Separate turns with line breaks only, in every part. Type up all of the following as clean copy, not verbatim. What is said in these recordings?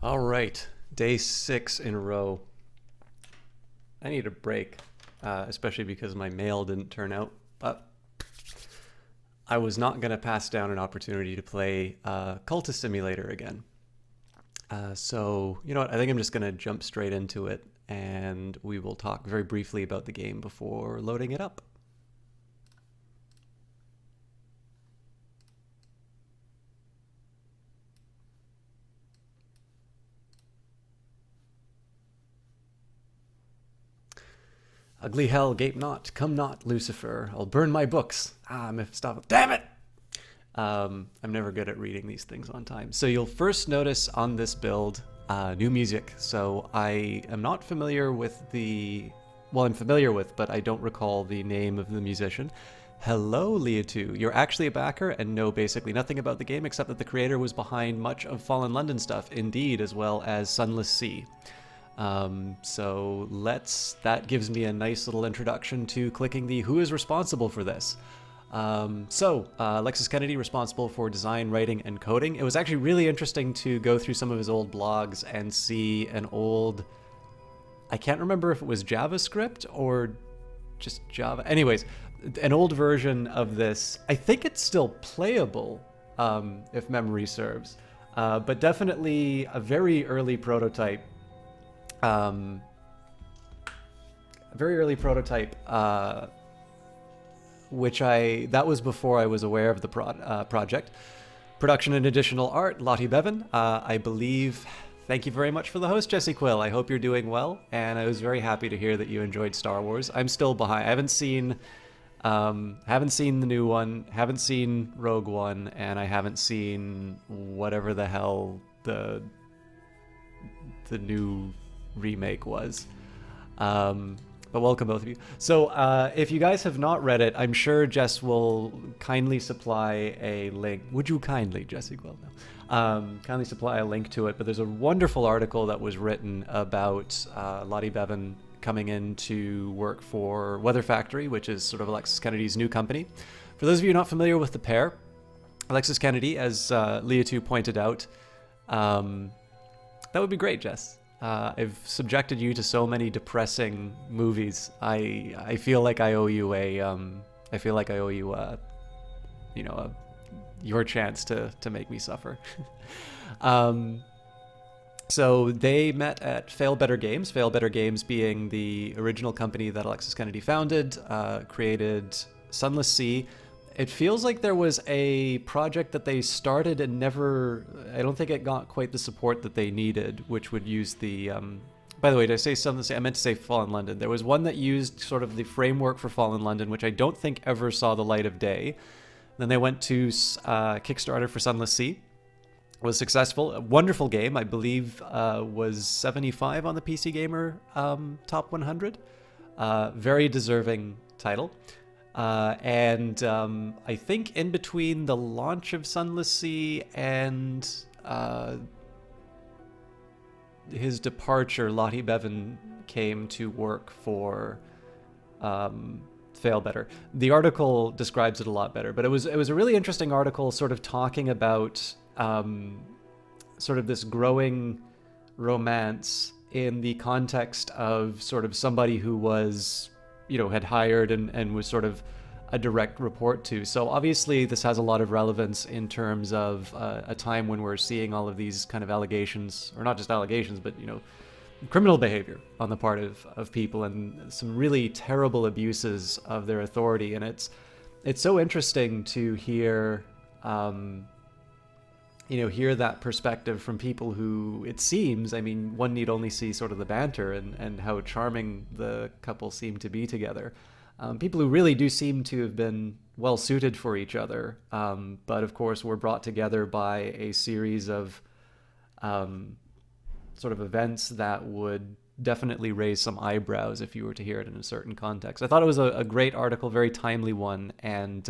All right, day 6 in a row. I need a break, especially because my mail didn't turn out. But I was not going to pass down an opportunity to play Cultist Stimulator again. So, you know what? I think I'm just going to jump straight into it, and we will talk very briefly about the game before loading it up. Ugly hell, gape not, come not, Lucifer. I'll burn my books. Mephistopheles. Damn it! I'm never good at reading these things on time. So you'll first notice on this build new music. So I am not familiar with I'm familiar with, but I don't recall the name of the musician. Hello, Leah2. You're actually a backer and know basically nothing about the game except that the creator was behind much of Fallen London stuff, indeed, as well as Sunless Sea. That gives me a nice little introduction to clicking the who is responsible for this. Alexis Kennedy, responsible for design, writing, and coding. It was actually really interesting to go through some of his old blogs and see an old, I can't remember if it was JavaScript or just Java. Anyways, an old version of this. I think it's still playable, if memory serves, but definitely a very early prototype. That was before I was aware of the project. Production and additional art, Lottie Bevan. I believe, thank you very much for the host, Jesse Quill. I hope you're doing well, and I was very happy to hear that you enjoyed Star Wars. I'm still behind. I haven't seen the new one, haven't seen Rogue One, and I haven't seen whatever the hell the new remake was. But welcome both of you. So if you guys have not read it, I'm sure Jess will kindly supply a link. Would you kindly, Jesse? Well, no. Kindly supply a link to it. But there's a wonderful article that was written about Lottie Bevan coming in to work for Weather Factory, which is sort of Alexis Kennedy's new company. For those of you not familiar with the pair, Alexis Kennedy, as Leah2 pointed out, that would be great, Jess. I've subjected you to so many depressing movies. I feel like I owe you your chance to make me suffer. So they met at Fail Better Games. Fail Better Games being the original company that Alexis Kennedy founded, created Sunless Sea. It feels like there was a project that they started and I don't think it got quite the support that they needed, which would use the, by the way, did I say Sunless Sea? I meant to say Fallen London. There was one that used sort of the framework for Fallen London, which I don't think ever saw the light of day. Then they went to Kickstarter for Sunless Sea. Was successful. A wonderful game, I believe, was 75 on the PC Gamer Top 100. Very deserving title. I think in between the launch of Sunless Sea and his departure, Lottie Bevan came to work for Fail Better. The article describes it a lot better, but it was a really interesting article sort of talking about sort of this growing romance in the context of sort of somebody who was, had hired and was sort of a direct report to. So obviously this has a lot of relevance in terms of a time when we're seeing all of these kind of allegations, or not just allegations, but, criminal behavior on the part of people and some really terrible abuses of their authority. And it's so interesting to hear, hear that perspective from people who, it seems, one need only see sort of the banter and how charming the couple seem to be together. People who really do seem to have been well suited for each other, but of course were brought together by a series of sort of events that would definitely raise some eyebrows if you were to hear it in a certain context. I thought it was a great article, very timely one, and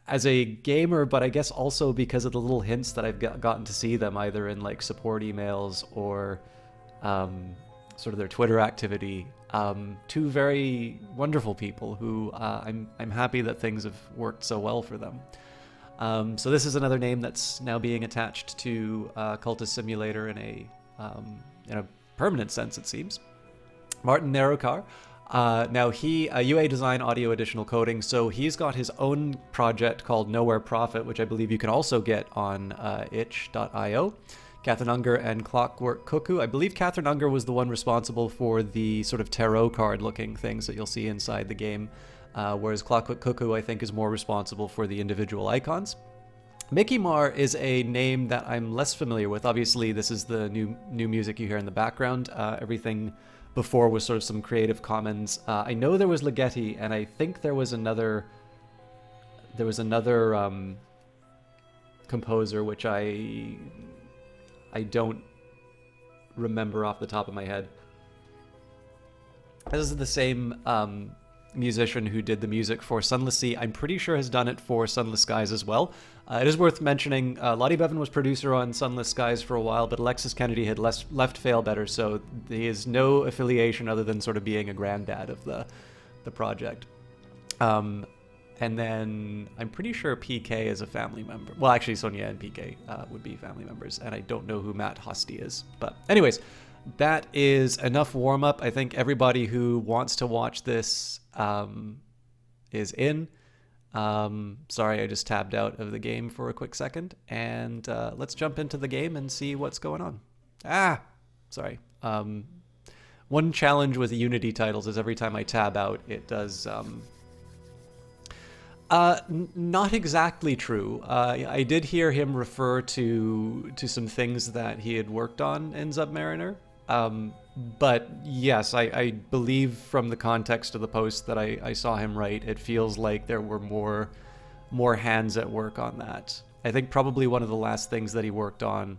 as a gamer, but I guess also because of the little hints that I've gotten to see them either in like support emails or sort of their Twitter activity, two very wonderful people who I'm happy that things have worked so well for them. So this is another name that's now being attached to Cultist Simulator in a permanent sense, it seems. Martin Narokar. Now he, UA Design Audio Additional Coding, so he's got his own project called Nowhere Profit, which I believe you can also get on itch.io. Catherine Unger and Clockwork Cuckoo. I believe Catherine Unger was the one responsible for the sort of tarot card looking things that you'll see inside the game, whereas Clockwork Cuckoo, I think, is more responsible for the individual icons. Mickey Mar is a name that I'm less familiar with. Obviously, this is the new music you hear in the background. Everything before was sort of some Creative Commons. I know there was Ligeti, and I think there was another composer, which I don't remember off the top of my head. This is the same musician who did the music for Sunless Sea. I'm pretty sure has done it for Sunless Skies as well. It is worth mentioning, Lottie Bevan was producer on Sunless Skies for a while, but Alexis Kennedy had left Fail Better, so he has no affiliation other than sort of being a granddad of the project. And then I'm pretty sure PK is a family member. Well, actually, Sonia and PK would be family members, and I don't know who Matt Husty is. But anyways, that is enough warm-up. I think everybody who wants to watch this is in. Sorry, I just tabbed out of the game for a quick second. And let's jump into the game and see what's going on. Sorry. One challenge with Unity titles is every time I tab out, it does... not exactly true. I did hear him refer to some things that he had worked on in Submariner. But yes, I believe from the context of the post that I saw him write, it feels like there were more hands at work on that. I think probably one of the last things that he worked on...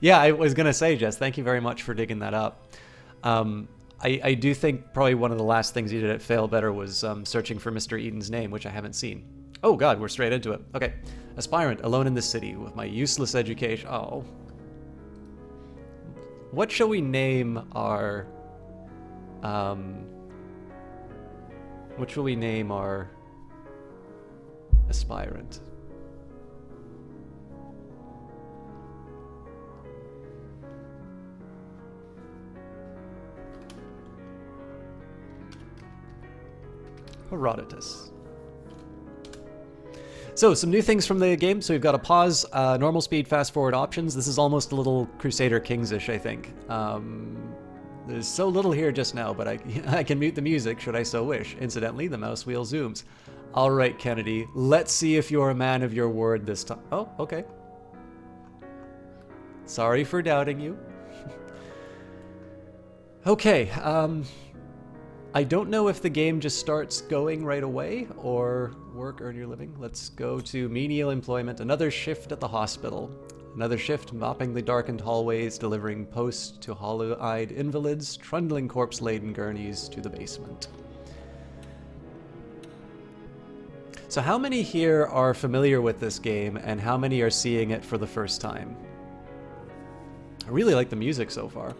Yeah, I was going to say, Jess, thank you very much for digging that up. I do think probably one of the last things he did at Fail Better was searching for Mr. Eaton's name, which I haven't seen. Oh god, we're straight into it. Okay. Aspirant, alone in the city, with my useless education. Oh. What shall we name our... What shall we name our... aspirant? Herodotus. So, some new things from the game. So we've got a pause, normal speed, fast forward options. This is almost a little Crusader Kings-ish, I think. There's so little here just now, but I can mute the music should I so wish. Incidentally, the mouse wheel zooms. All right, Kennedy, let's see if you're a man of your word this time. Oh, okay. Sorry for doubting you. Okay, I don't know if the game just starts going right away or work, earn your living. Let's go to menial employment. Another shift at the hospital. Another shift mopping the darkened hallways, delivering post to hollow-eyed invalids, trundling corpse-laden gurneys to the basement. So how many here are familiar with this game and how many are seeing it for the first time? I really like the music so far.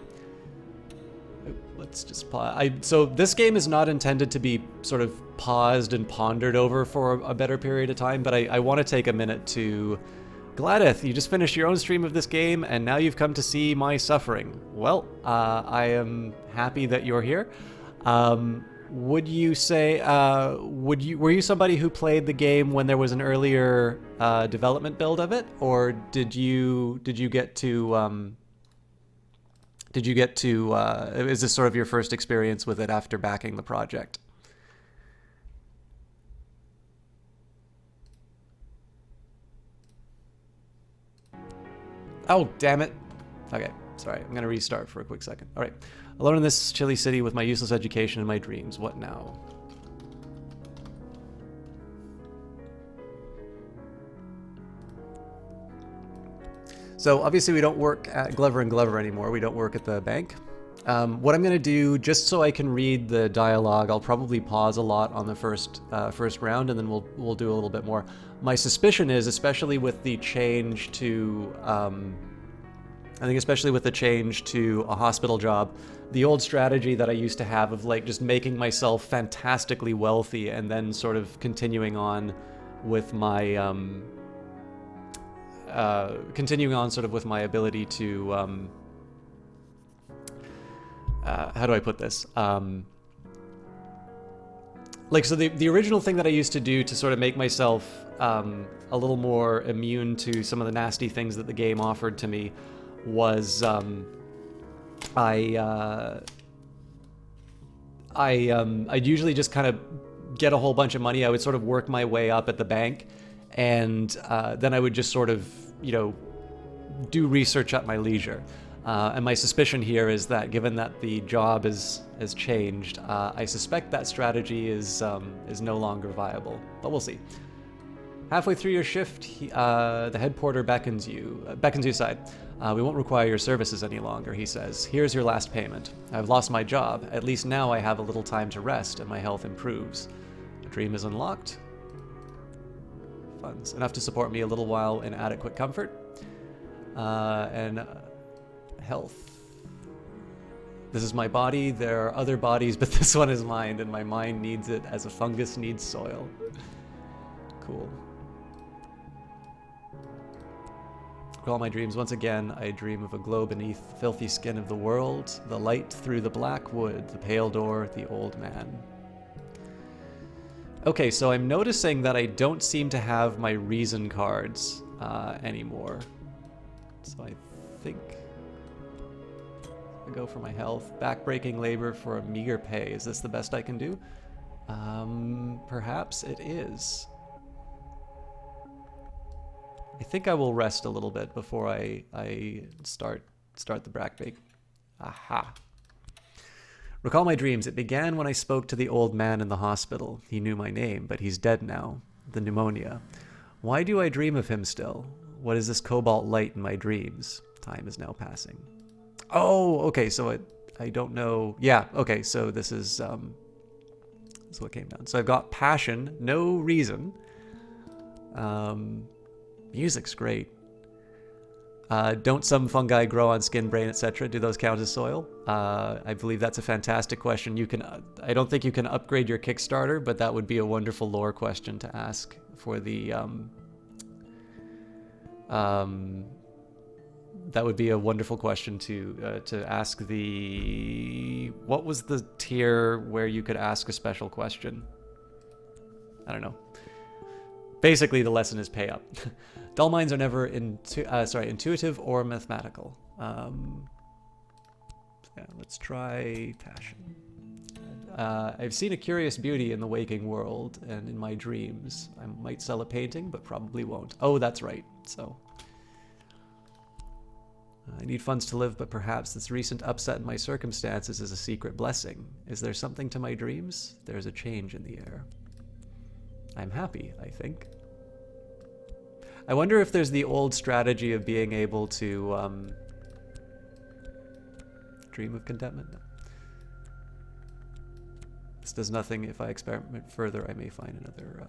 Let's just pause. So this game is not intended to be sort of paused and pondered over for a better period of time, but I want to take a minute to... Gladys, you just finished your own stream of this game, and now you've come to see my suffering. Well, I am happy that you're here. Would you say, were you somebody who played the game when there was an earlier development build of it, or did you get to... is this sort of your first experience with it after backing the project? Oh, damn it. Okay, sorry. I'm going to restart for a quick second. All right. Alone in this chilly city with my useless education and my dreams. What now? So obviously we don't work at Glover & Glover anymore. We don't work at the bank. What I'm going to do, just so I can read the dialogue, I'll probably pause a lot on the first round, and then we'll do a little bit more. My suspicion is, especially with the change to, I think especially with the change to a hospital job, the old strategy that I used to have of like just making myself fantastically wealthy and then sort of continuing on with my continuing on sort of with my ability to, how do I put this? Like, so the original thing that I used to do to sort of make myself a little more immune to some of the nasty things that the game offered to me was I'd usually just kind of get a whole bunch of money. I would sort of work my way up at the bank, and then I would just sort of, you know, do research at my leisure. And my suspicion here is that, given that the job has changed, I suspect that strategy is no longer viable. But we'll see. Halfway through your shift, the head porter beckons you aside. We won't require your services any longer, he says. Here's your last payment. I've lost my job. At least now I have a little time to rest and my health improves. A dream is unlocked. Funds. Enough to support me a little while in adequate comfort. And health. This is my body. There are other bodies, but this one is mine, and my mind needs it as a fungus needs soil. Cool. Recall my dreams once again. I dream of a glow beneath the filthy skin of the world, the light through the black wood, the pale door, the old man. Okay, so I'm noticing that I don't seem to have my reason cards anymore. So I think I go for my health. Backbreaking labor for a meager pay. Is this the best I can do? Perhaps it is. I think I will rest a little bit before I start the backbreak. Aha. Recall my dreams. It began when I spoke to the old man in the hospital. He knew my name, but he's dead now. The pneumonia. Why do I dream of him still? What is this cobalt light in my dreams? Time is now passing. Oh, okay, so I don't know. Yeah, okay, so this is what came down. So I've got passion, no reason. Music's great. Don't some fungi grow on skin, brain, etc.? Do those count as soil? I believe that's a fantastic question. You can. I don't think you can upgrade your Kickstarter, but that would be a wonderful lore question to ask for the. That would be a wonderful question to ask the. What was the tier where you could ask a special question? I don't know. Basically, the lesson is pay up. Dull minds are never intuitive or mathematical. Yeah, let's try passion. I've seen a curious beauty in the waking world and in my dreams. I might sell a painting, but probably won't. Oh, that's right. So I need funds to live, but perhaps this recent upset in my circumstances is a secret blessing. Is there something to my dreams? There's a change in the air. I'm happy, I think. I wonder if there's the old strategy of being able to dream of contentment. No. This does nothing. If I experiment further, I may find another.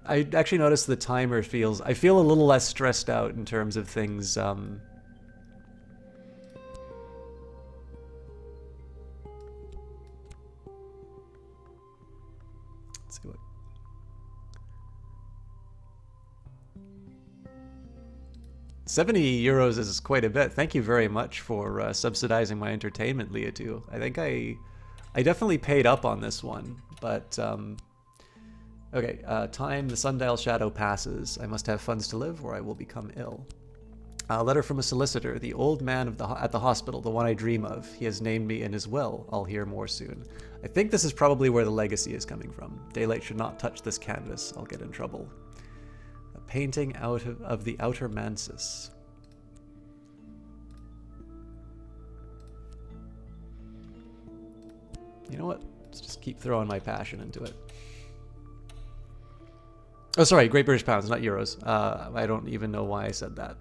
I actually noticed the timer feels. I feel a little less stressed out in terms of things. Let's see what. €70 is quite a bit. Thank you very much for subsidizing my entertainment, Leah2. I think I definitely paid up on this one, but okay. Time. The sundial shadow passes. I must have funds to live, or I will become ill. A letter from a solicitor. The old man at the hospital, the one I dream of. He has named me in his will. I'll hear more soon. I think this is probably where the legacy is coming from. Daylight should not touch this canvas. I'll get in trouble. A painting out of the outer mansis. You know what? Let's just keep throwing my passion into it. Oh, sorry, Great British Pounds, not euros. I don't even know why I said that.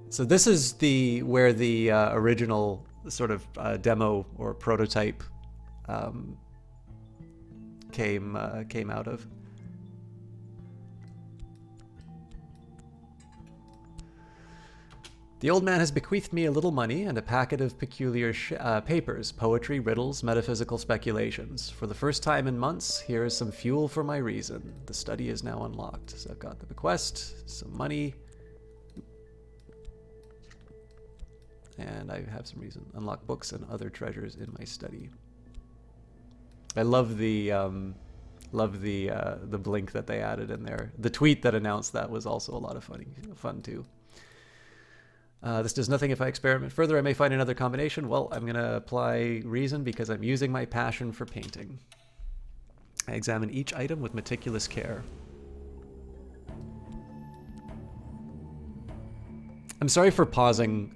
So this is where the original sort of demo or prototype came out of. The old man has bequeathed me a little money and a packet of peculiar papers, poetry, riddles, metaphysical speculations. For the first time in months, here is some fuel for my reason. The study is now unlocked. So I've got the bequest, some money, and I have some reason. Unlock books and other treasures in my study. I love the blink that they added in there. The tweet that announced that was also a lot of fun too. This does nothing if I experiment further. I may find another combination. Well, I'm going to apply reason because I'm using my passion for painting. I examine each item with meticulous care. I'm sorry for pausing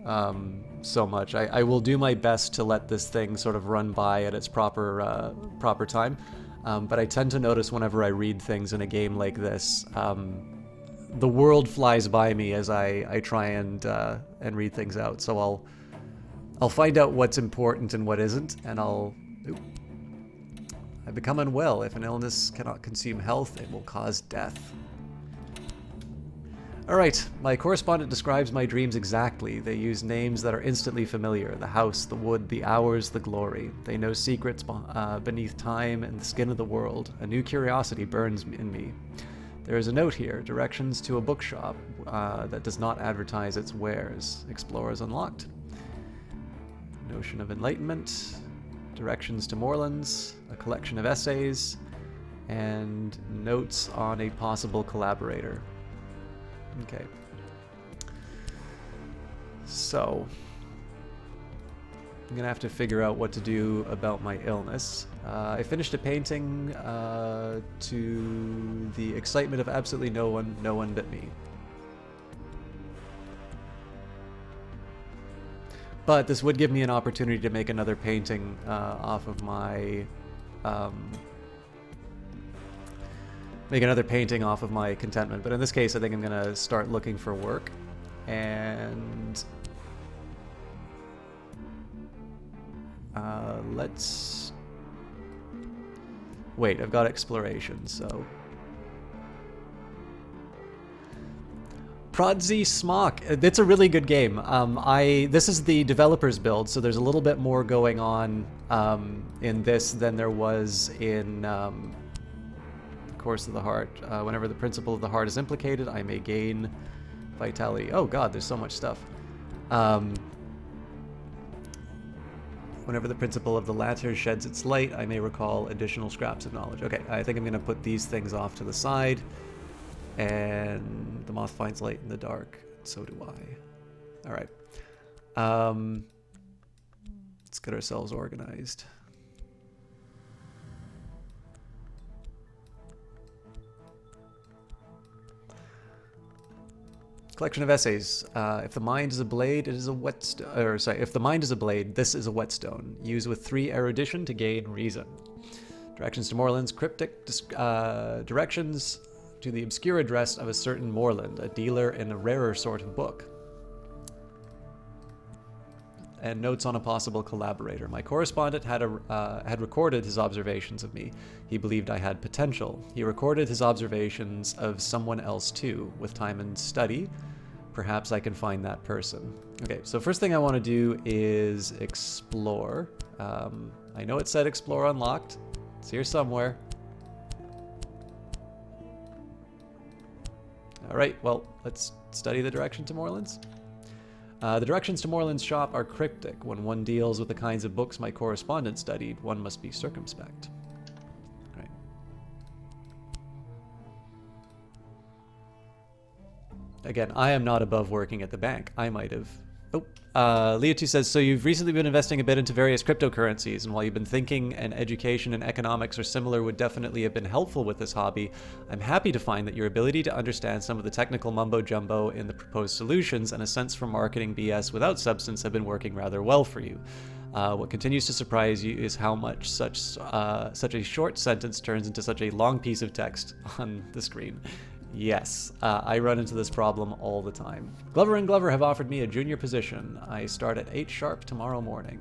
so much. I will do my best to let this thing sort of run by at its proper time. But I tend to notice whenever I read things in a game like this, the world flies by me as I try and read things out. So I'll find out what's important and what isn't, and I become unwell. If an illness cannot consume health, it will cause death. Alright, my correspondent describes my dreams exactly. They use names that are instantly familiar. The house, the wood, the hours, the glory. They know secrets beneath time and the skin of the world. A new curiosity burns in me. There is a note here, directions to a bookshop that does not advertise its wares. Explorers unlocked. Notion of enlightenment. Directions to Moreland's. A collection of essays. And notes on a possible collaborator. Okay. So, I'm gonna have to figure out what to do about my illness. I finished a painting to the excitement of absolutely no one but me. But this would give me an opportunity to make another painting off of my contentment. But in this case, I think I'm gonna start looking for work, and let's wait. I've got exploration, so Prodzy Smock. It's a really good game. This is the developer's build, so there's a little bit more going on in this than there was in Course of the Heart. Whenever the principle of the heart is implicated, I may gain vitality. Oh god, there's so much stuff. Whenever the principle of the latter sheds its light, I may recall additional scraps of knowledge. Okay, I think I'm going to put these things off to the side. And the moth finds light in the dark. So do I. Alright. Let's get ourselves organized. Collection of essays. If the mind is a blade, it is a whetstone. Or sorry, if the mind is a blade, this is a whetstone. Use with 3 erudition to gain reason. Directions to Moreland's cryptic directions to the obscure address of a certain Moreland, a dealer in a rarer sort of book. And notes on a possible collaborator. My correspondent had recorded his observations of me. He believed I had potential. He recorded his observations of someone else too. With time and study, perhaps I can find that person. Okay, so first thing I want to do is explore. I know it said explore unlocked. It's here somewhere. Alright, well, let's study the direction to Moreland's. The directions to Moreland's shop are cryptic. When one deals with the kinds of books my correspondent studied, one must be circumspect. Right. Again, I am not above working at the bank. I might have... Oh, Leotu says, so you've recently been investing a bit into various cryptocurrencies, and while you've been thinking and education and economics are similar would definitely have been helpful with this hobby, I'm happy to find that your ability to understand some of the technical mumbo-jumbo in the proposed solutions and a sense for marketing BS without substance have been working rather well for you. What continues to surprise you is how much such a short sentence turns into such a long piece of text on the screen. Yes, I run into this problem all the time. Glover and Glover have offered me a junior position. I start at 8 sharp tomorrow morning.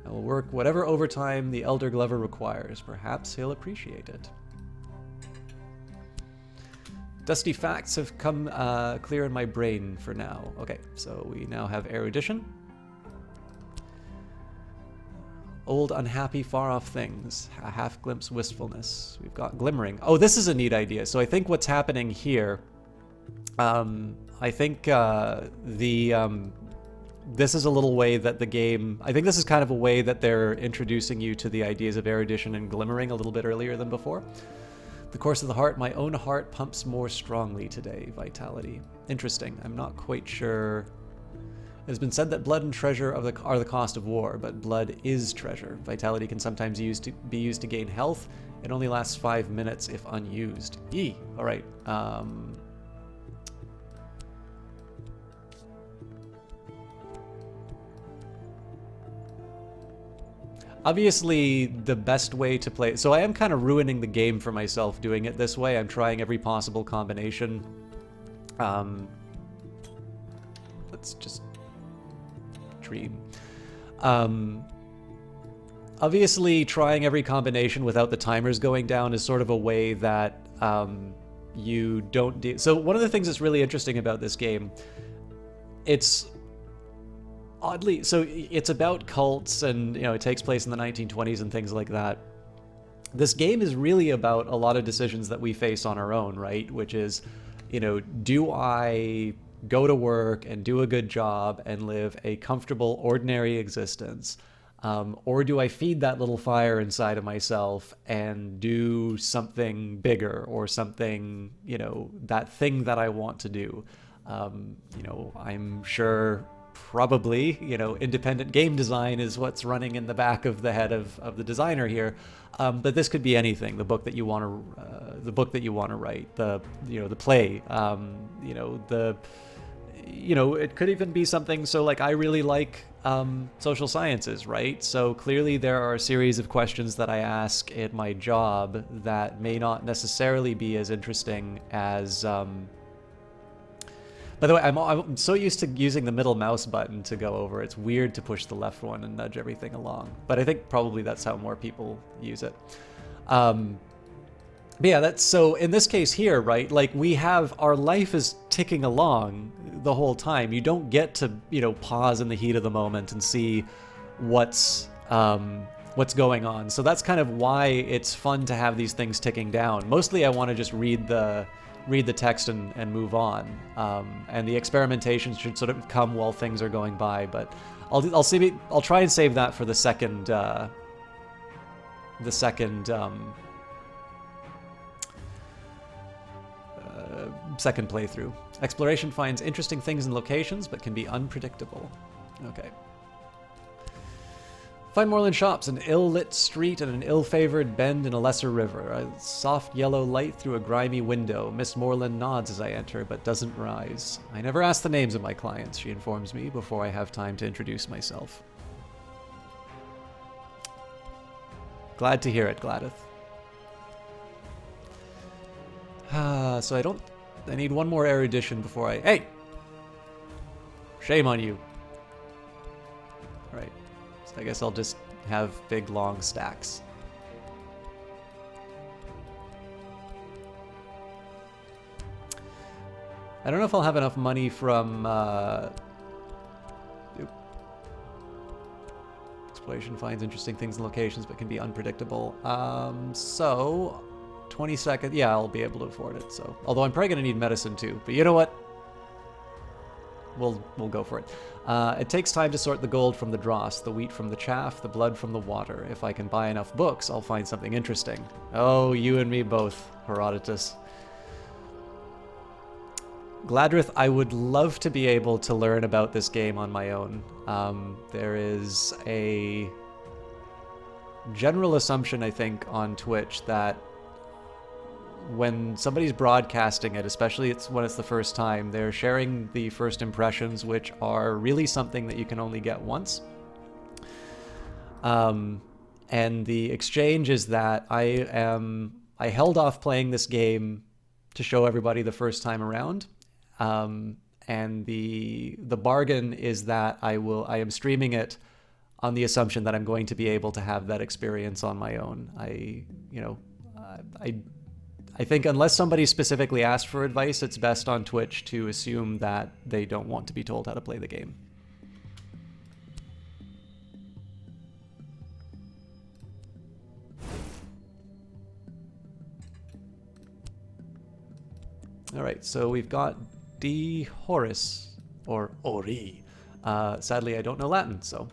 I will work whatever overtime the elder Glover requires. Perhaps he'll appreciate it. Dusty facts have come clear in my brain for now. Okay, so we now have erudition. Old, unhappy, far-off things. A half-glimpse wistfulness. We've got glimmering. Oh, this is a neat idea. So I think what's happening here, I think this is a little way that the game... I think this is kind of a way that they're introducing you to the ideas of erudition and glimmering a little bit earlier than before. The course of the heart. My own heart pumps more strongly today. Vitality. Interesting. I'm not quite sure... It has been said that blood and treasure are the cost of war, but blood is treasure. Vitality can sometimes be used to gain health. It only lasts 5 minutes if unused. All right. Obviously, the best way to play... So I am kind of ruining the game for myself doing it this way. I'm trying every possible combination. Let's just... dream. Obviously, trying every combination without the timers going down is sort of a way that you don't do... So one of the things that's really interesting about this game, it's oddly... So it's about cults and, you know, it takes place in the 1920s and things like that. This game is really about a lot of decisions that we face on our own, right? Which is, you know, do I go to work and do a good job and live a comfortable, ordinary existence? Or do I feed that little fire inside of myself and do something bigger or something, you know, that thing that I want to do? You know, I'm sure probably, you know, independent game design is what's running in the back of the head of the designer here. But this could be anything. The book that you want to write, the play, it could even be something. So like, I really like social sciences, right? So clearly there are a series of questions that I ask at my job that may not necessarily be as interesting as, by the way, I'm so used to using the middle mouse button to go over. It's weird to push the left one and nudge everything along. But I think probably that's how more people use it. But yeah, that's so in this case here, right? Like we have our life is ticking along the whole time. You don't get to, you know, pause in the heat of the moment and see what's going on. So that's kind of why it's fun to have these things ticking down. Mostly I want to just read the text and move on. And the experimentation should sort of come while things are going by, but I'll try and save that for the second second playthrough. Exploration finds interesting things and locations, but can be unpredictable. Okay. Find Moreland shops, an ill-lit street and an ill-favored bend in a lesser river. A soft yellow light through a grimy window. Miss Moreland nods as I enter, but doesn't rise. I never ask the names of my clients, she informs me, before I have time to introduce myself. Glad to hear it, Gladys. So I need one more erudition before Hey! Shame on you. Alright. So I guess I'll just have big, long stacks. I don't know if I'll have enough money from, Exploration finds interesting things and locations, but can be unpredictable. So... 20 seconds. Yeah, I'll be able to afford it. So, although I'm probably going to need medicine too. But you know what? We'll go for it. It takes time to sort the gold from the dross, the wheat from the chaff, the blood from the water. If I can buy enough books, I'll find something interesting. Oh, you and me both, Herodotus. Gladrith, I would love to be able to learn about this game on my own. There is a general assumption, I think, on Twitch that when somebody's broadcasting it, especially when it's the first time, they're sharing the first impressions, which are really something that you can only get once. And the exchange is that I held off playing this game to show everybody the first time around. And the bargain is that I am streaming it on the assumption that I'm going to be able to have that experience on my own. I think unless somebody specifically asked for advice, it's best on Twitch to assume that they don't want to be told how to play the game. All right, so we've got D. Horace, or Ori. Sadly, I don't know Latin, so...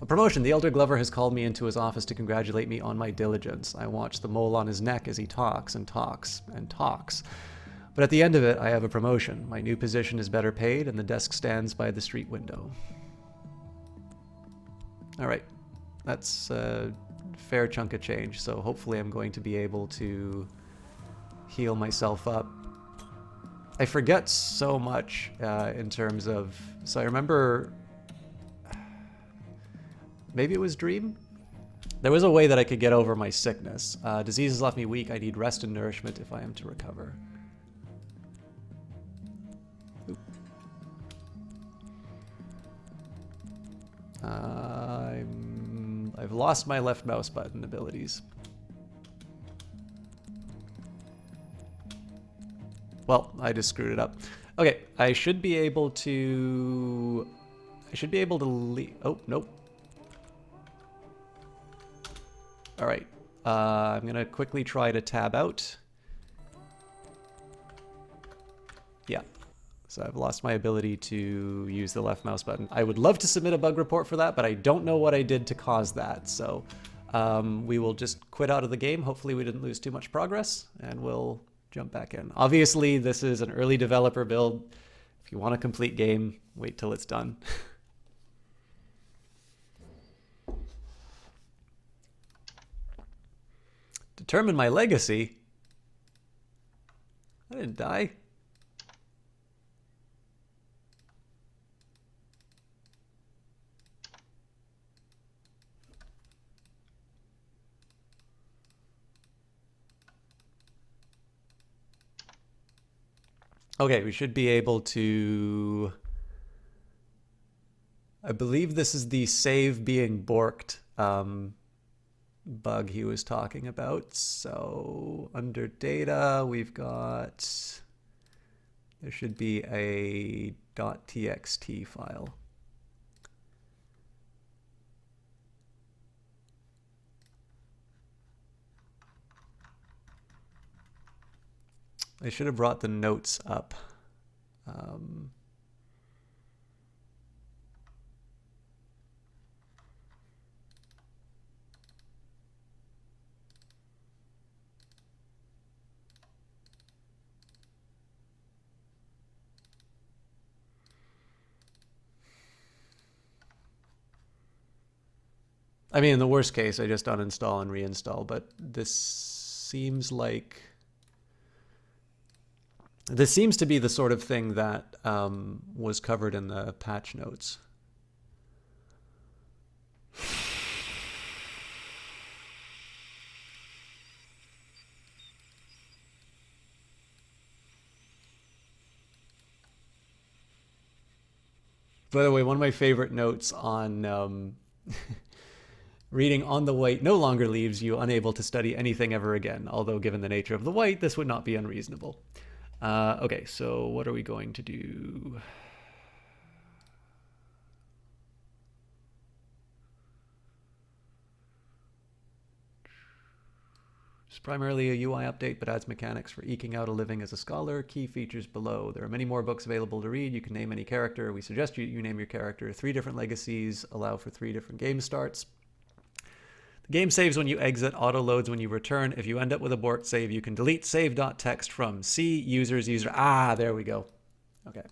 A promotion. The Elder Glover has called me into his office to congratulate me on my diligence. I watch the mole on his neck as he talks and talks and talks. But at the end of it, I have a promotion. My new position is better paid, and the desk stands by the street window. All right. That's a fair chunk of change, so hopefully I'm going to be able to heal myself up. I forget so much in terms of... So I remember... Maybe it was Dream? There was a way that I could get over my sickness. Disease has left me weak. I need rest and nourishment if I am to recover. Oop. I've lost my left mouse button abilities. Well, I just screwed it up. Okay, I should be able to leave. Oh, nope. All right, I'm gonna quickly try to tab out. Yeah, so I've lost my ability to use the left mouse button. I would love to submit a bug report for that, but I don't know what I did to cause that. So we will just quit out of the game. Hopefully we didn't lose too much progress, and we'll jump back in. Obviously, this is an early developer build. If you want a complete game, wait till it's done. Determine my legacy? I didn't die. Okay, we should be able to... I believe this is the save being borked bug he was talking about. So under data, we've got... There should be a .txt file. I should have brought the notes up. I mean, in the worst case, I just uninstall and reinstall, but this seems like... This seems to be the sort of thing that was covered in the patch notes. By the way, one of my favorite notes on reading On the White no longer leaves you unable to study anything ever again, although given the nature of the white, this would not be unreasonable. Okay, so what are we going to do? It's primarily a UI update, but adds mechanics for eking out a living as a scholar. Key features below. There are many more books available to read. You can name any character. We suggest you name your character. 3 different legacies allow for 3 different game starts. The game saves when you exit, auto-loads when you return. If you end up with a borked save, you can delete save.txt from C, users, user. Ah, there we go. Okay.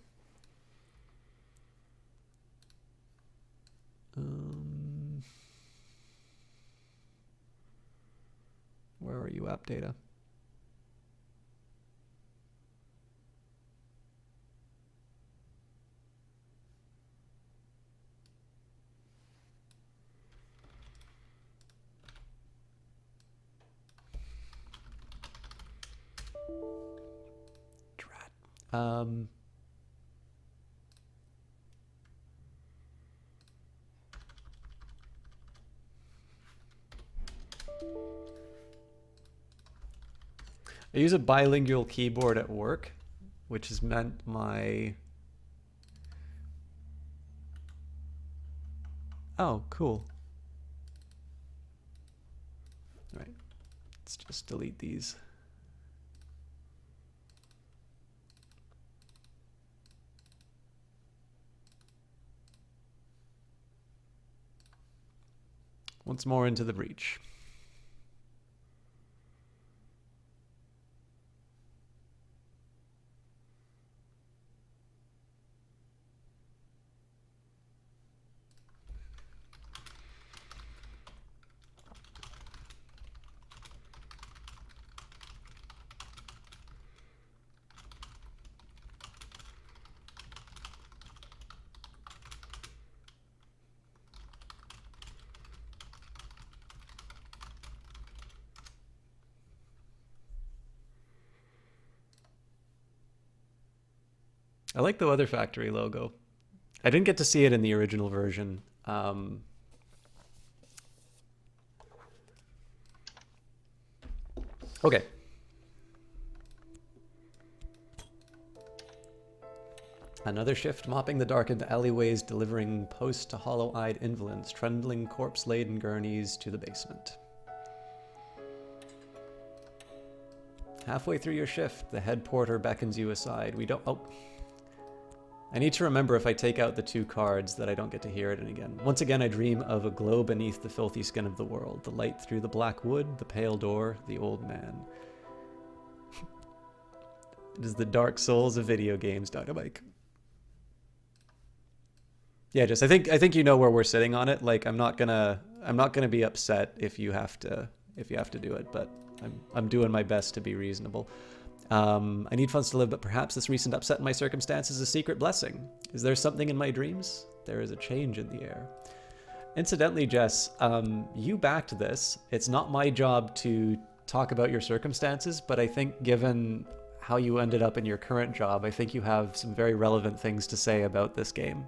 Where are you, app data? Drat. I use a bilingual keyboard at work, which has meant Oh, cool. All right, let's just delete these. Once more into the breach. I like the Weather Factory logo. I didn't get to see it in the original version. Okay. Another shift, mopping the darkened alleyways, delivering post to hollow-eyed invalids, trundling corpse-laden gurneys to the basement. Halfway through your shift, the head porter beckons you aside. We don't... Oh. I need to remember if I take out the 2 cards that I don't get to hear it again. Once again, I dream of a glow beneath the filthy skin of the world, the light through the black wood, the pale door, the old man. It is the dark souls of video games, Dynamike. Yeah, just I think you know where we're sitting on it. Like I'm not gonna be upset if you have to do it, but I'm doing my best to be reasonable. I need funds to live, but perhaps this recent upset in my circumstances is a secret blessing. Is there something in my dreams? There is a change in the air. Incidentally, Jess, you backed this. It's not my job to talk about your circumstances, but I think given how you ended up in your current job, I think you have some very relevant things to say about this game.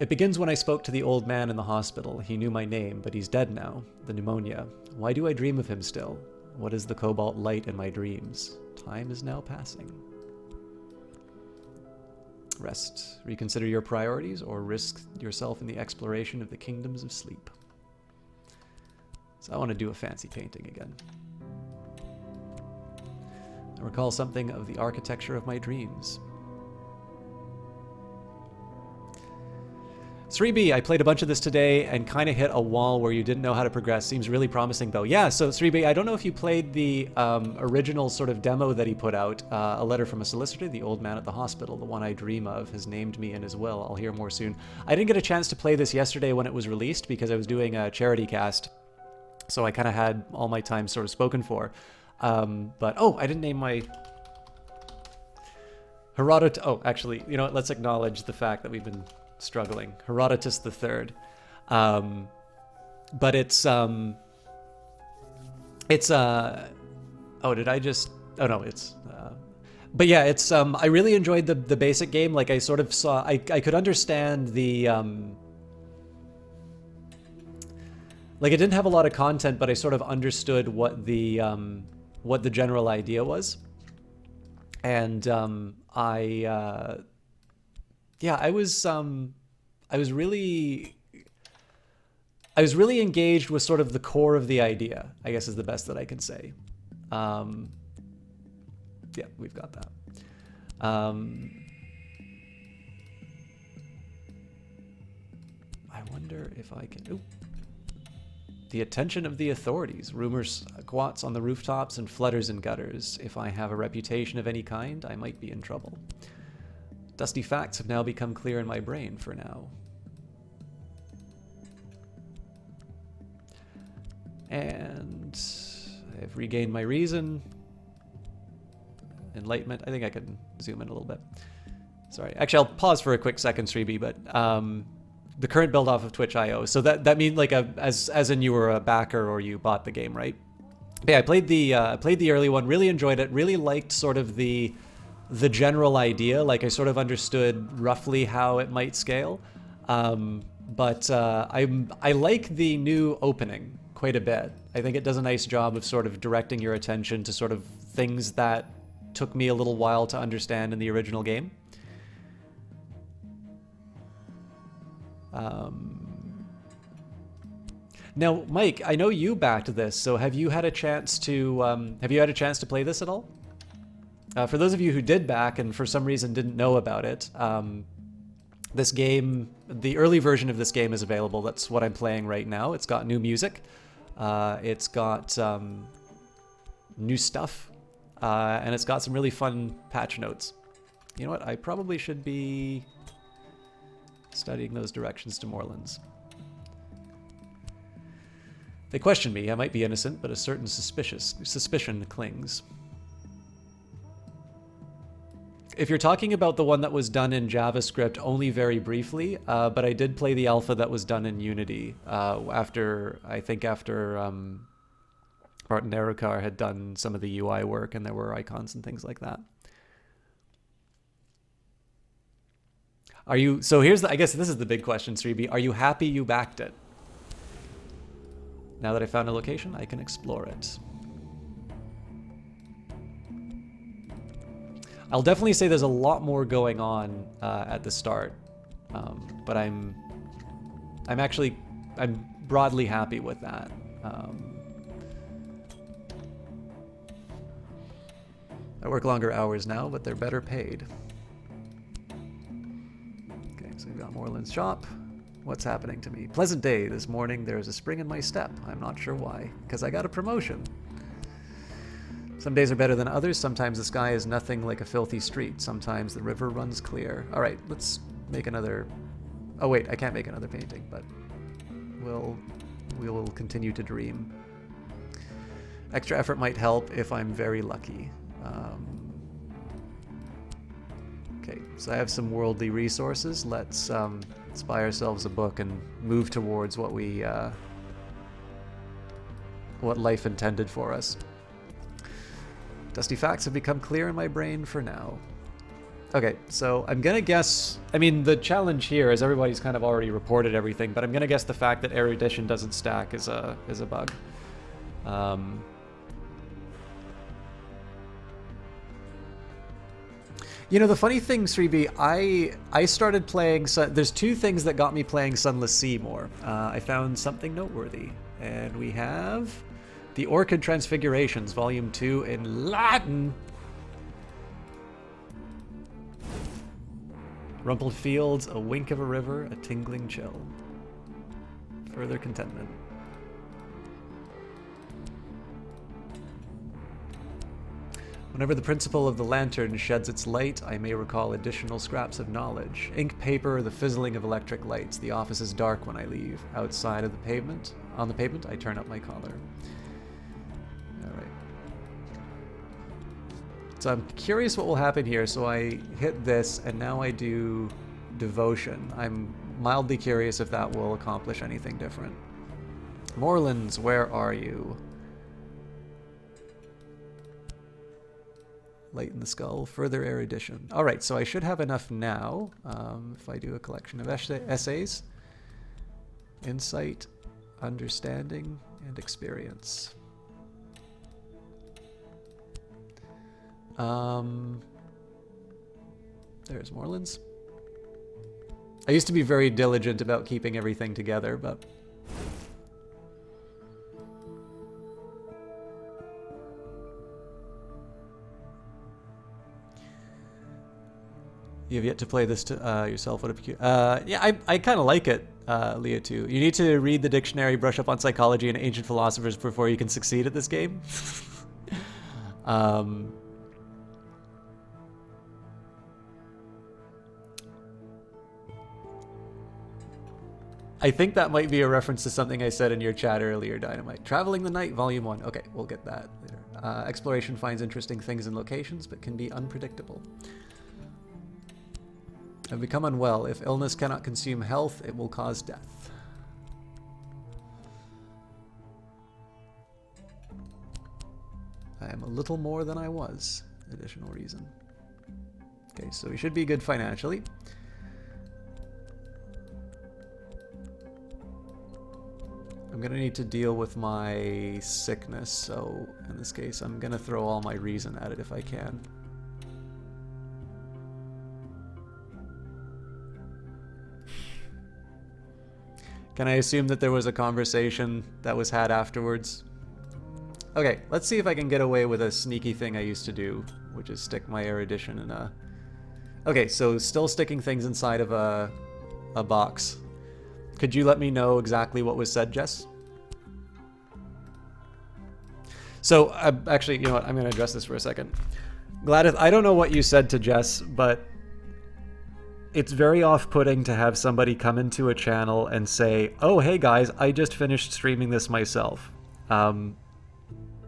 It begins when I spoke to the old man in the hospital. He knew my name, but he's dead now. The pneumonia. Why do I dream of him still? What is the cobalt light in my dreams? Time is now passing. Rest. Reconsider your priorities or risk yourself in the exploration of the kingdoms of sleep. So I want to do a fancy painting again. I recall something of the architecture of my dreams. 3B, I played a bunch of this today and kind of hit a wall where you didn't know how to progress. Seems really promising though. Yeah, so 3B, I don't know if you played the original sort of demo that he put out, A Letter from a Solicitor, the old man at the hospital, the one I dream of, has named me in his will. I'll hear more soon. I didn't get a chance to play this yesterday when it was released because I was doing a charity cast. So I kind of had all my time sort of spoken for. But, oh, I didn't name my... Herodotus... Oh, actually, you know what? Let's acknowledge the fact that we've been... struggling. Herodotus III. But it's oh, did I just, oh no, it's, but yeah, it's, I really enjoyed the basic game. Like I sort of saw, I could understand the, like it didn't have a lot of content, but I sort of understood what the general idea was. And, yeah, I was really engaged with sort of the core of the idea, I guess is the best that I can say. Yeah, we've got that. I wonder if I can... Ooh. The attention of the authorities. Rumors squats on the rooftops and flutters in gutters. If I have a reputation of any kind, I might be in trouble. Dusty facts have now become clear in my brain for now. And I've regained my reason. Enlightenment. I think I can zoom in a little bit. Sorry. Actually, I'll pause for a quick second, 3B, but the current build off of Twitch.io. So that means like as in you were a backer or you bought the game, right? But yeah, I played the early one, really enjoyed it, really liked sort of the general idea. Like I sort of understood roughly how it might scale. But I like the new opening quite a bit. I think it does a nice job of sort of directing your attention to sort of things that took me a little while to understand in the original game. Now, Mike, I know you backed this, so have you had a chance to play this at all? For those of you who did back and for some reason didn't know about it, this game, the early version of this game is available. That's what I'm playing right now. It's got new music. It's got new stuff. And it's got some really fun patch notes. You know what? I probably should be studying those directions to Morelands. They question me. I might be innocent, but a certain suspicion clings. If you're talking about the one that was done in JavaScript only very briefly, but I did play the alpha that was done in Unity after Martin Nerukar had done some of the UI work and there were icons and things like that. So I guess this is the big question, 3B. Are you happy you backed it? Now that I found a location, I can explore it. I'll definitely say there's a lot more going on at the start, but I'm broadly happy with that. I work longer hours now, but they're better paid. Okay, so we've got Moreland's shop. What's happening to me? Pleasant day. This morning there's a spring in my step. I'm not sure why, because I got a promotion. Some days are better than others. Sometimes the sky is nothing like a filthy street. Sometimes the river runs clear. All right, let's make another... Oh wait, I can't make another painting, but we will continue to dream. Extra effort might help if I'm very lucky. Okay, so I have some worldly resources. Let's buy ourselves a book and move towards what life intended for us. Dusty facts have become clear in my brain for now. Okay, so I'm gonna guess... I mean, the challenge here is everybody's kind of already reported everything, but I'm gonna guess the fact that erudition doesn't stack is a bug. You know, the funny thing, 3B, I started playing... there's two things that got me playing Sunless Sea more. I found something noteworthy, and we have... The Orchid Transfigurations, Volume 2 in Latin. Rumpled fields, a wink of a river, a tingling chill. Further contentment. Whenever the principle of the lantern sheds its light, I may recall additional scraps of knowledge. Ink, paper, the fizzling of electric lights. The office is dark when I leave. Outside of the pavement, on the pavement, I turn up my collar. So I'm curious what will happen here. So I hit this, and now I do devotion. I'm mildly curious if that will accomplish anything different. Morelands, where are you? Light in the skull, further erudition. All right, so I should have enough now if I do a collection of essays. Insight, understanding, and experience. There's Morelands. I used to be very diligent about keeping everything together, but... You have yet to play this yourself. What a yeah, I kind of like it, Leah, too. You need to read the dictionary, brush up on psychology and ancient philosophers before you can succeed at this game. I think that might be a reference to something I said in your chat earlier, Dynamite. Traveling the Night, Volume 1. Okay, we'll get that later. Exploration finds interesting things in locations, but can be unpredictable. I've become unwell. If illness cannot consume health, it will cause death. I am a little more than I was. Additional reason. Okay, so we should be good financially. I'm gonna need to deal with my sickness, so in this case, I'm gonna throw all my reason at it if I can. Can I assume that there was a conversation that was had afterwards? Okay, let's see if I can get away with a sneaky thing I used to do, which is stick my erudition in a... Okay, so still sticking things inside of a box. Could you let me know exactly what was said, Jess? So, actually, you know what? I'm going to address this for a second. Gladys, I don't know what you said to Jess, but it's very off-putting to have somebody come into a channel and say, oh, hey guys, I just finished streaming this myself.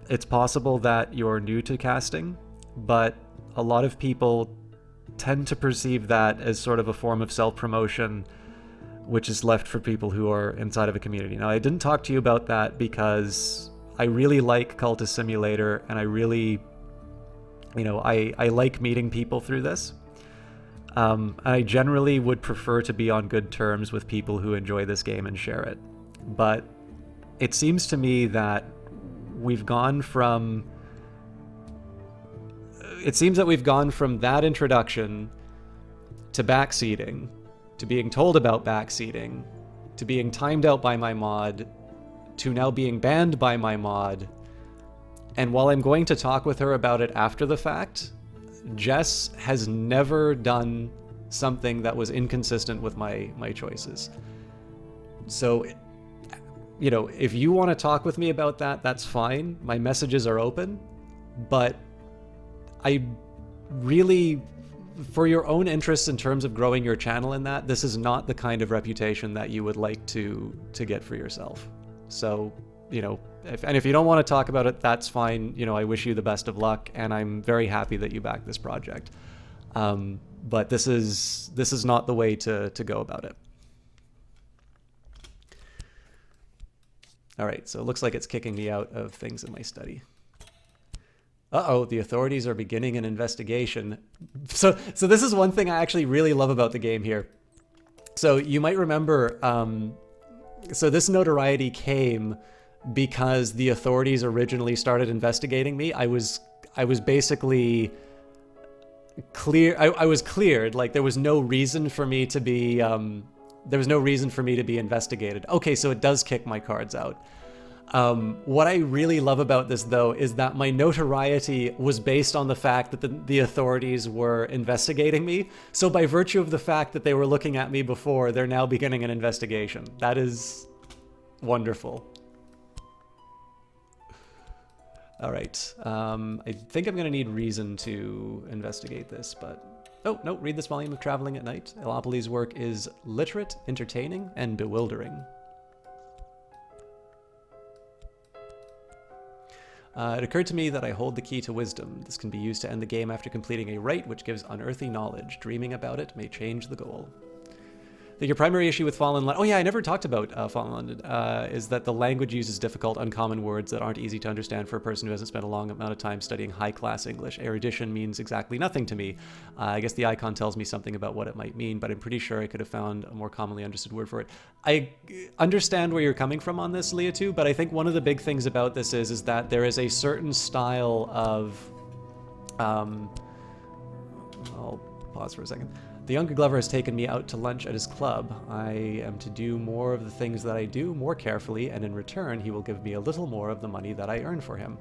It's possible that you're new to casting, but a lot of people tend to perceive that as sort of a form of self-promotion, which is left for people who are inside of a community. Now, I didn't talk to you about that because I really like Cultist Simulator, and I really, you know, I like meeting people through this. I generally would prefer to be on good terms with people who enjoy this game and share it. But it seems to me that we've gone from... It seems that we've gone from that introduction to backseating, to being told about backseating, to being timed out by my mod, to now being banned by my mod. And while I'm going to talk with her about it after the fact, Jess has never done something that was inconsistent with my choices. So, you know, if you want to talk with me about that, that's fine. My messages are open. But I really, for your own interests in terms of growing your channel in that, this is not the kind of reputation that you would like to get for yourself. So, you know, if you don't want to talk about it, that's fine. You know, I wish you the best of luck, and I'm very happy that you backed this project. But this is not the way to go about it. All right, so it looks like it's kicking me out of things in my study. Uh-oh, the authorities are beginning an investigation. So this is one thing I actually really love about the game here. So you might remember, so this notoriety came because the authorities originally started investigating me. I was basically clear. I was cleared. Like there was no reason for me to be. There was no reason for me to be investigated. Okay, so it does kick my cards out. What I really love about this, though, is that my notoriety was based on the fact that the authorities were investigating me. So by virtue of the fact that they were looking at me before, they're now beginning an investigation. That is wonderful. All right. I think I'm going to need reason to investigate this, but... Oh, no, read this volume of Traveling at Night. Elopoly's work is literate, entertaining, and bewildering. It occurred to me that I hold the key to wisdom. This can be used to end the game after completing a rite which gives unearthly knowledge. Dreaming about it may change the goal. Your primary issue with Fallen London... Oh yeah, I never talked about Fallen London, is that the language uses difficult, uncommon words that aren't easy to understand for a person who hasn't spent a long amount of time studying high-class English. Erudition means exactly nothing to me. I guess the icon tells me something about what it might mean, but I'm pretty sure I could have found a more commonly understood word for it. I understand where you're coming from on this, Leah, but I think one of the big things about this is that there is a certain style of... I'll pause for a second. The younger Glover has taken me out to lunch at his club. I am to do more of the things that I do more carefully, and in return, he will give me a little more of the money that I earn for him.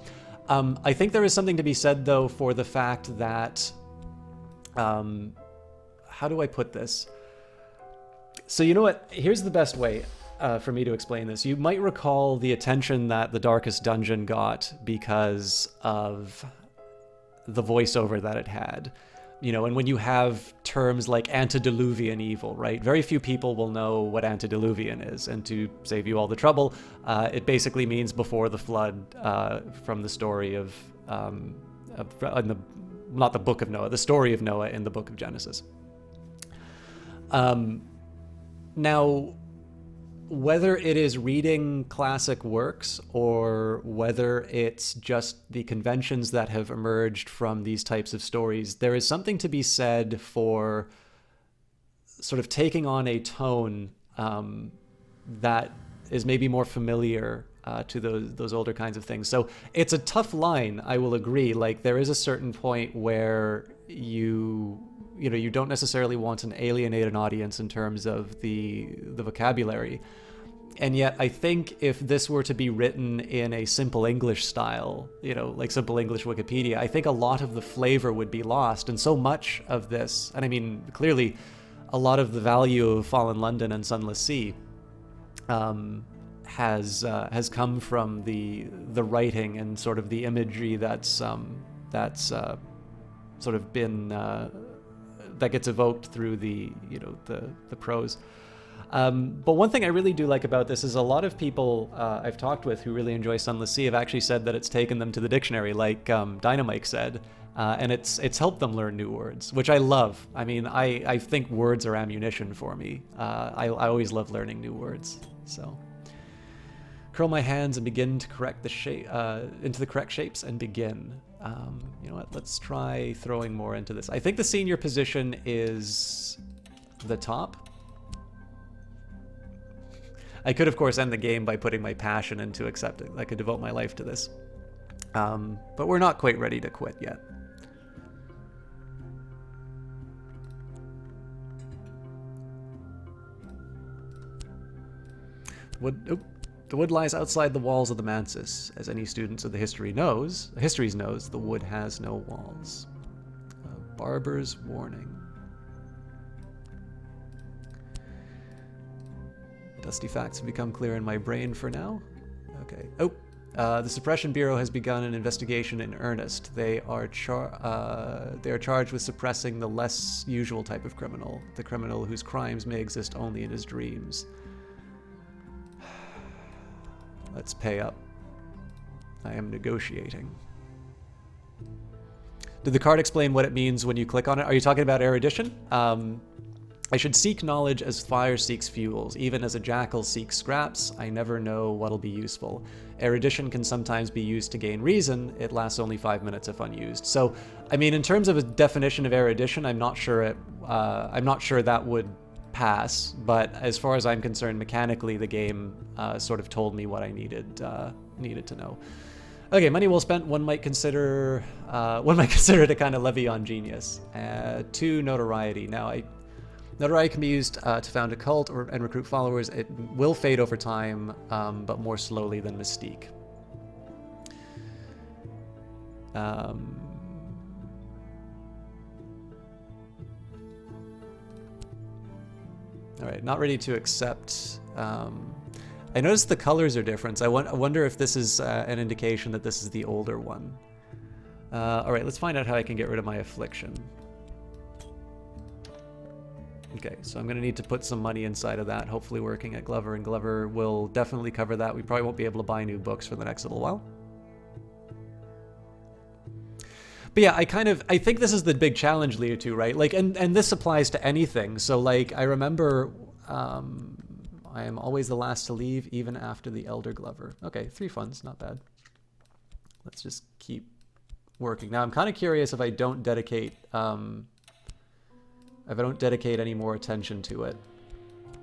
I think there is something to be said, though, for the fact that... how do I put this? So you know what? Here's the best way for me to explain this. You might recall the attention that The Darkest Dungeon got because of the voiceover that it had. You know, and when you have terms like antediluvian evil, right? Very few people will know what antediluvian is. And to save you all the trouble, it basically means before the flood from the story of, not the book of Noah, the story of Noah in the book of Genesis. Now, whether it is reading classic works or whether it's just the conventions that have emerged from these types of stories, there is something to be said for sort of taking on a tone that is maybe more familiar to those older kinds of things. So it's a tough line, I will agree. Like, there is a certain point where you don't necessarily want to alienate an audience in terms of the vocabulary. And yet, I think if this were to be written in a simple English style, like simple English Wikipedia, I think a lot of the flavor would be lost. And so much of this, and I mean, clearly, a lot of the value of Fallen London and Sunless Sea has come from the writing and sort of the imagery that's sort of been that gets evoked through the prose. But one thing I really do like about this is a lot of people I've talked with who really enjoy Sunless Sea have actually said that it's taken them to the dictionary, like Dynamite said, and it's helped them learn new words, which I love. I mean, I think words are ammunition for me. I always love learning new words. So, curl my hands and begin to correct the shape into the correct shapes and begin. You know what? Let's try throwing more into this. I think the senior position is the top. I could, of course, end the game by putting my passion into accepting. I could devote my life to this. But we're not quite ready to quit yet. The wood lies outside the walls of the mansis. As any students of the histories knows, the wood has no walls. Barber's warning. Dusty facts have become clear in my brain for now. Okay. The Suppression Bureau has begun an investigation in earnest. They are charged with suppressing the less usual type of criminal, the criminal whose crimes may exist only in his dreams. Let's pay up. I am negotiating. Did the card explain what it means when you click on it? Are you talking about erudition? I should seek knowledge as fire seeks fuels. Even as a jackal seeks scraps, I never know what'll be useful. Erudition can sometimes be used to gain reason. It lasts only 5 minutes if unused. So, I mean, in terms of a definition of erudition, I'm not sure that would pass. But as far as I'm concerned, mechanically, the game sort of told me what I needed to know. Okay, money well spent. One might consider to kind of levy on genius. 2 notoriety. Now, Notoriety can be used to found a cult and recruit followers. It will fade over time, but more slowly than Mystique. All right, not ready to accept. I noticed the colors are different. I wonder if this is an indication that this is the older one. All right, let's find out how I can get rid of my affliction. Okay, so I'm going to need to put some money inside of that, hopefully working at Glover, and Glover will definitely cover that. We probably won't be able to buy new books for the next little while. But yeah, I think this is the big challenge, Leo, too, right? Like, and this applies to anything. So, like, I remember I am always the last to leave, even after the Elder Glover. Okay, 3 funds, not bad. Let's just keep working. Now, I'm kind of curious if I don't dedicate... any more attention to it.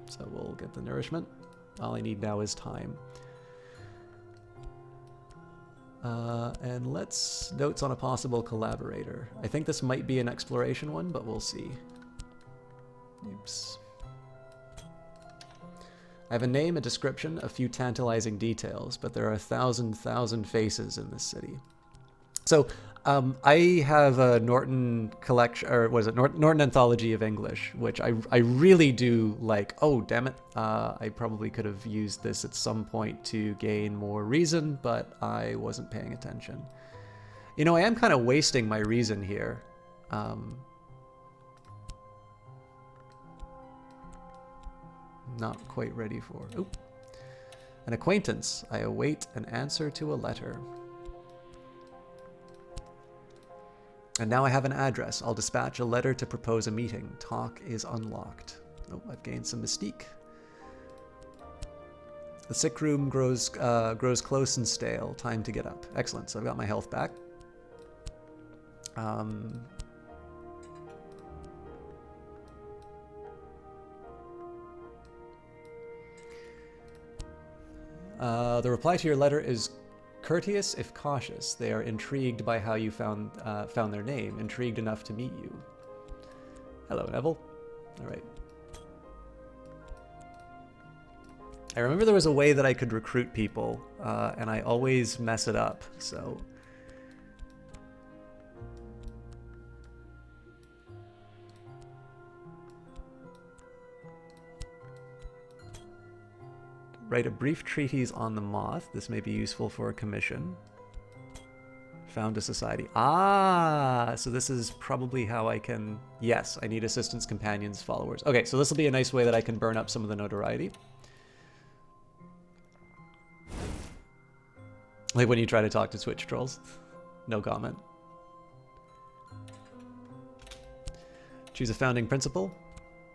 So we'll get the nourishment. All I need now is time. And let's notes on a possible collaborator. I think this might be an exploration one, but we'll see. Oops. I have a name, a description, a few tantalizing details, but there are 1,000 faces in this city. So I have a Norton collection, or what is it, Norton Anthology of English, which I really do like. Oh, damn it. I probably could have used this at some point to gain more reason, but I wasn't paying attention. You know, I am kind of wasting my reason here. Not quite ready for... Oh. An acquaintance. I await an answer to a letter. And now I have an address. I'll dispatch a letter to propose a meeting. Talk is unlocked. Oh, I've gained some mystique. The sick room grows close and stale. Time to get up. Excellent. So I've got my health back. The reply to your letter is courteous if cautious. They are intrigued by how you found their name, intrigued enough to meet you. Hello, Neville. All right. I remember there was a way that I could recruit people, and I always mess it up, so... Write a brief treatise on the moth. This may be useful for a commission. Found a society. Ah, so this is probably how I can... Yes, I need assistants, companions, followers. Okay, so this will be a nice way that I can burn up some of the notoriety. Like when you try to talk to Twitch trolls. No comment. Choose a founding principle.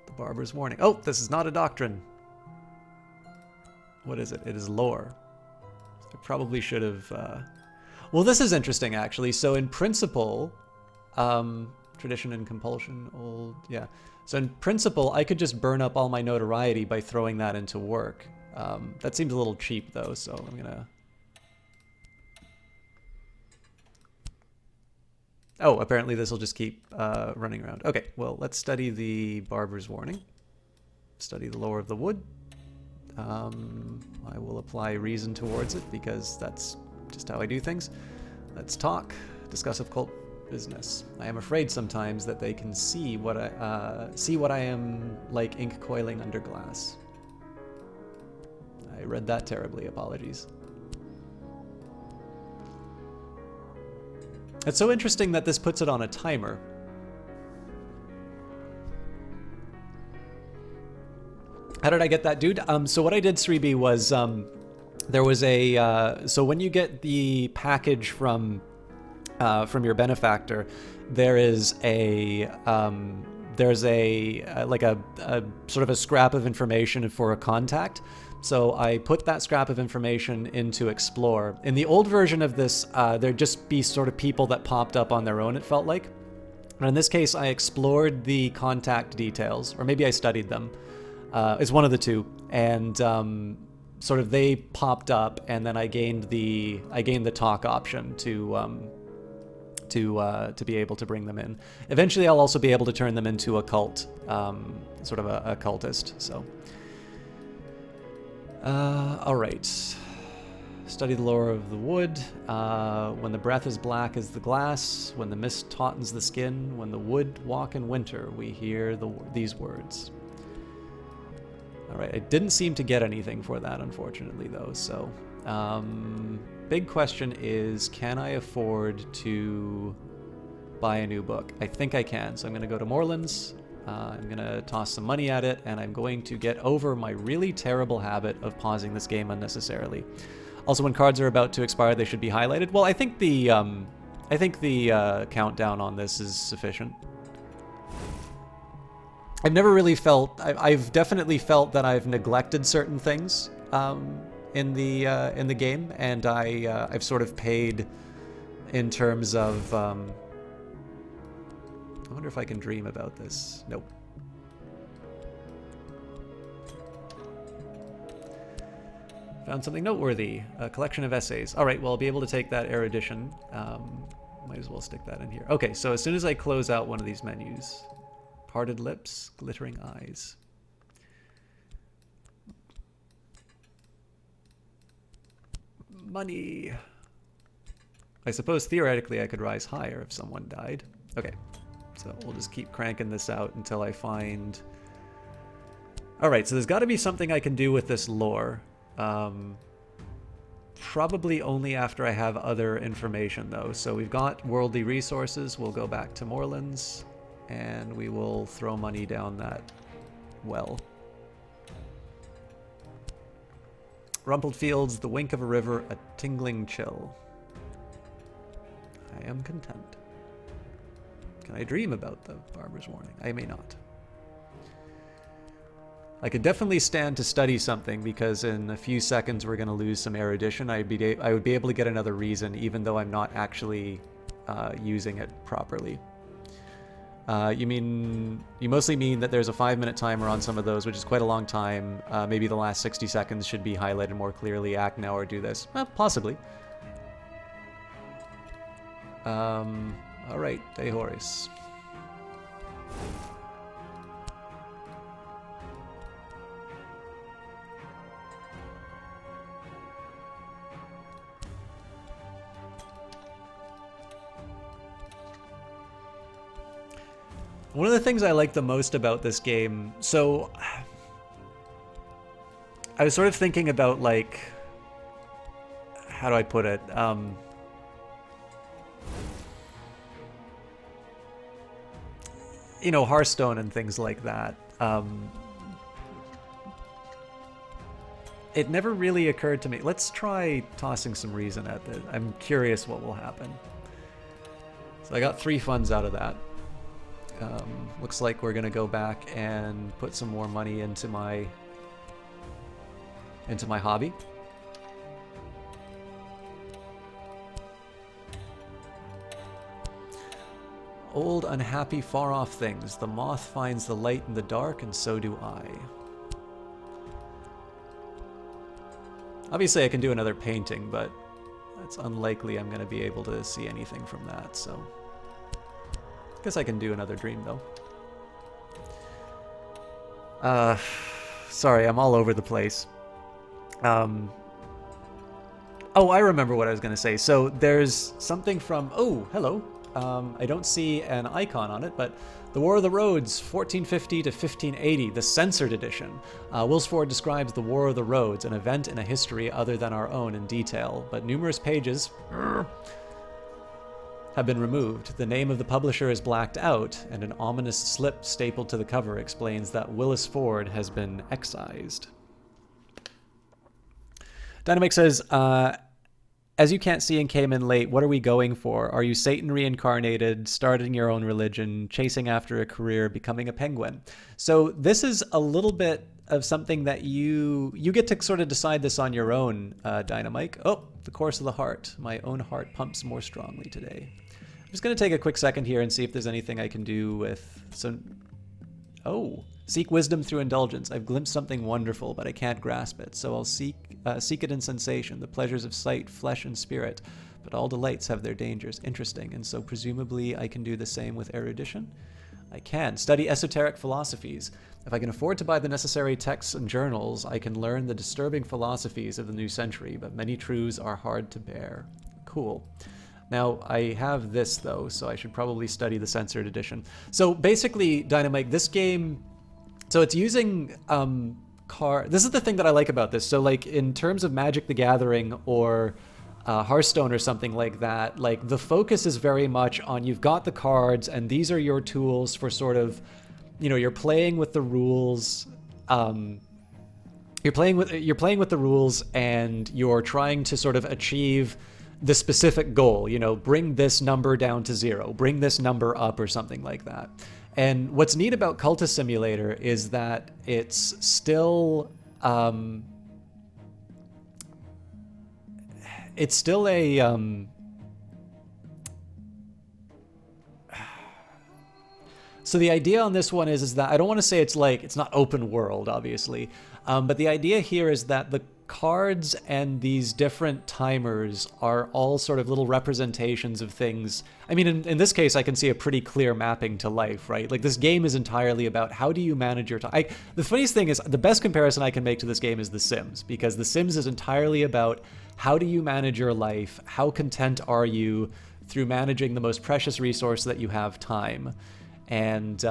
The Barber's Warning. Oh, this is not a doctrine. What is it? It is lore. I probably should have... Well, this is interesting, actually. So in principle, tradition and compulsion, old... Yeah. So in principle, I could just burn up all my notoriety by throwing that into work. That seems a little cheap, though, so I'm gonna... Oh, apparently this will just keep running around. Okay, well, let's study the Barber's Warning. Study the lore of the wood. I will apply reason towards it because that's just how I do things. Let's talk. Discuss occult business. I am afraid sometimes that they can see what I am like ink coiling under glass. I read that terribly. Apologies. It's so interesting that this puts it on a timer. How did I get that, dude? So what I did, 3B, was there was a... so when you get the package from your benefactor, there is a... there's a like a sort of a scrap of information for a contact. So I put that scrap of information into Explore. In the old version of this, there'd just be sort of people that popped up on their own, it felt like. And in this case, I explored the contact details, or maybe I studied them. It's one of the two, and sort of they popped up, and then I gained the talk option to be able to bring them in. Eventually, I'll also be able to turn them into a cult, sort of a cultist. So, all right. Study the lore of the wood. When the breath is black as the glass, when the mist tautens the skin, when the wood walk in winter, we hear these words. All right, I didn't seem to get anything for that, unfortunately, though. So, big question is, can I afford to buy a new book? I think I can. So I'm going to go to Moreland's. I'm going to toss some money at it, and I'm going to get over my really terrible habit of pausing this game unnecessarily. Also, when cards are about to expire, they should be highlighted. Well, I think the countdown on this is sufficient. I've never really felt... I've definitely felt that I've neglected certain things in the game, and I've sort of paid in terms of... I wonder if I can dream about this. Nope. Found something noteworthy. A collection of essays. All right, well, I'll be able to take that erudition. Might as well stick that in here. Okay, so as soon as I close out one of these menus... Parted lips, glittering eyes. Money. I suppose theoretically I could rise higher if someone died. Okay, so we'll just keep cranking this out until I find... Alright, so there's got to be something I can do with this lore. Probably only after I have other information, though. So we've got worldly resources. We'll go back to Moreland's. And we will throw money down that well. Rumpled fields, the wink of a river, a tingling chill. I am content. Can I dream about the Barber's Warning? I may not. I could definitely stand to study something because in a few seconds we're going to lose some erudition. I would be able to get another reason even though I'm not actually using it properly. You mostly mean that there's a 5-minute timer on some of those, which is quite a long time. Maybe the last 60 seconds should be highlighted more clearly. Act now or do this. Well, possibly. Alright, De Horis. One of the things I like the most about this game, so I was sort of thinking about, like, how do I put it? You know, Hearthstone and things like that. It never really occurred to me. Let's try tossing some reason at it. I'm curious what will happen. So I got 3 funds out of that. Looks like we're gonna go back and put some more money into my hobby. Old, unhappy, far-off things. The moth finds the light in the dark, and so do I. Obviously, I can do another painting, but it's unlikely I'm going to be able to see anything from that, so... I guess I can do another dream, though. Sorry, I'm all over the place. Oh, I remember what I was going to say. So there's something from... Oh, hello. I don't see an icon on it, but The War of the Roads, 1450 to 1580, the censored edition. Wilsford describes the War of the Roads, an event in a history other than our own in detail, but numerous pages have been removed. The name of the publisher is blacked out, and an ominous slip stapled to the cover explains that Willis Ford has been excised. Dynamite says, as you can't see and came in late, what are we going for? Are you Satan reincarnated, starting your own religion, chasing after a career, becoming a penguin? So this is a little bit of something that you get to sort of decide this on your own, Dynamite. Oh, the course of the heart. My own heart pumps more strongly today. I'm just going to take a quick second here and see if there's anything I can do with some... Oh, seek wisdom through indulgence. I've glimpsed something wonderful, but I can't grasp it. So I'll seek it in sensation, the pleasures of sight, flesh, and spirit. But all delights have their dangers. Interesting. And so presumably I can do the same with erudition? I can. Study esoteric philosophies. If I can afford to buy the necessary texts and journals, I can learn the disturbing philosophies of the new century, but many truths are hard to bear. Cool. Now, I have this, though, so I should probably study the censored edition. So basically, Dynamite, this game... So it's using this is the thing that I like about this. So, like, in terms of Magic the Gathering or Hearthstone or something like that, like, the focus is very much on you've got the cards, and these are your tools for sort of, you know, you're playing with the rules. You're playing with the rules, and you're trying to sort of achieve the specific goal, you know, bring this number down to 0, bring this number up or something like that. And what's neat about Cultist Simulator is that it's still a so the idea on this one is that I don't want to say it's like, it's not open world, obviously, but the idea here is that the cards and these different timers are all sort of little representations of things. I mean, in this case, I can see a pretty clear mapping to life, right? Like, this game is entirely about how do you manage your time. The funniest thing is, the best comparison I can make to this game is The Sims, because The Sims is entirely about how do you manage your life, how content are you through managing the most precious resource that you have, time. And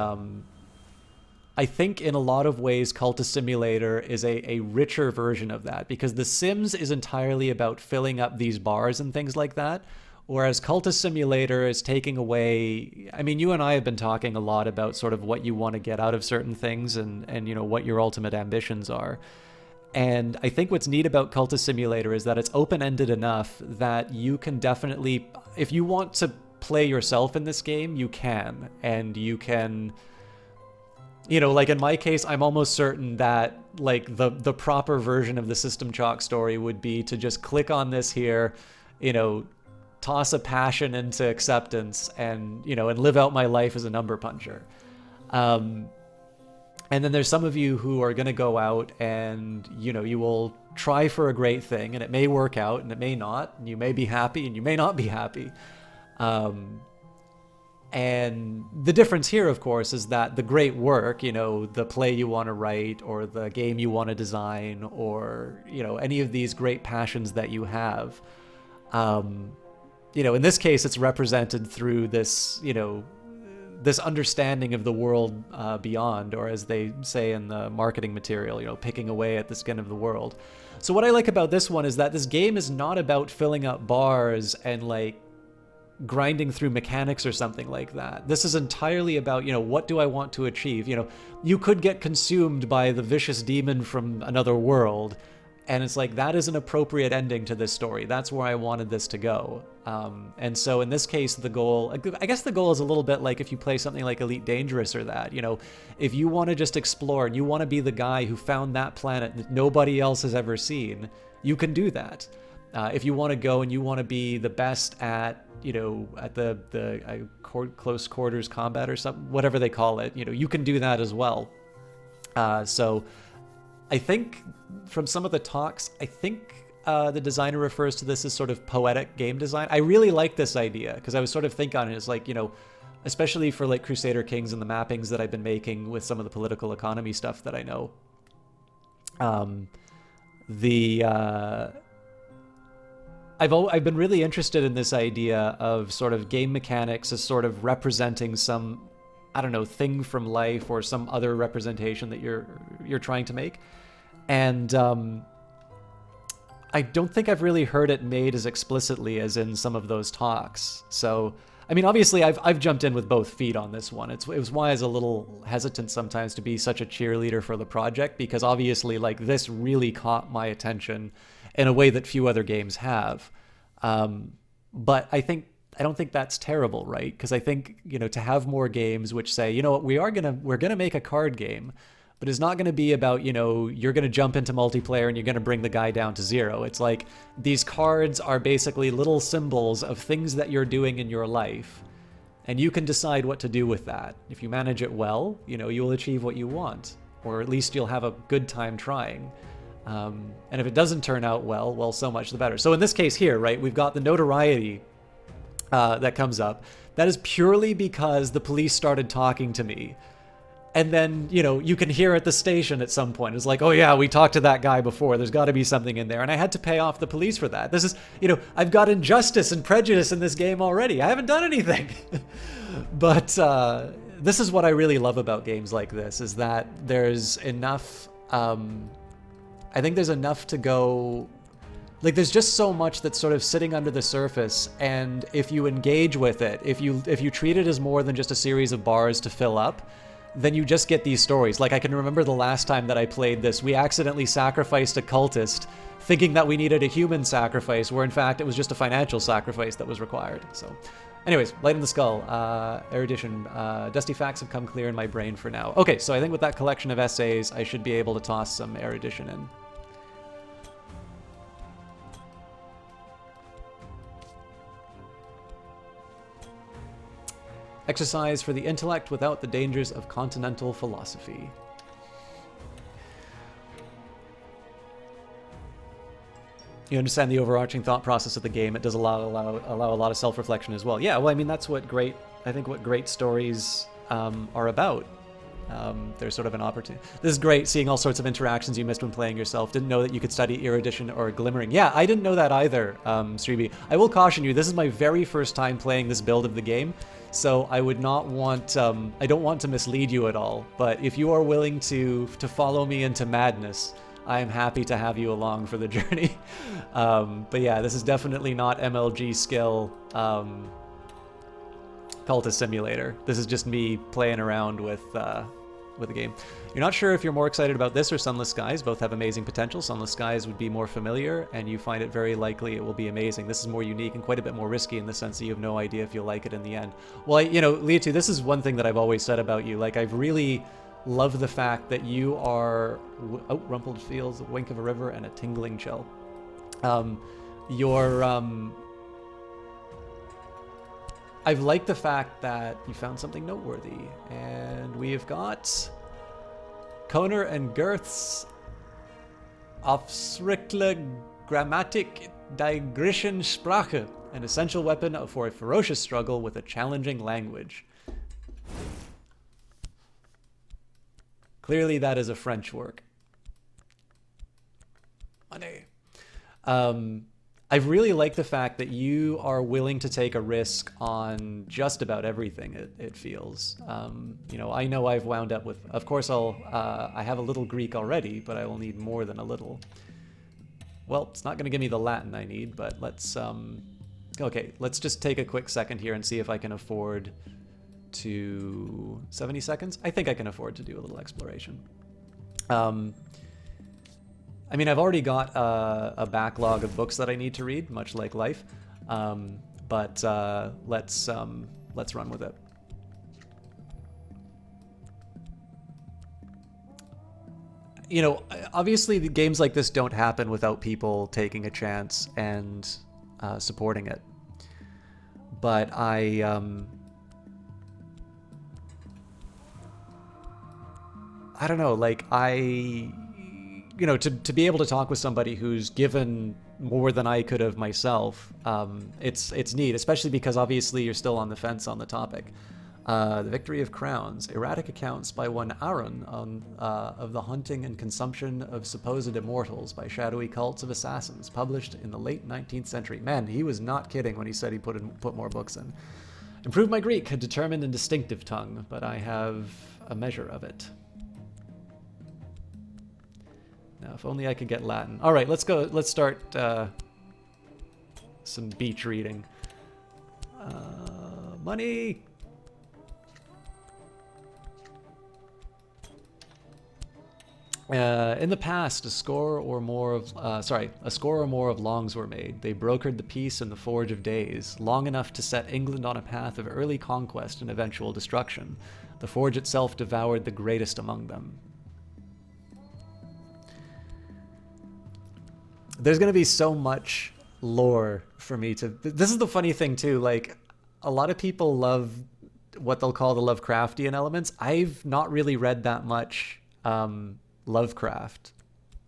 I think in a lot of ways, Cultist Simulator is a richer version of that, because The Sims is entirely about filling up these bars and things like that, whereas Cultist Simulator is taking away... I mean, you and I have been talking a lot about sort of what you want to get out of certain things and you know, what your ultimate ambitions are. And I think what's neat about Cultist Simulator is that it's open-ended enough that you can definitely... If you want to play yourself in this game, you can. And you can... You know, like in my case, I'm almost certain that like the proper version of the System Chalk story would be to just click on this here, you know, toss a passion into acceptance and, and live out my life as a number puncher. And then there's some of you who are going to go out and, you will try for a great thing, and it may work out and it may not, and you may be happy and you may not be happy. And the difference here, of course, is that the great work, the play you want to write or the game you want to design or, any of these great passions that you have, in this case, it's represented through this, this understanding of the world beyond, or as they say in the marketing material, picking away at the skin of the world. So what I like about this one is that this game is not about filling up bars and grinding through mechanics or something like that. This is entirely about, what do I want to achieve? You could get consumed by the vicious demon from another world, and it's that is an appropriate ending to this story. That's where I wanted this to go. And so in this case, the goal, I guess the goal is a little bit like if you play something like Elite Dangerous or that, if you want to just explore and you want to be the guy who found that planet that nobody else has ever seen, you can do that. If you want to go and you want to be the best at, at the close quarters combat or something, whatever they call it, you can do that as well. So I think from some of the talks, the designer refers to this as sort of poetic game design. I really like this idea because I was sort of thinking on it as especially for Crusader Kings and the mappings that I've been making with some of the political economy stuff that I know. I've been really interested in this idea of sort of game mechanics as sort of representing some, I don't know, thing from life or some other representation that you're trying to make. And I don't think I've really heard it made as explicitly as in some of those talks. So, I mean, obviously I've jumped in with both feet on this one. It was why I was a little hesitant sometimes to be such a cheerleader for the project, because obviously this really caught my attention in a way that few other games have. But I don't think that's terrible, right? Because I think, to have more games which say, what, we're gonna make a card game, but it's not gonna be about, you're gonna jump into multiplayer and you're gonna bring the guy down to zero. It's these cards are basically little symbols of things that you're doing in your life, and you can decide what to do with that. If you manage it well, you'll achieve what you want, or at least you'll have a good time trying. And if it doesn't turn out well, so much the better. So in this case here, right, we've got the Notoriety that comes up. That is purely because the police started talking to me. And then, you can hear at the station at some point, it's oh yeah, we talked to that guy before. There's got to be something in there. And I had to pay off the police for that. This is, I've got injustice and prejudice in this game already. I haven't done anything. But this is what I really love about games like this, is that there's enough... I think there's enough to go, there's just so much that's sort of sitting under the surface, and if you engage with it, if you treat it as more than just a series of bars to fill up, then you just get these stories. I can remember the last time that I played this, we accidentally sacrificed a cultist, thinking that we needed a human sacrifice, where in fact it was just a financial sacrifice that was required. So, anyways, Light in the Skull, erudition, dusty facts have come clear in my brain for now. Okay, so I think with that collection of essays, I should be able to toss some erudition in. Exercise for the intellect without the dangers of continental philosophy. You understand the overarching thought process of the game. It does allow a lot of self-reflection as well. Yeah, well, I mean, that's what great stories are about. There's sort of an opportunity. This is great, seeing all sorts of interactions you missed when playing yourself. Didn't know that you could study erudition or glimmering. Yeah, I didn't know that either, Sribi. I will caution you, this is my very first time playing this build of the game, so I would not want, I don't want to mislead you at all, but if you are willing to follow me into madness, I am happy to have you along for the journey. But yeah, this is definitely not MLG skill Cultist Simulator. This is just me playing around with the game. You're not sure if you're more excited about this or Sunless Skies. Both have amazing potential. Sunless Skies would be more familiar, and you find it very likely it will be amazing. This is more unique and quite a bit more risky in the sense that you have no idea if you'll like it in the end. Well, Leotu, this is one thing that I've always said about you. I've really loved the fact that you are... Oh, rumpled fields, a wink of a river, and a tingling chill. I've liked the fact that you found something noteworthy, and we have got Koner and Girth's Aufschrickle Grammatik Digression Sprache, an essential weapon for a ferocious struggle with a challenging language. Clearly that is a French work. Money. I really like the fact that you are willing to take a risk on just about everything, it feels. You know I've wound up with, of course I have a little Greek already, but I will need more than a little. Well, it's not going to give me the Latin I need, but let's just take a quick second here and see if I can afford to 70 seconds. I think I can afford to do a little exploration. I mean, I've already got a backlog of books that I need to read, much like life, but let's run with it. You know, obviously the games like this don't happen without people taking a chance and supporting it. But I don't know, like you know, to be able to talk with somebody who's given more than I could have myself, it's neat, especially because obviously you're still on the fence on the topic. The Victory of Crowns, erratic accounts by one Aaron of the hunting and consumption of supposed immortals by shadowy cults of assassins, published in the late 19th century. Man, he was not kidding when he said he put more books in. Improved my Greek, a determined and distinctive tongue, but I have a measure of it. Now, if only I could get Latin. All right, let's go. Let's start some beach reading. Money. In the past, a score or more of longs were made. They brokered the peace in the forge of days, long enough to set England on a path of early conquest and eventual destruction. The forge itself devoured the greatest among them. There's going to be so much lore for me to... This is the funny thing, too. Like, a lot of people love what they'll call the Lovecraftian elements. I've not really read that much Lovecraft.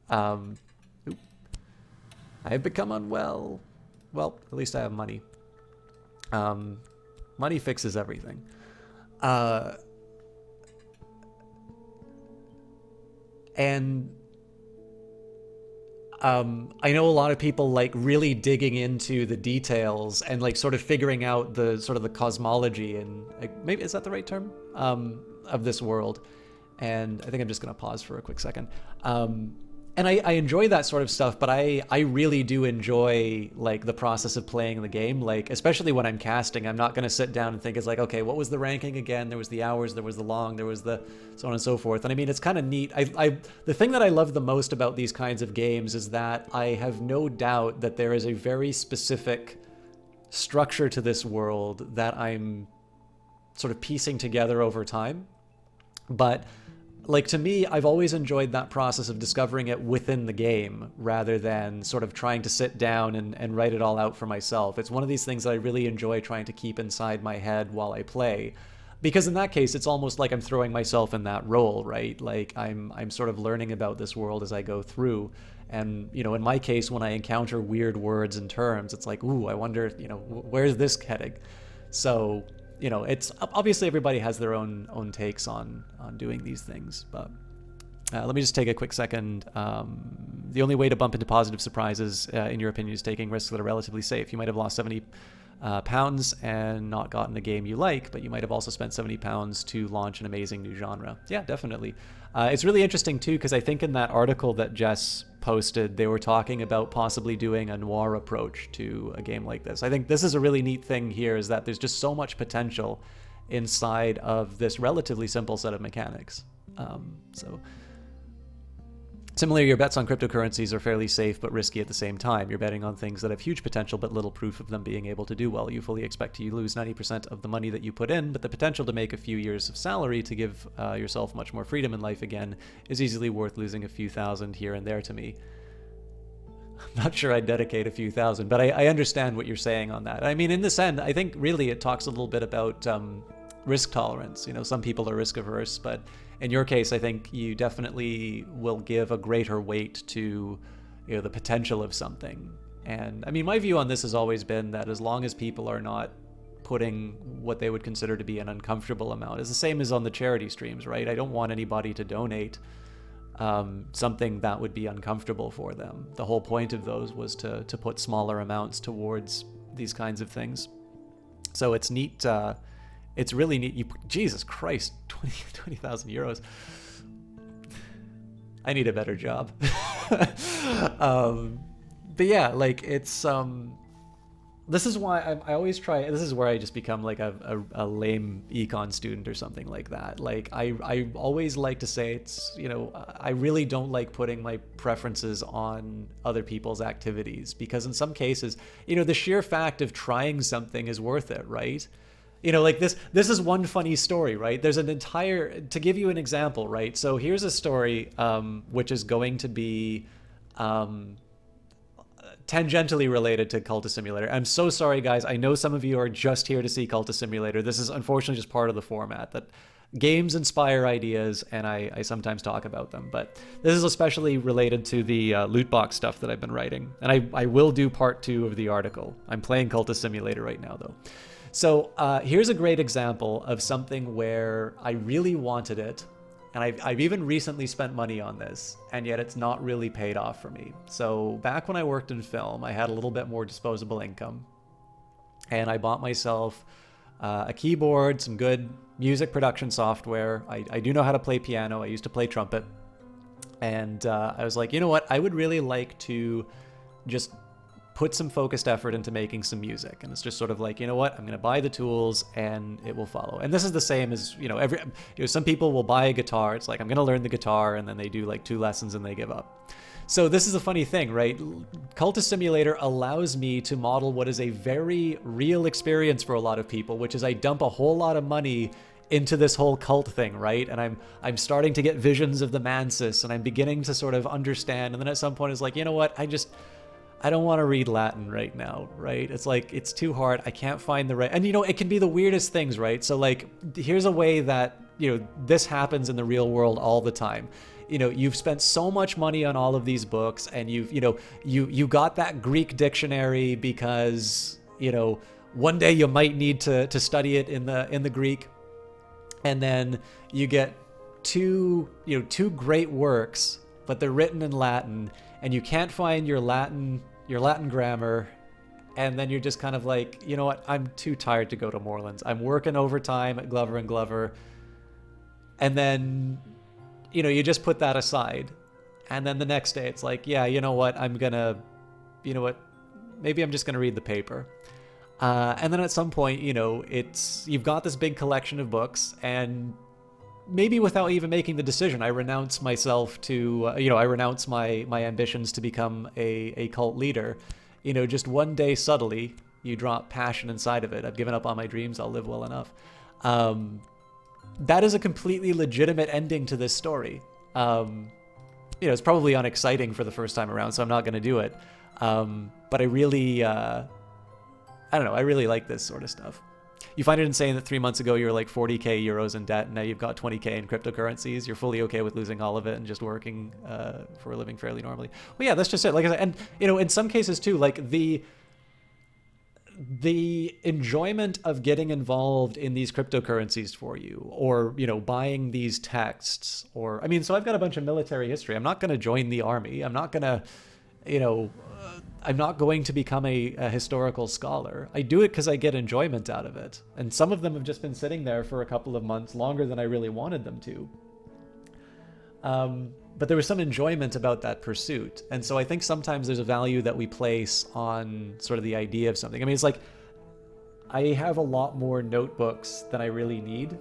I have become unwell. Well, at least I have money. Money fixes everything. And... I know a lot of people like really digging into the details and like sort of figuring out the sort of the cosmology and like, maybe, is that the right term? Of this world. And I think I'm just going to pause for a quick second. And I enjoy that sort of stuff, but I really do enjoy like the process of playing the game. Like, especially when I'm casting, I'm not going to sit down and think it's like, okay, what was the ranking again? There was the hours, there was the long, there was the so on and so forth. And I mean, it's kind of neat. The thing that I love the most about these kinds of games is that I have no doubt that there is a very specific structure to this world that I'm sort of piecing together over time. But like, to me, I've always enjoyed that process of discovering it within the game rather than sort of trying to sit down and write it all out for myself. It's one of these things that I really enjoy trying to keep inside my head while I play. Because in that case, it's almost like I'm throwing myself in that role, right? Like, I'm sort of learning about this world as I go through. And, you know, in my case, when I encounter weird words and terms, it's like, ooh, I wonder, you know, where's this heading? So... you know, it's obviously everybody has their own takes on doing these things, but let me just take a quick second. The only way to bump into positive surprises, in your opinion, is taking risks that are relatively safe. You might have lost 70 pounds and not gotten a game you like, but you might have also spent 70 pounds to launch an amazing new genre. Yeah, definitely. It's really interesting too, because I think in that article that Jess posted, they were talking about possibly doing a noir approach to a game like this. I think this is a really neat thing here, is that there's just so much potential inside of this relatively simple set of mechanics. So similarly, your bets on cryptocurrencies are fairly safe but risky at the same time. You're betting on things that have huge potential but little proof of them being able to do well. You fully expect to lose 90% of the money that you put in, but the potential to make a few years of salary to give yourself much more freedom in life again is easily worth losing a few thousand here and there to me. I'm not sure I'd dedicate a few thousand, but I understand what you're saying on that. I mean, in this end, I think really it talks a little bit about risk tolerance. You know, some people are risk averse, but in your case, I think you definitely will give a greater weight to, you know, the potential of something. And I mean, my view on this has always been that as long as people are not putting what they would consider to be an uncomfortable amount, it's the same as on the charity streams, right? I don't want anybody to donate something that would be uncomfortable for them. The whole point of those was to put smaller amounts towards these kinds of things. So it's neat. It's really neat. Jesus Christ, 20,000 euros. I need a better job. But yeah, like it's this is why I always try. This is where I just become like a lame econ student or something like that. Like I always like to say it's, you know, I really don't like putting my preferences on other people's activities, because in some cases, you know, the sheer fact of trying something is worth it, right? You know, like this is one funny story, right? There's an entire, to give you an example, right? So here's a story which is going to be tangentially related to Cultist Simulator. I'm so sorry, guys. I know some of you are just here to see Cultist Simulator. This is unfortunately just part of the format, that games inspire ideas, and I sometimes talk about them. But this is especially related to the loot box stuff that I've been writing. And I will do part 2 of the article. I'm playing Cultist Simulator right now, though. So here's a great example of something where I really wanted it, and I've even recently spent money on this, and yet it's not really paid off for me. So back when I worked in film, I had a little bit more disposable income, and I bought myself a keyboard, some good music production software. I do know how to play piano. I used to play trumpet. And I was like, you know what? I would really like to just put some focused effort into making some music. And it's just sort of like, you know what, I'm going to buy the tools and it will follow. And this is the same as, you know, some people will buy a guitar. It's like, I'm going to learn the guitar, and then they do like 2 lessons and they give up. So this is a funny thing, right? Cultist Simulator allows me to model what is a very real experience for a lot of people, which is I dump a whole lot of money into this whole cult thing, right? And I'm starting to get visions of the Mansis, and I'm beginning to sort of understand. And then at some point it's like, you know what, I don't want to read Latin right now, right? It's like, it's too hard. I can't find the right, and you know, it can be the weirdest things, right? So like, here's a way that, you know, this happens in the real world all the time. You know, you've spent so much money on all of these books, and you got that Greek dictionary because, you know, one day you might need to study it in the Greek. And then you get two great works, but they're written in Latin, and you can't find your Latin grammar, and then you're just kind of like, you know what, I'm too tired to go to Moreland's. I'm working overtime at Glover and Glover. And then, you know, you just put that aside. And then the next day it's like, yeah, you know what, maybe I'm just gonna read the paper. And then at some point, you know, you've got this big collection of books, and maybe without even making the decision, I renounce myself to, I renounce my ambitions to become a cult leader. You know, just one day subtly, you drop passion inside of it. I've given up on my dreams. I'll live well enough. That is a completely legitimate ending to this story. It's probably unexciting for the first time around, so I'm not going to do it. But I really, I don't know, I really like this sort of stuff. You find it insane that 3 months ago you were like 40k euros in debt, and now you've got 20k in cryptocurrencies. You're fully okay with losing all of it and just working for a living fairly normally. Well, yeah, that's just it. Like I said, and you know, in some cases too, like the enjoyment of getting involved in these cryptocurrencies for you, or you know, buying these texts, or I mean, so I've got a bunch of military history. I'm not going to join the army. I'm not going to, I'm not going to become a historical scholar. I do it because I get enjoyment out of it. And some of them have just been sitting there for a couple of months, longer than I really wanted them to. But there was some enjoyment about that pursuit. And so I think sometimes there's a value that we place on sort of the idea of something. I mean, it's like, I have a lot more notebooks than I really need,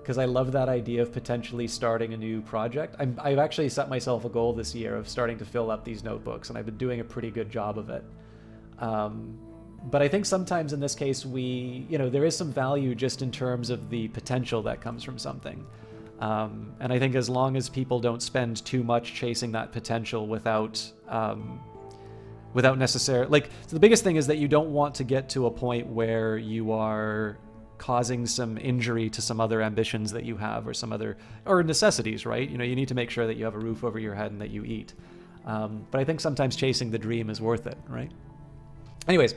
because I love that idea of potentially starting a new project. I've actually set myself a goal this year of starting to fill up these notebooks, and I've been doing a pretty good job of it. But I think sometimes in this case, there is some value just in terms of the potential that comes from something. And I think as long as people don't spend too much chasing that potential without without necessarily, like, so the biggest thing is that you don't want to get to a point where you are causing some injury to some other ambitions that you have, or some other, or necessities, right? You know, you need to make sure that you have a roof over your head and that you eat. But I think sometimes chasing the dream is worth it, right? Anyways,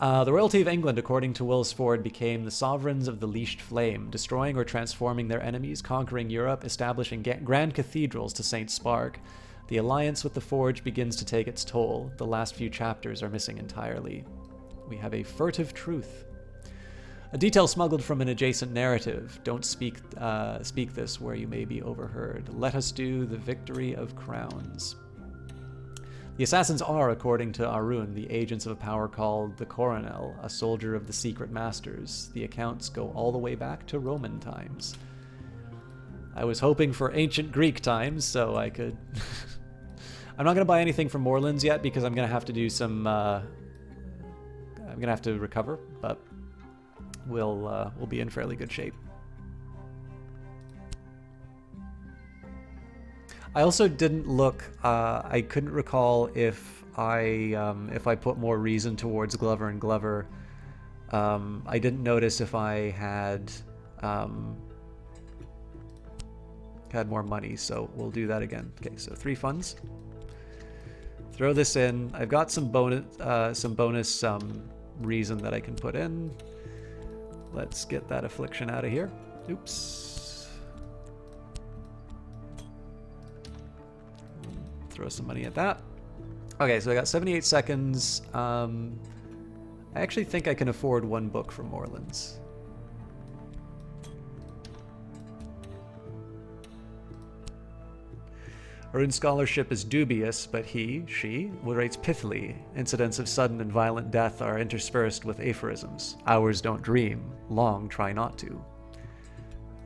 the royalty of England, according to Willisford, became the sovereigns of the leashed flame, destroying or transforming their enemies, conquering Europe, establishing grand cathedrals to St. Spark. The alliance with the Forge begins to take its toll. The last few chapters are missing entirely. We have a furtive truth. A detail smuggled from an adjacent narrative. Don't speak this where you may be overheard. Let us do the victory of crowns. The assassins are, according to Arun, the agents of a power called the Coronel, a soldier of the secret masters. The accounts go all the way back to Roman times. I was hoping for ancient Greek times, so I could... I'm not going to buy anything from Moreland's yet, because I'm going to have to do some... I'm going to have to recover, but we'll be in fairly good shape. I also didn't look. I couldn't recall if I put more reason towards Glover and Glover. I didn't notice if I had more money, so we'll do that again. Okay, so 3 funds. Throw this in. I've got some bonus reason that I can put in. Let's get that affliction out of here. Oops. Throw some money at that. Okay, so I got 78 seconds. I actually think I can afford 1 book from Moreland's. Arun's scholarship is dubious, but she, writes pithily. Incidents of sudden and violent death are interspersed with aphorisms. Ours don't dream. Long try not to.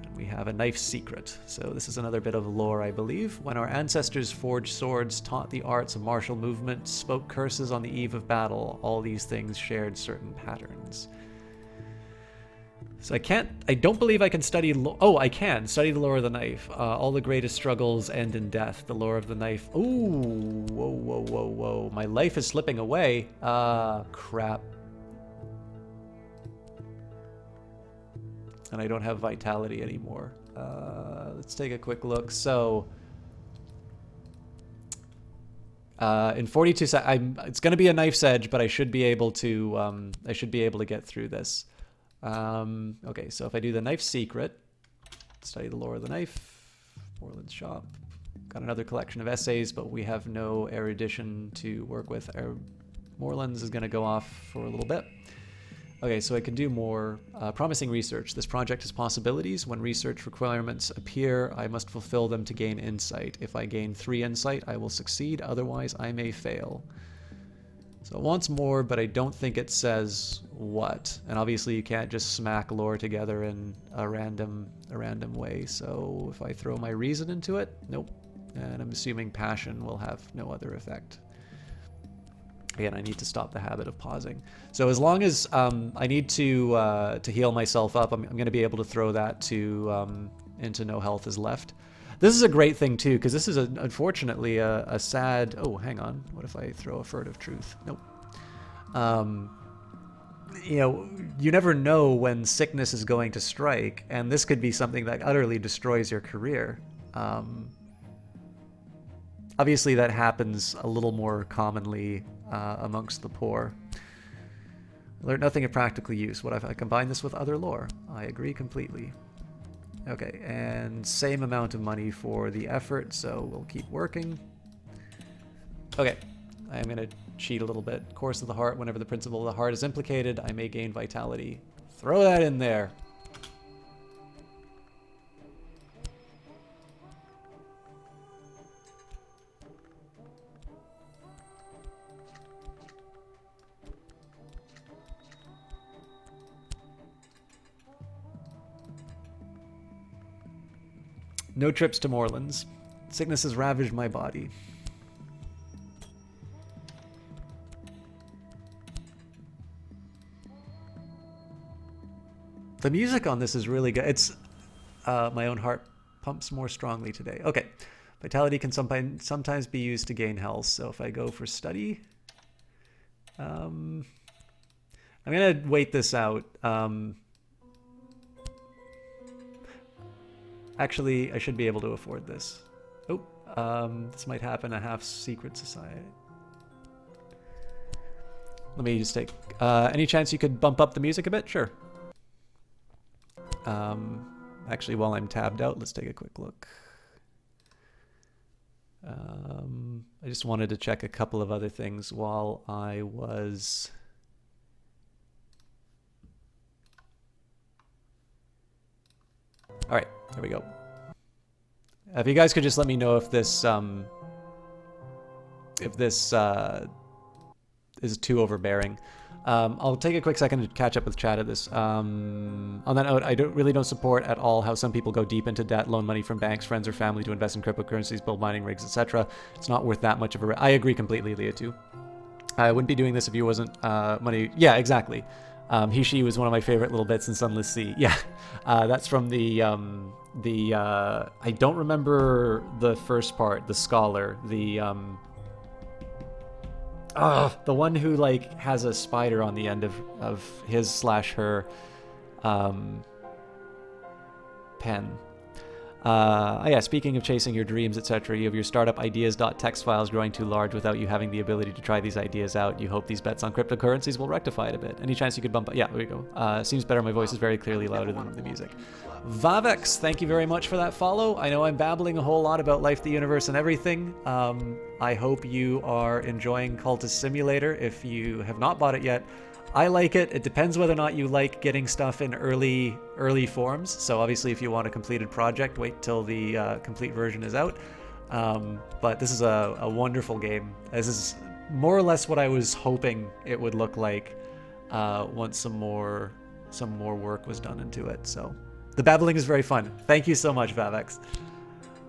And we have a knife secret. So this is another bit of lore, I believe. When our ancestors forged swords, taught the arts of martial movement, spoke curses on the eve of battle, all these things shared certain patterns. So I don't believe I can study... I can study the lore of the knife. All the greatest struggles end in death. The lore of the knife... Ooh, whoa. My life is slipping away. Crap. And I don't have vitality anymore. Let's take a quick look. So... in 42 seconds... It's going to be a knife's edge, but I should be able to... get through this. Okay, so if I do the knife secret, study the lore of the knife, Moreland's shop, got another collection of essays, but we have no erudition to work with. Moreland's is going to go off for a little bit. Okay, so I can do more promising research. This project has possibilities. When research requirements appear, I must fulfill them to gain insight. If I gain 3 insight, I will succeed. Otherwise, I may fail. So it wants more, but I don't think it says what. And obviously you can't just smack lore together in a random way. So if I throw my reason into it, nope. And I'm assuming passion will have no other effect. Again, I need to stop the habit of pausing. So as long as I need to heal myself up, I'm going to be able to throw that to into no health is left. This is a great thing, too, because this is, unfortunately, a sad... Oh, hang on. What if I throw a furtive truth? Nope. You know, you never know when sickness is going to strike, and this could be something that utterly destroys your career. Obviously, that happens a little more commonly amongst the poor. Learn nothing of practical use. What if I combine this with other lore? I agree completely. Okay, and same amount of money for the effort, so we'll keep working. Okay, I'm going to cheat a little bit. Course of the heart, whenever the principle of the heart is implicated, I may gain vitality. Throw that in there. No trips to Moreland's. Sickness has ravaged my body. The music on this is really good. It's my own heart pumps more strongly today. Okay. Vitality can sometimes be used to gain health. So if I go for study, I'm gonna wait this out. Actually, I should be able to afford this. Oh, this might happen. A half secret society. Let me just take. Any chance you could bump up the music a bit? Sure. Actually, while I'm tabbed out, let's take a quick look. I just wanted to check a couple of other things while I was. All right, there we go. If you guys could just let me know if this is too overbearing. I'll take a quick second to catch up with chat at this. On that note, I really don't support at all how some people go deep into debt, loan money from banks, friends, or family to invest in cryptocurrencies, build mining rigs, etc. It's not worth that much of a. I agree completely, Leah, too. I wouldn't be doing this if you wasn't money. Yeah, exactly. He, she was one of my favorite little bits in Sunless Sea. Yeah, that's from the I don't remember the first part, the scholar, the one who like has a spider on the end of his/her pen. Yeah, speaking of chasing your dreams, etc., you have your startup ideas.txt files growing too large without you having the ability to try these ideas out. You hope these bets on cryptocurrencies will rectify it a bit. Any chance you could bump up? Yeah, there we go. Seems better. My voice is very clearly louder than the music. Vavex, thank you very much for that follow. I know I'm babbling a whole lot about life, the universe, and everything. I hope you are enjoying Cultist Simulator. If you have not bought it yet, I like it. It depends whether or not you like getting stuff in early forms. So obviously, if you want a completed project, wait till the complete version is out. But this is a wonderful game. This is more or less what I was hoping it would look like once some more work was done into it. So the babbling is very fun. Thank you so much, Vavex.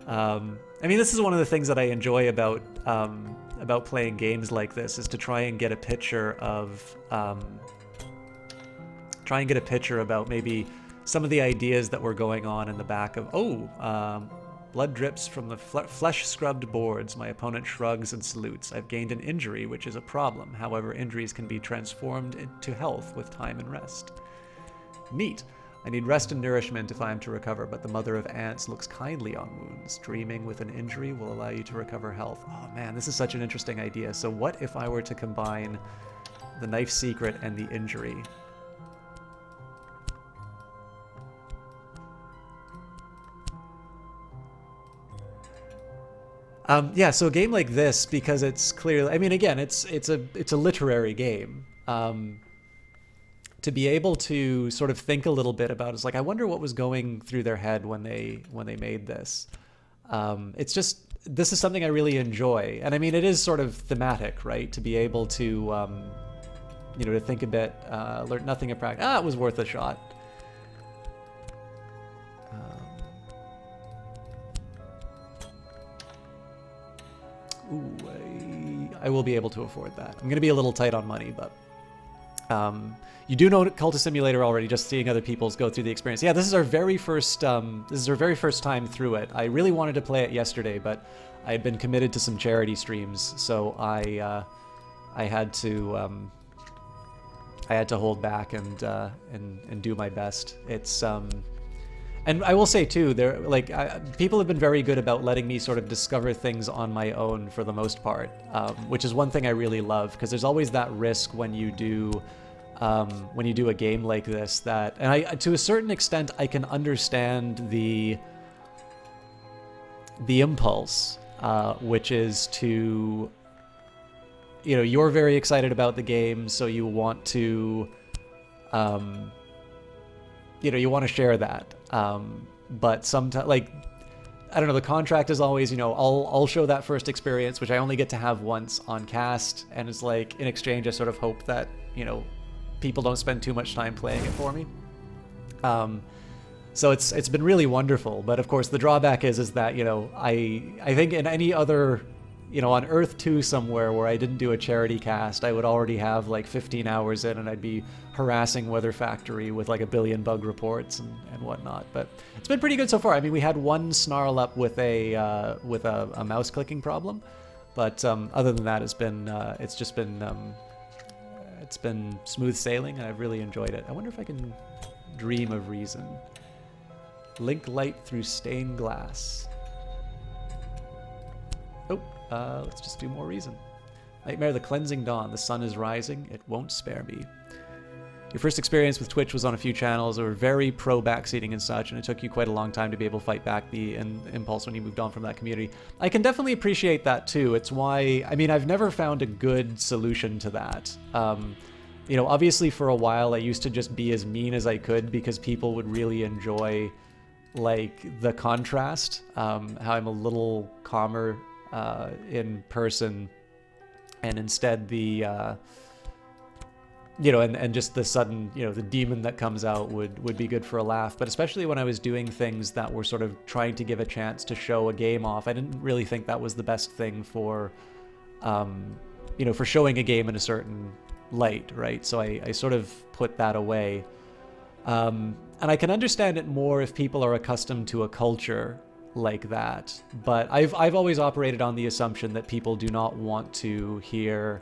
I mean, this is one of the things that I enjoy about playing games like this, is to try and get a picture of about maybe some of the ideas that were going on in the back of blood drips from the flesh scrubbed boards. My opponent shrugs and salutes. I've gained an injury, which is a problem. However, injuries can be transformed into health with time and rest. Neat. I need rest and nourishment if I am to recover, but the mother of ants looks kindly on wounds. Dreaming with an injury will allow you to recover health. Oh man, this is such an interesting idea. So what if I were to combine the knife secret and the injury? Yeah, so a game like this, because it's clearly, I mean, again, it's a literary game. To be able to sort of think a little bit about, it's like, I wonder what was going through their head when they made this. It's just, this is something I really enjoy. And I mean, it is sort of thematic, right? To be able to, to think a bit, learn nothing in practice. It was worth a shot. I will be able to afford that. I'm going to be a little tight on money, but you do know Cultist Simulator already, just seeing other people's go through the experience. Yeah, this is our very first time through it. I really wanted to play it yesterday, but I had been committed to some charity streams, so I had to hold back and do my best. It's and I will say too, people have been very good about letting me sort of discover things on my own for the most part, which is one thing I really love, because there's always that risk when you do a game like this, that, and I, to a certain extent, I can understand the impulse, which is to, you're very excited about the game, so you want to, you want to share that. But sometimes, I don't know, the contract is always, I'll show that first experience, which I only get to have once on cast, and it's like, in exchange, I sort of hope that, people don't spend too much time playing it for me. So it's been really wonderful, but of course the drawback is that, I think in any other, on Earth 2 somewhere where I didn't do a charity cast, I would already have like 15 hours in, and I'd be harassing Weather Factory with like a billion bug reports and whatnot. But it's been pretty good so far. I mean, we had one snarl up with a mouse clicking problem, but other than that, it's just been It's been smooth sailing, and I've really enjoyed it. I wonder if I can dream of reason. Link light through stained glass. Oh, let's just do more reason. Nightmare of the cleansing dawn. The sun is rising. It won't spare me. Your first experience with Twitch was on a few channels that were very pro backseating and such, and it took you quite a long time to be able to fight back the impulse when you moved on from that community. I can definitely appreciate that too. It's why, I mean, I've never found a good solution to that. You know, obviously for a while I used to just be as mean as I could because people would really enjoy like the contrast, how I'm a little calmer in person, and instead the you know, and just the sudden, you know, the demon that comes out would be good for a laugh. But especially when I was doing things that were sort of trying to give a chance to show a game off, I didn't really think that was the best thing for, you know, for showing a game in a certain light, right? So I sort of put that away. And I can understand it more if people are accustomed to a culture like that. But I've always operated on the assumption that people do not want to hear,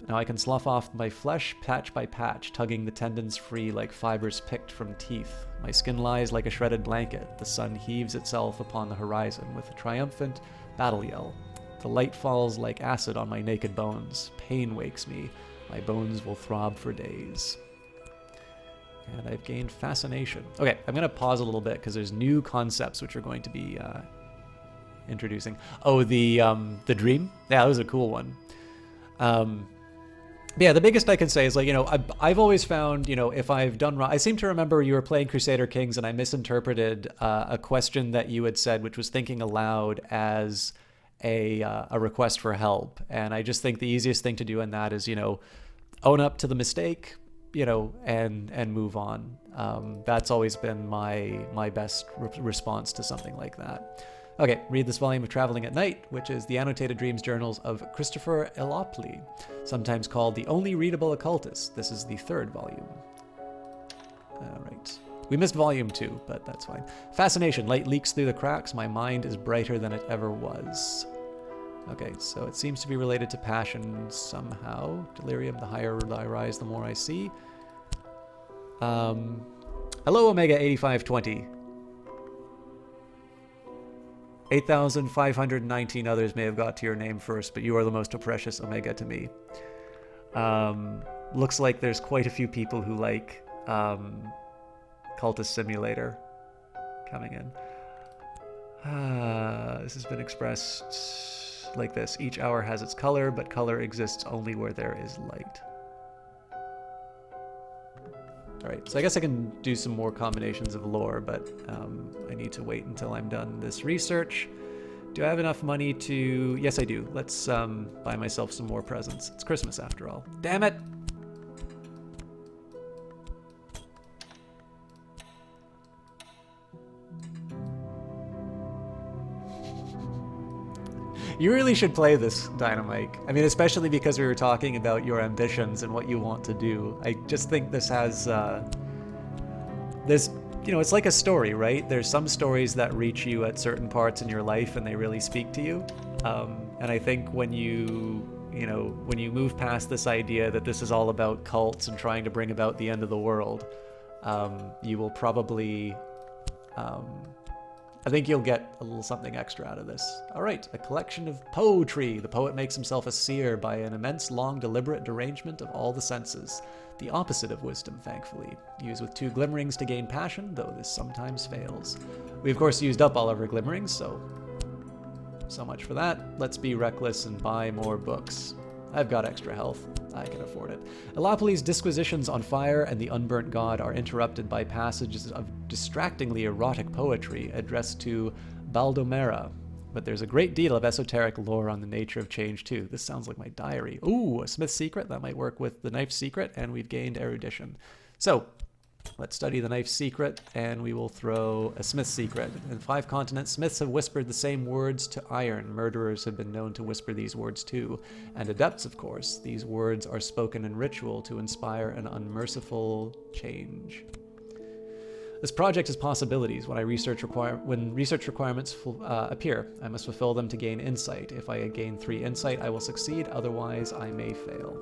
now I can slough off my flesh patch by patch, tugging the tendons free like fibers picked from teeth. My skin lies like a shredded blanket. The sun heaves itself upon the horizon with a triumphant battle yell. The light falls like acid on my naked bones. Pain wakes me. My bones will throb for days. And I've gained fascination. Okay, I'm going to pause a little bit because there's new concepts which are going to be introducing. Oh, the dream? Yeah, that was a cool one. Yeah, the biggest I can say is, like, you know, I've always found, you know, if I've done wrong, I seem to remember you were playing Crusader Kings and I misinterpreted a question that you had said, which was thinking aloud as a request for help. And I just think the easiest thing to do in that is, you know, own up to the mistake, you know, and move on. That's always been my best response to something like that. Okay, read this volume of Traveling at Night, which is the annotated dreams journals of Christopher Elopli, sometimes called the only readable occultist. This is the 3rd volume. All right. We missed volume 2, but that's fine. Fascination. Light leaks through the cracks. My mind is brighter than it ever was. Okay, so it seems to be related to passion somehow. Delirium, the higher I rise, the more I see. Hello, Omega 8520. 8,519 others may have got to your name first, but you are the most precious, Omega, to me. Looks like there's quite a few people who like Cultist Simulator coming in. This has been expressed like this. Each hour has its color, but color exists only where there is light. Alright, so I guess I can do some more combinations of lore, but I need to wait until I'm done this research. Do I have enough money to... Yes, I do. Let's buy myself some more presents. It's Christmas after all. Damn it! You really should play this, Dynamite. I mean, especially because we were talking about your ambitions and what you want to do. I just think this has, there's, you know, it's like a story, right? There's some stories that reach you at certain parts in your life and they really speak to you. And I think when you know, when you move past this idea that this is all about cults and trying to bring about the end of the world, you will probably, I think you'll get a little something extra out of this. All right, a collection of poetry. The poet makes himself a seer by an immense, long, deliberate derangement of all the senses. The opposite of wisdom, thankfully. Used with 2 glimmerings to gain passion, though this sometimes fails. We, of course, used up all of our glimmerings, so much for that. Let's be reckless and buy more books. I've got extra health. I can afford it. Elopoli's disquisitions on fire and the unburnt god are interrupted by passages of distractingly erotic poetry addressed to Baldomera. But there's a great deal of esoteric lore on the nature of change, too. This sounds like my diary. Ooh, a Smith's Secret. That might work with the Knife's Secret, and we've gained erudition. So, let's study the Knife's Secret, and we will throw a Smith's Secret. In 5 continents, Smiths have whispered the same words to iron. Murderers have been known to whisper these words too. And adepts, of course. These words are spoken in ritual to inspire an unmerciful change. This project has possibilities. When research requirements appear, I must fulfill them to gain insight. If I gain 3 insight, I will succeed. Otherwise, I may fail.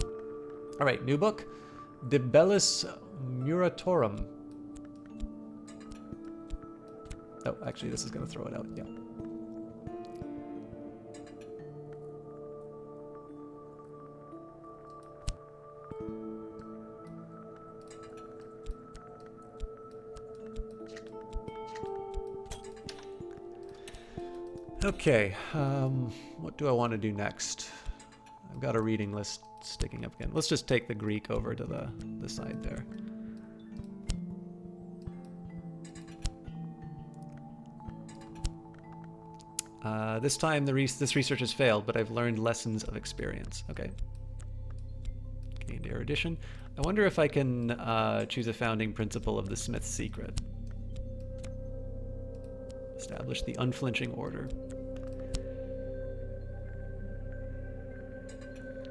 All right, new book, De Bellis Muratorum. Oh, actually, this is going to throw it out. Yeah. Okay, what do I want to do next? I've got a reading list sticking up again. Let's just take the Greek over to the side there. This time this research has failed, but I've learned lessons of experience. Okay. Gained erudition. I wonder if I can choose a founding principle of the Smith's secret. Establish the unflinching order.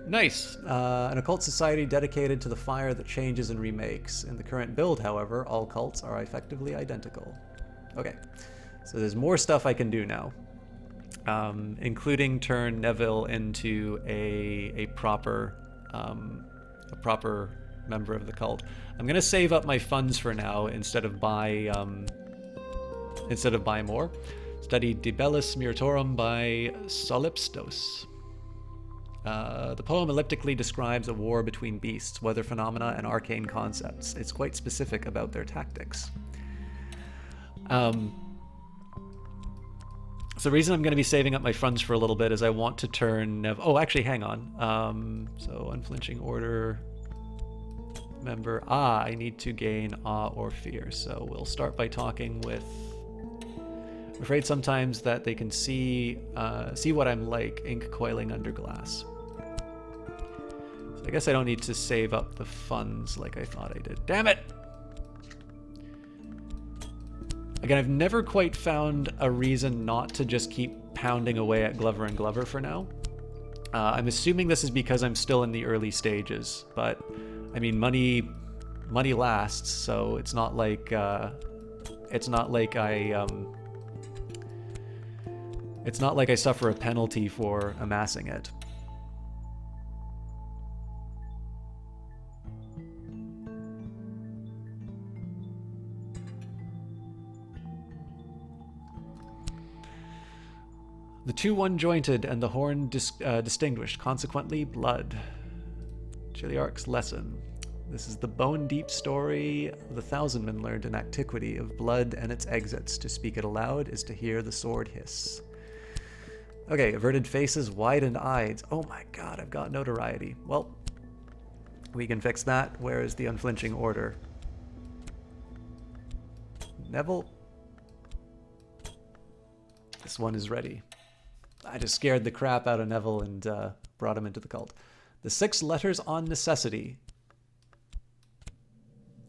Nice! An occult society dedicated to the fire that changes and remakes. In the current build, however, all cults are effectively identical. Okay, so there's more stuff I can do now. Including turn Neville into a proper member of the cult. I'm gonna save up my funds for now instead of buy more. Study De Bellis Muratorum by Solipstos. The poem elliptically describes a war between beasts, weather phenomena, and arcane concepts. It's quite specific about their tactics. So the reason I'm going to be saving up my funds for a little bit is I want to turn... Oh, actually, hang on. So unflinching order member. I need to gain awe or fear. So we'll start by talking with... I'm afraid sometimes that they can see what I'm like, ink coiling under glass. So I guess I don't need to save up the funds like I thought I did. Damn it! Again, I've never quite found a reason not to just keep pounding away at Glover and Glover for now. I'm assuming this is because I'm still in the early stages, but I mean, money lasts, so it's not like I suffer a penalty for amassing it. The two one-jointed and the horn distinguished, consequently blood. Chiliarch's lesson. This is the bone-deep story the thousandmen learned in antiquity of blood and its exits. To speak it aloud is to hear the sword hiss. Okay, averted faces, widened eyes. Oh my god, I've got notoriety. Well, we can fix that. Where is the unflinching order? Neville? This one is ready. I just scared the crap out of Neville and brought him into the cult. The 6 letters on necessity.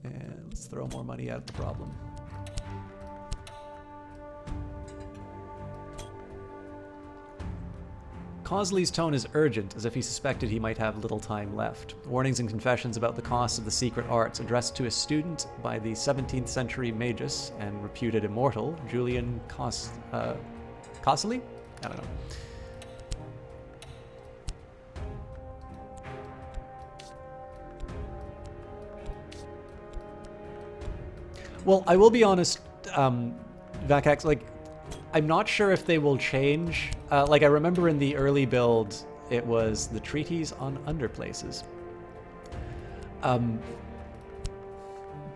And let's throw more money at the problem. Causley's tone is urgent, as if he suspected he might have little time left. Warnings and confessions about the costs of the secret arts addressed to a student by the 17th century magus and reputed immortal, Julian Causley? I don't know. Well, I will be honest, Vakax, like, I'm not sure if they will change. Like, I remember in the early build, it was the treaties on underplaces.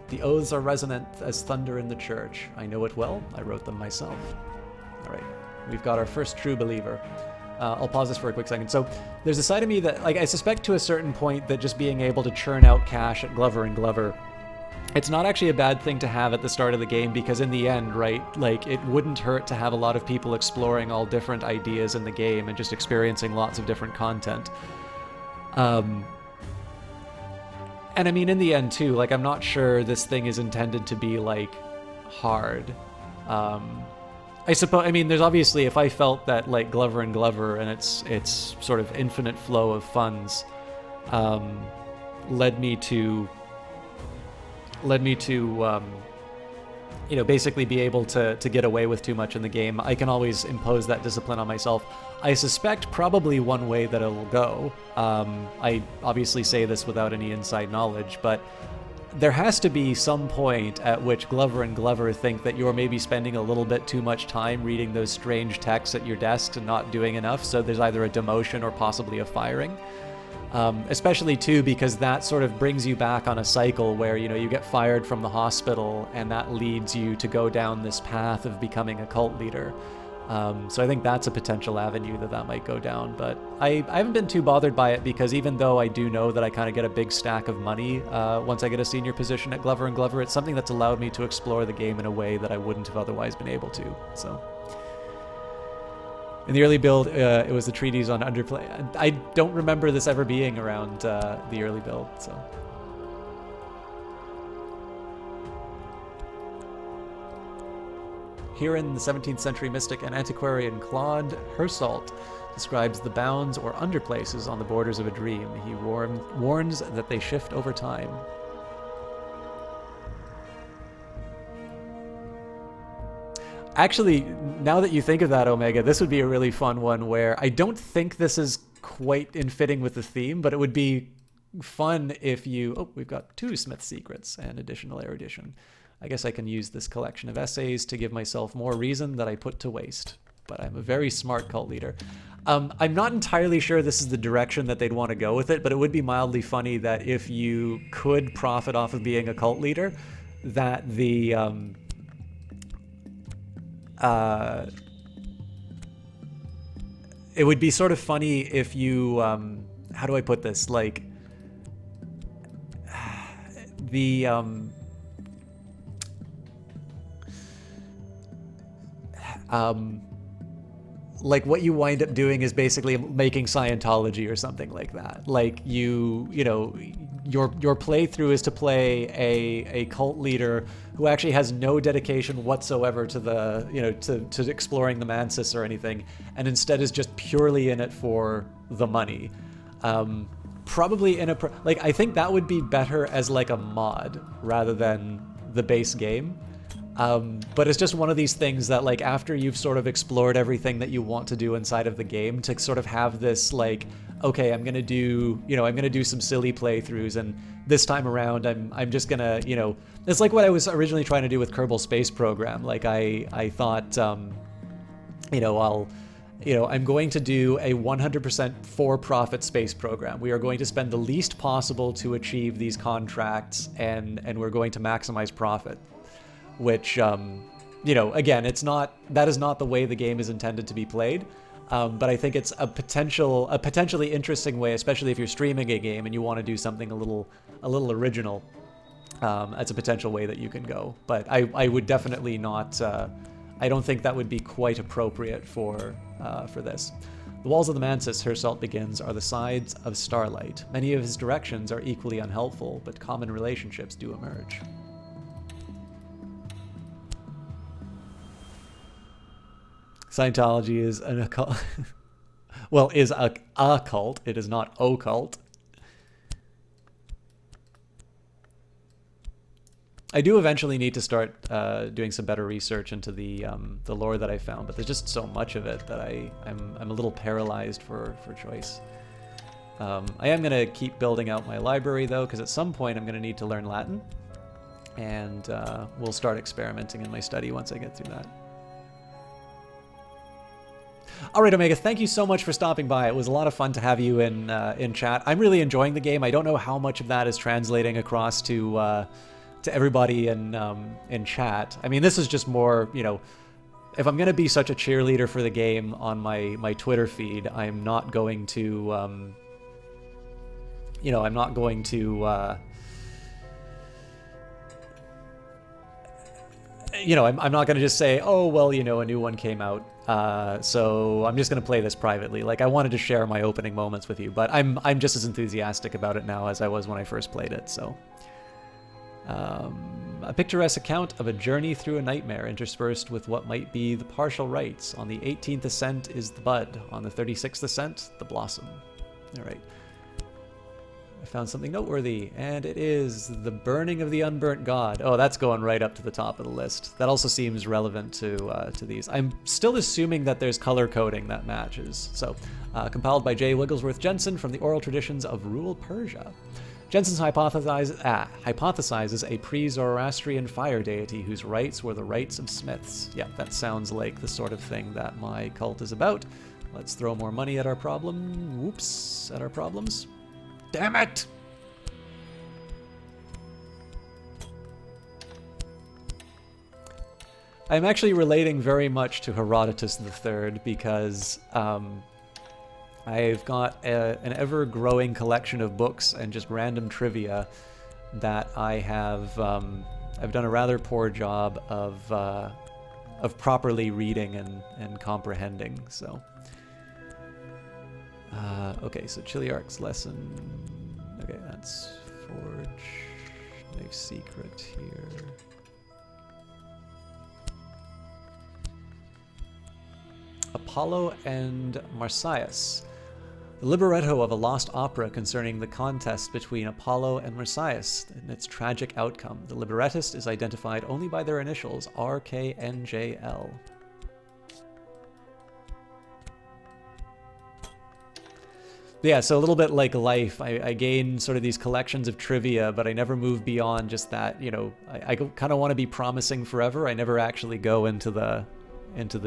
The oaths are resonant as thunder in the church. I know it well. I wrote them myself. All right. We've got our first true believer. I'll pause this for a quick second. So there's a side of me that, like, I suspect to a certain point that just being able to churn out cash at Glover and Glover, it's not actually a bad thing to have at the start of the game, because in the end, right, like, it wouldn't hurt to have a lot of people exploring all different ideas in the game and just experiencing lots of different content. And I mean, in the end too, like, I'm not sure this thing is intended to be, like, hard. I suppose, I mean, there's obviously, if I felt that, like, Glover and Glover and its sort of infinite flow of funds led me to you know, basically be able to get away with too much in the game, I can always impose that discipline on myself. I suspect probably one way that it'll go, I obviously say this without any inside knowledge, but there has to be some point at which Glover and Glover think that you're maybe spending a little bit too much time reading those strange texts at your desks and not doing enough, so there's either a demotion or possibly a firing. Especially too because that sort of brings you back on a cycle where, you know, you get fired from the hospital and that leads you to go down this path of becoming a cult leader. So I think that's a potential avenue that might go down, but I haven't been too bothered by it because even though I do know that I kind of get a big stack of money once I get a senior position at Glover and Glover, it's something that's allowed me to explore the game in a way that I wouldn't have otherwise been able to. So in the early build, it was the treaties on underplay. I don't remember this ever being around the early build, so. Herein, the 17th century mystic and antiquarian Claude Hersault describes the bounds or underplaces on the borders of a dream. He warns that they shift over time. Actually, now that you think of that, Omega, this would be a really fun one where I don't think this is quite in fitting with the theme, but it would be fun if you... Oh, we've got 2 Smith secrets and additional erudition. I guess I can use this collection of essays to give myself more reason that I put to waste. But I'm a very smart cult leader. I'm not entirely sure this is the direction that they'd want to go with it, but it would be mildly funny that if you could profit off of being a cult leader, that the... it would be sort of funny if you, how do I put this? Like, the, like what you wind up doing is basically making Scientology or something like that. Like you know, your playthrough is to play a cult leader who actually has no dedication whatsoever to the, you know, to exploring the Mansis or anything, and instead is just purely in it for the money. Probably in a, like, I think that would be better as like a mod rather than the base game. But it's just one of these things that, like, after you've sort of explored everything that you want to do inside of the game, to sort of have this, like, okay, I'm gonna do, you know, I'm gonna do some silly playthroughs, and this time around, I'm just gonna, you know, it's like what I was originally trying to do with Kerbal Space Program. Like, I thought, you know, I'm going to do a 100% for-profit space program. We are going to spend the least possible to achieve these contracts, and we're going to maximize profit. Which, you know, again, that is not the way the game is intended to be played. But I think it's a potentially interesting way, especially if you're streaming a game and you want to do something a little original. That's a potential way that you can go. But I would definitely not. I don't think that would be quite appropriate for this. The walls of the Mansis, Hersault begins, are the sides of starlight. Many of his directions are equally unhelpful, but common relationships do emerge. Scientology is an occult. Well, is a cult. It is not occult. I do eventually need to start doing some better research into the lore that I found, but there's just so much of it that I'm a little paralyzed for choice. I am gonna keep building out my library though, because at some point I'm gonna need to learn Latin, and we'll start experimenting in my study once I get through that. All right, Omega, thank you so much for stopping by. It was a lot of fun to have you in chat. I'm really enjoying the game. I don't know how much of that is translating across to everybody in chat. I mean, this is just more, you know, if I'm going to be such a cheerleader for the game on my Twitter feed, I'm not going to, you know, I'm not going to, you know, I'm not going to just say, oh, well, you know, a new one came out. So I'm just going to play this privately. Like, I wanted to share my opening moments with you, but I'm just as enthusiastic about it now as I was when I first played it, so. A picturesque account of a journey through a nightmare interspersed with what might be the partial rites. On the 18th ascent is the bud. On the 36th ascent, the blossom. All right. I found something noteworthy, and it is the burning of the unburnt god. Oh, that's going right up to the top of the list. That also seems relevant to these. I'm still assuming that there's color coding that matches. So, compiled by J. Wigglesworth Jensen from the oral traditions of rural Persia. Jensen hypothesizes a pre-Zoroastrian fire deity whose rites were the rites of smiths. Yeah, that sounds like the sort of thing that my cult is about. Let's throw more money at our problem. Whoops, at our problems. Damn it! I'm actually relating very much to Herodotus III because I've got an ever-growing collection of books and just random trivia that I have. I've done a rather poor job of properly reading and comprehending. So, okay, so Chiliarch's lesson. Okay, that's Forge. Knife Secret here. Apollo and Marsyas. The libretto of a lost opera concerning the contest between Apollo and Marsyas and its tragic outcome. The librettist is identified only by their initials, RKNJL. Yeah, so a little bit like life, I gain sort of these collections of trivia, but I never move beyond just that, you know, I kind of want to be promising forever. I never actually go into the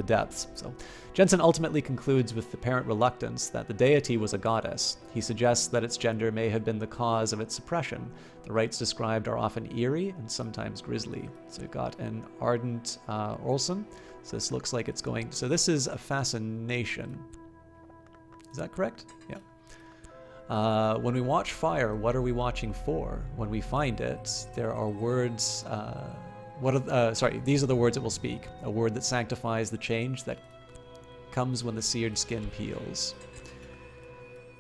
depths. So Jensen ultimately concludes with apparent reluctance that the deity was a goddess. He suggests that its gender may have been the cause of its suppression. The rites described are often eerie and sometimes grisly. So we've got an ardent Olson. So this looks like it's going... So this is a fascination. Is that correct? Yeah. When we watch fire, what are we watching for? When we find it, there are words... these are the words it will speak. A word that sanctifies the change that comes when the seared skin peels.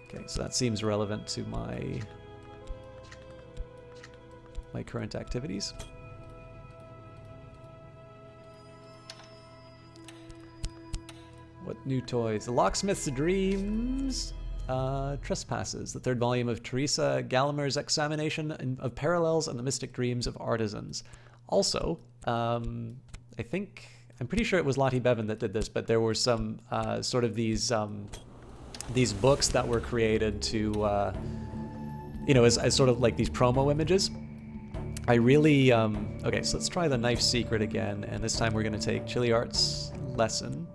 Okay, so that seems relevant to my current activities. What new toys? The Locksmith's Dreams. Trespasses, the third volume of Teresa Gallagher's examination of parallels and the mystic dreams of artisans. Also, I'm pretty sure it was Lottie Bevan that did this, but there were some sort of these books that were created to, as sort of like these promo images. I really, okay, so let's try the Knife Secret again, and this time we're going to take Chiliarch's lesson.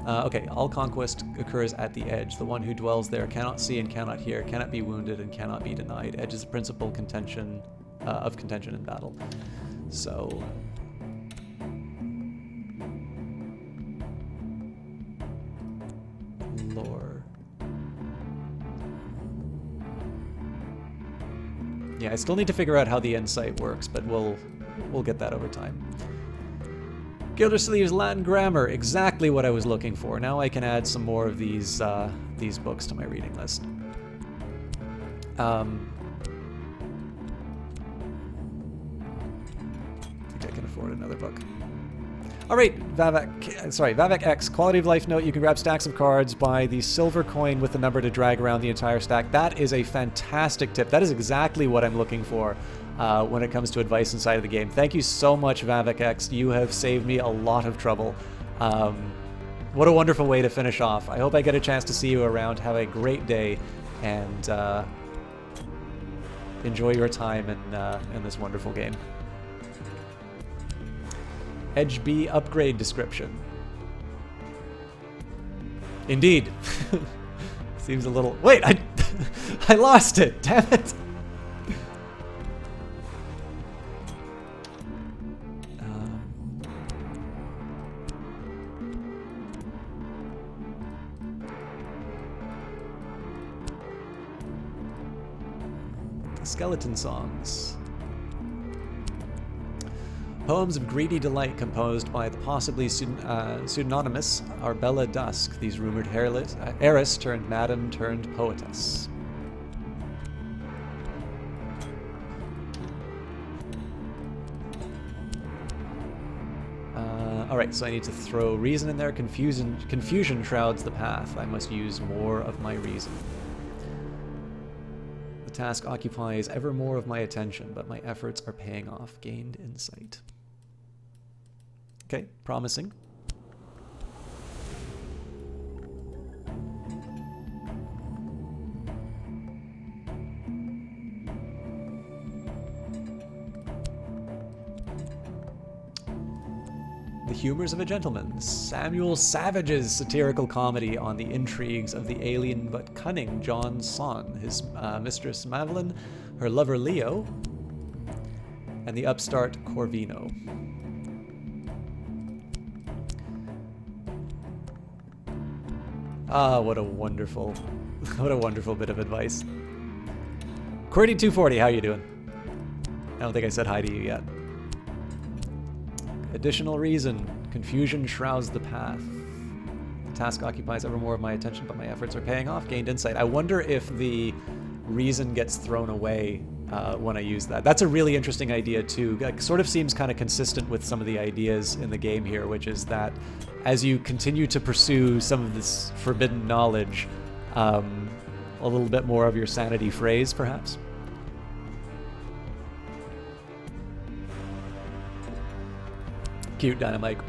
Okay, all conquest occurs at the edge. The one who dwells there cannot see and cannot hear, cannot be wounded and cannot be denied. Edge is the principal contention of contention in battle. So, lore. Yeah, I still need to figure out how the insight works, but we'll get that over time. Gildersleeve's Latin Grammar, exactly what I was looking for. Now I can add some more of these books to my reading list. I think I can afford another book. All right, Vavak X, quality of life note. You can grab stacks of cards, buy the silver coin with the number to drag around the entire stack. That is a fantastic tip. That is exactly what I'm looking for when it comes to advice inside of the game. Thank you so much, Vavak X. You have saved me a lot of trouble. What a wonderful way to finish off. I hope I get a chance to see you around. Have a great day, and enjoy your time in this wonderful game. Edge B upgrade description. Indeed. Seems a little... Wait, I lost it. Damn it. Skeleton songs. Poems of greedy delight composed by the possibly pseudonymous Arbella Dusk, these rumored heiress turned madam turned poetess. Alright, so I need to throw reason in there. Confusion shrouds the path. I must use more of my reason. task occupies ever more of my attention, but my efforts are paying off. Gained insight. Okay, promising. The Humors of a Gentleman, Samuel Savage's satirical comedy on the intrigues of the alien but cunning John Son, his mistress Madeline, her lover Leo, and the upstart Corvino. Ah, what a wonderful bit of advice. QWERTY240, how you doing? I don't think I said hi to you yet. Additional reason. Confusion shrouds the path. The task occupies ever more of my attention, but my efforts are paying off. Gained insight. I wonder if the reason gets thrown away when I use that. That's a really interesting idea too. It sort of seems kind of consistent with some of the ideas in the game here, which is that as you continue to pursue some of this forbidden knowledge, a little bit more of your sanity frays, perhaps. Cute Dynamite.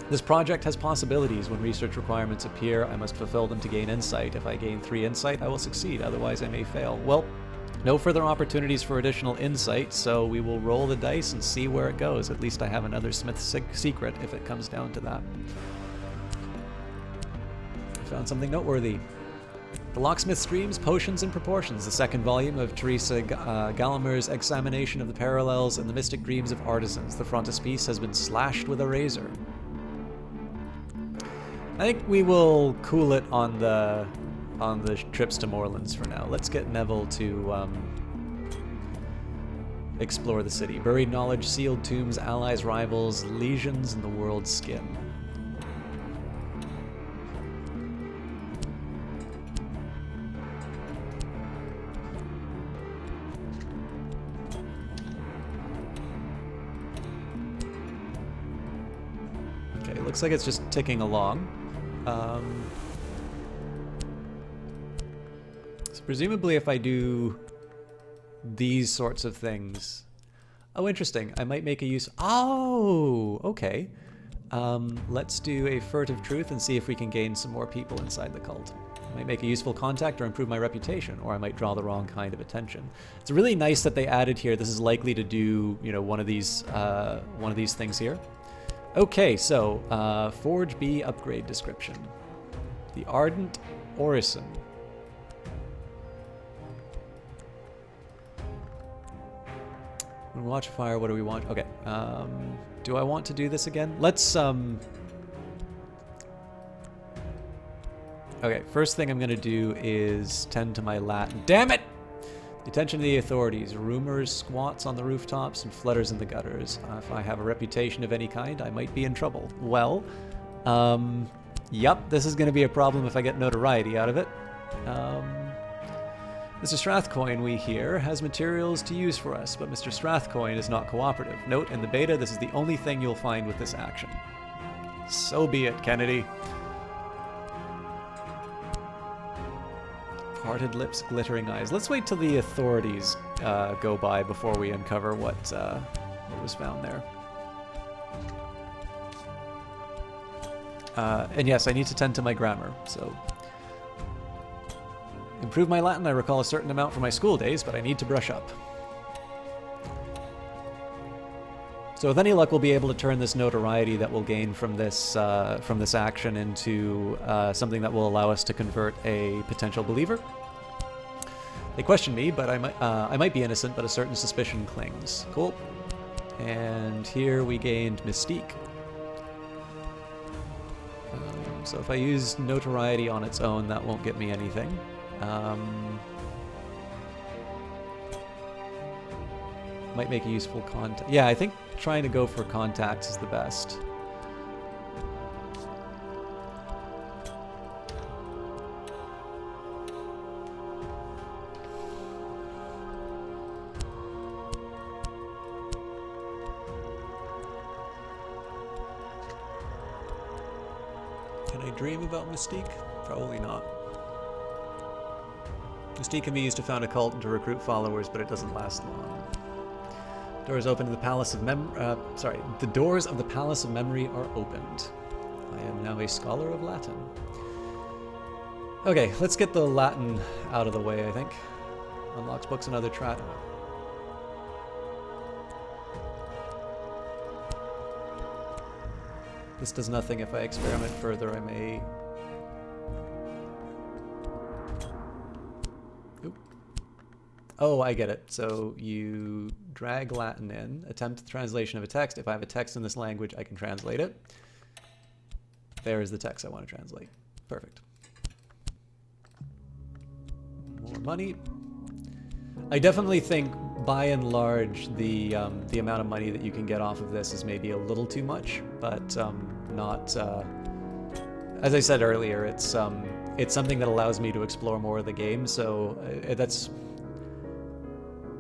This project has possibilities. When research requirements appear, I must fulfill them to gain insight. If I gain 3 insight, I will succeed. Otherwise, I may fail. Well, no further opportunities for additional insight, so we will roll the dice and see where it goes. At least I have another Smith's secret if it comes down to that. I found something noteworthy. The Locksmith's Dreams, Potions and Proportions, the second volume of Teresa Gallagher's examination of the parallels and the mystic dreams of artisans. The frontispiece has been slashed with a razor. I think we will cool it on the trips to Morelands for now. Let's get Neville to explore the city. Buried knowledge, sealed tombs, allies, rivals, lesions, and the world's skin. Looks like it's just ticking along. So presumably if I do these sorts of things... Oh, interesting. I might make a use... Oh, okay. Let's do a furtive truth and see if we can gain some more people inside the cult. I might make a useful contact or improve my reputation, or I might draw the wrong kind of attention. It's really nice that they added here. This is likely to do, you know, one of these things here. Okay, so Forge B upgrade description. The Ardent Orison. When we watch fire, what do we want? Okay, do I want to do this again? Let's, okay, first thing I'm gonna do is tend to my Latin. Damn it! The attention of the authorities. Rumors squats on the rooftops and flutters in the gutters. If I have a reputation of any kind, I might be in trouble. Well, yep, this is going to be a problem if I get notoriety out of it. Mr. Strathcoin, we hear, has materials to use for us, but Mr. Strathcoin is not cooperative. Note, in the beta, this is the only thing you'll find with this action. So be it, Kennedy. Parted lips, glittering eyes. Let's wait till the authorities go by before we uncover what was found there. And yes, I need to tend to my grammar, so... Improve my Latin, I recall a certain amount from my school days, but I need to brush up. So with any luck, we'll be able to turn this notoriety that we'll gain from this action into something that will allow us to convert a potential believer. They question me, but I might be innocent, but a certain suspicion clings. Cool. And here we gained Mystique. So if I use notoriety on its own, that won't get me anything. Might make a useful contact. Yeah, I think trying to go for contacts is the best. Can I dream about Mystique? Probably not. Mystique can be used to found a cult and to recruit followers, but it doesn't last long. Doors open to the Palace of the doors of the Palace of Memory are opened. I am now a scholar of Latin. Okay, let's get the Latin out of the way, I think. Unlocks books and other trad. This does nothing. If I experiment further, I may... Oop. Oh, I get it. So you drag Latin in, attempt the translation of a text. If I have a text in this language, I can translate it. There is the text I want to translate. Perfect. More money. I definitely think, by and large, the amount of money that you can get off of this is maybe a little too much, but not. As I said earlier, it's something that allows me to explore more of the game. So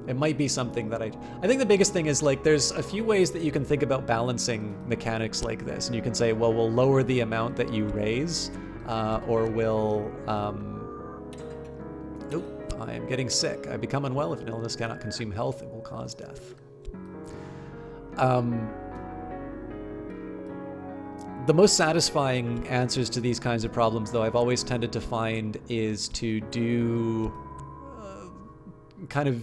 it might be something that I think the biggest thing is, like, there's a few ways that you can think about balancing mechanics like this, and you can say, well, we'll lower the amount that you raise, or we'll. I am getting sick. I become unwell. If an illness cannot consume health, it will cause death. The most satisfying answers to these kinds of problems, though, I've always tended to find is to do kind of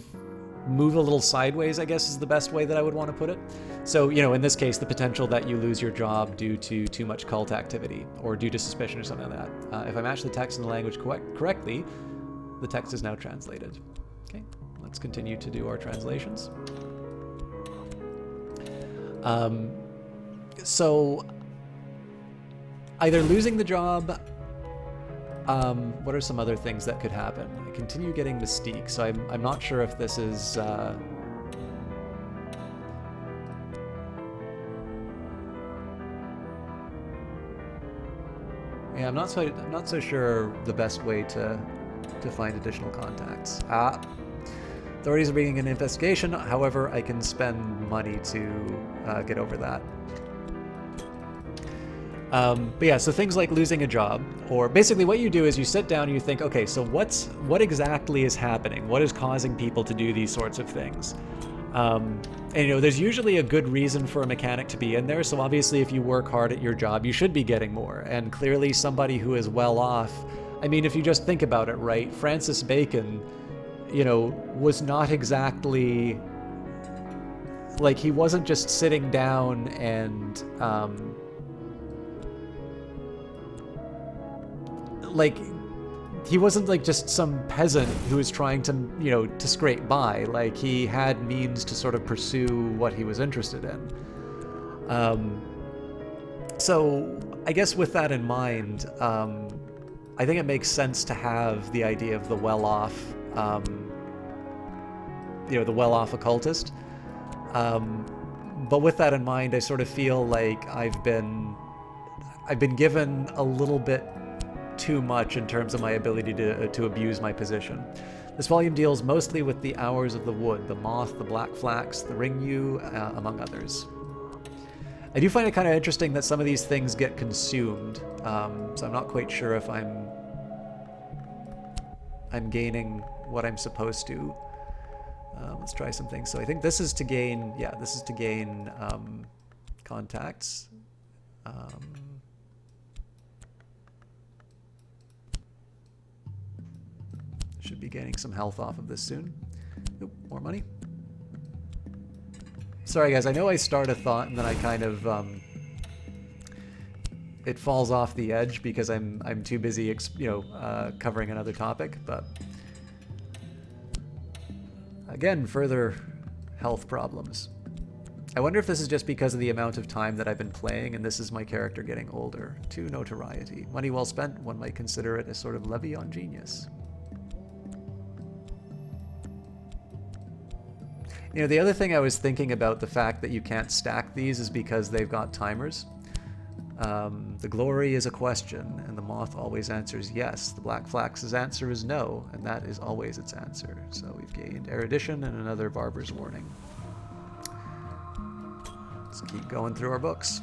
move a little sideways, I guess is the best way that I would want to put it. So, you know, in this case, the potential that you lose your job due to too much cult activity or due to suspicion or something like that. If I match the text in the language correctly, the text is now translated. Okay, let's continue to do our translations. So either losing the job, what are some other things that could happen? I continue getting Mystique, so I'm not sure if this is yeah, I'm not so sure the best way to find additional contacts. Authorities are beginning an investigation. However, I can spend money to get over that. But yeah, so things like losing a job, or basically what you do is you sit down and you think, okay, so what exactly is happening? What is causing people to do these sorts of things? And you know, there's usually a good reason for a mechanic to be in there. So obviously, if you work hard at your job, you should be getting more. And clearly, somebody who is well off. I mean, if you just think about it, right? Francis Bacon, you know, was not exactly, like, he wasn't just sitting down and, like, he wasn't like just some peasant who was trying to, you know, to scrape by. Like, he had means to sort of pursue what he was interested in. So I guess with that in mind, I think it makes sense to have the idea of the well-off, you know, the well-off occultist. But with that in mind, I sort of feel like I've been given a little bit too much in terms of my ability to abuse my position. This volume deals mostly with the hours of the wood, the moth, the black flax, the ring-yew, among others. I do find it kind of interesting that some of these things get consumed, so I'm not quite sure if I'm gaining what I'm supposed to. Let's try some things. So I think this is to gain, yeah, this is to gain contacts. Should be gaining some health off of this soon. Oop, more money. Sorry guys, I know I start a thought and then I kind of it falls off the edge because I'm too busy, covering another topic. But again, further health problems. I wonder if this is just because of the amount of time that I've been playing, and this is my character getting older. 2 notoriety. Money well spent. One might consider it a sort of levy on genius. You know, the other thing I was thinking about the fact that you can't stack these is because they've got timers. The glory is a question, and the moth always answers yes. The black flax's answer is no, and that is always its answer. So we've gained erudition and another barber's warning. Let's keep going through our books.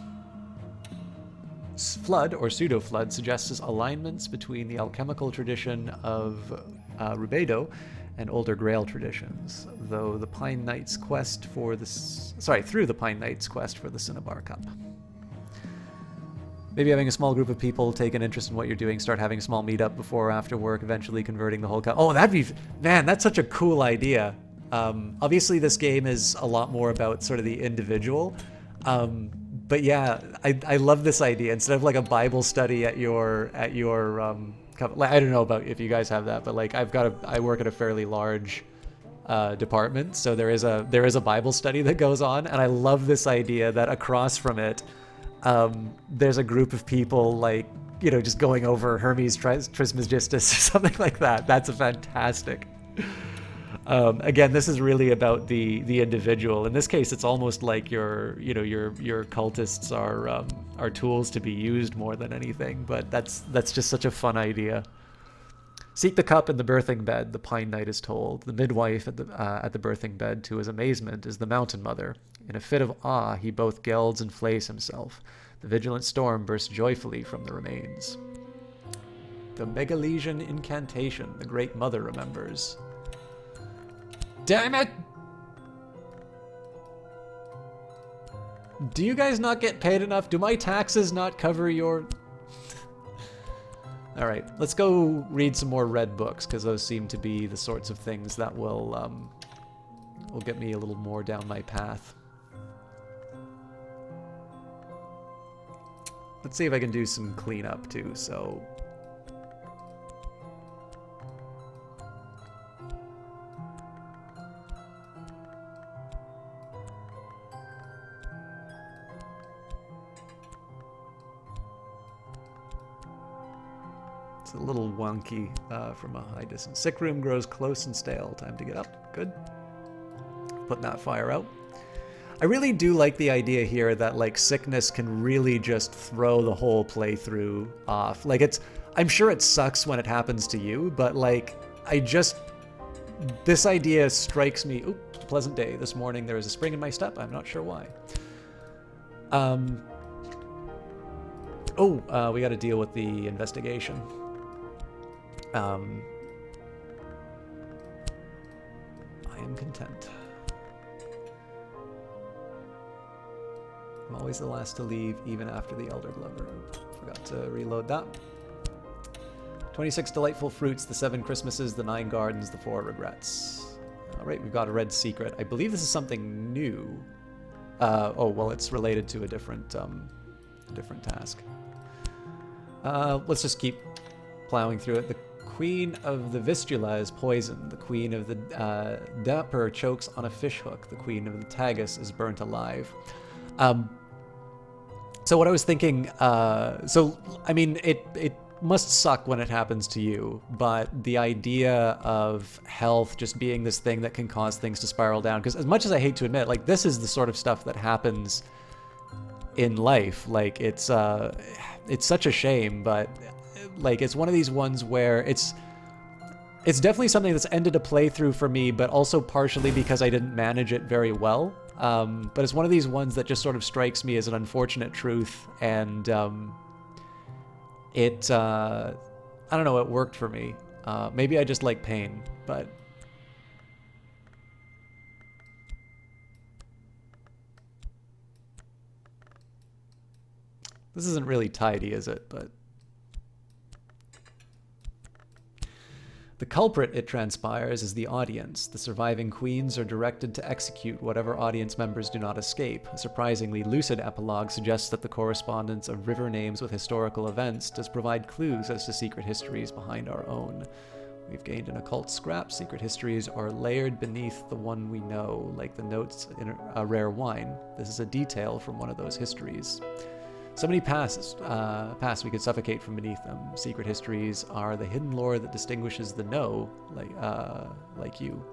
Flood, or pseudo-flood, suggests alignments between the alchemical tradition of Rubedo and older Grail traditions, through the Pine Knight's quest for the Cinnabar Cup. Maybe having a small group of people take an interest in what you're doing, start having a small meetup before or after work, eventually converting the whole cup. Oh, man, that's such a cool idea. Obviously this game is a lot more about sort of the individual. But yeah, I love this idea. Instead of like a Bible study at your I don't know about if you guys have that, but like I work at a fairly large department, so there is a Bible study that goes on, and I love this idea that across from it, there's a group of people like, you know, just going over Hermes Trismegistus or something like that. That's a fantastic. Again, this is really about the individual. In this case, it's almost like your cultists are tools to be used more than anything. But that's just such a fun idea. Seek the cup in the birthing bed, the Pine Knight is told. The midwife at the birthing bed, to his amazement, is the Mountain Mother. In a fit of awe, he both gelds and flays himself. The vigilant storm bursts joyfully from the remains. The Megalesian incantation, the Great Mother remembers. Damn it! Do you guys not get paid enough? Do my taxes not cover your... Alright, let's go read some more red books, because those seem to be the sorts of things that will get me a little more down my path. Let's see if I can do some cleanup too, so... It's a little wonky from a high distance. Sick room grows close and stale. Time to get up. Good. Putting that fire out. I really do like the idea here that like sickness can really just throw the whole playthrough off. Like I'm sure it sucks when it happens to you, but like this idea strikes me. Oop, pleasant day. This morning there was a spring in my step. I'm not sure why. We got to deal with the investigation. I am content. I'm always the last to leave, even after the Elder Glover. Forgot to reload that. 26 delightful fruits, the 7 Christmases, the 9 gardens, the 4 regrets. All right, we've got a red secret. I believe this is something new. It's related to a different task. Let's just keep plowing through it. The Queen of the Vistula is poisoned. The Queen of the Dapper chokes on a fishhook. The Queen of the Tagus is burnt alive. So what I was thinking, it must suck when it happens to you, but the idea of health just being this thing that can cause things to spiral down, because as much as I hate to admit, like, this is the sort of stuff that happens in life. Like, it's such a shame, but like, it's one of these ones where it's definitely something that's ended a playthrough for me, but also partially because I didn't manage it very well. But it's one of these ones that just sort of strikes me as an unfortunate truth, and I don't know, it worked for me. Maybe I just like pain, but... This isn't really tidy, is it? But... The culprit, it transpires, is the audience. The surviving queens are directed to execute whatever audience members do not escape. A surprisingly lucid epilogue suggests that the correspondence of river names with historical events does provide clues as to secret histories behind our own. We've gained an occult scrap. Secret histories are layered beneath the one we know, like the notes in a rare wine. This is a detail from one of those histories. So many paths we could suffocate from beneath them. Secret histories are the hidden lore that distinguishes the know, like you.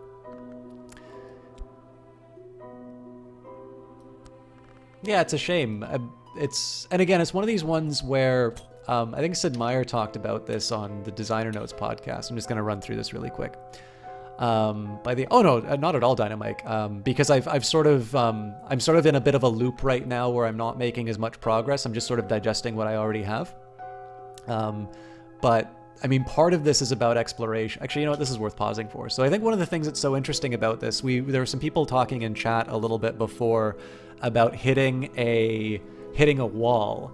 Yeah, it's a shame. And again, it's one of these ones where I think Sid Meier talked about this on the Designer Notes podcast. I'm just going to run through this really quick. Not at all, Dynamite. Because I'm sort of in a bit of a loop right now where I'm not making as much progress. I'm just sort of digesting what I already have. But I mean, part of this is about exploration. Actually, you know what? This is worth pausing for. So I think one of the things that's so interesting about this, there were some people talking in chat a little bit before about hitting a wall.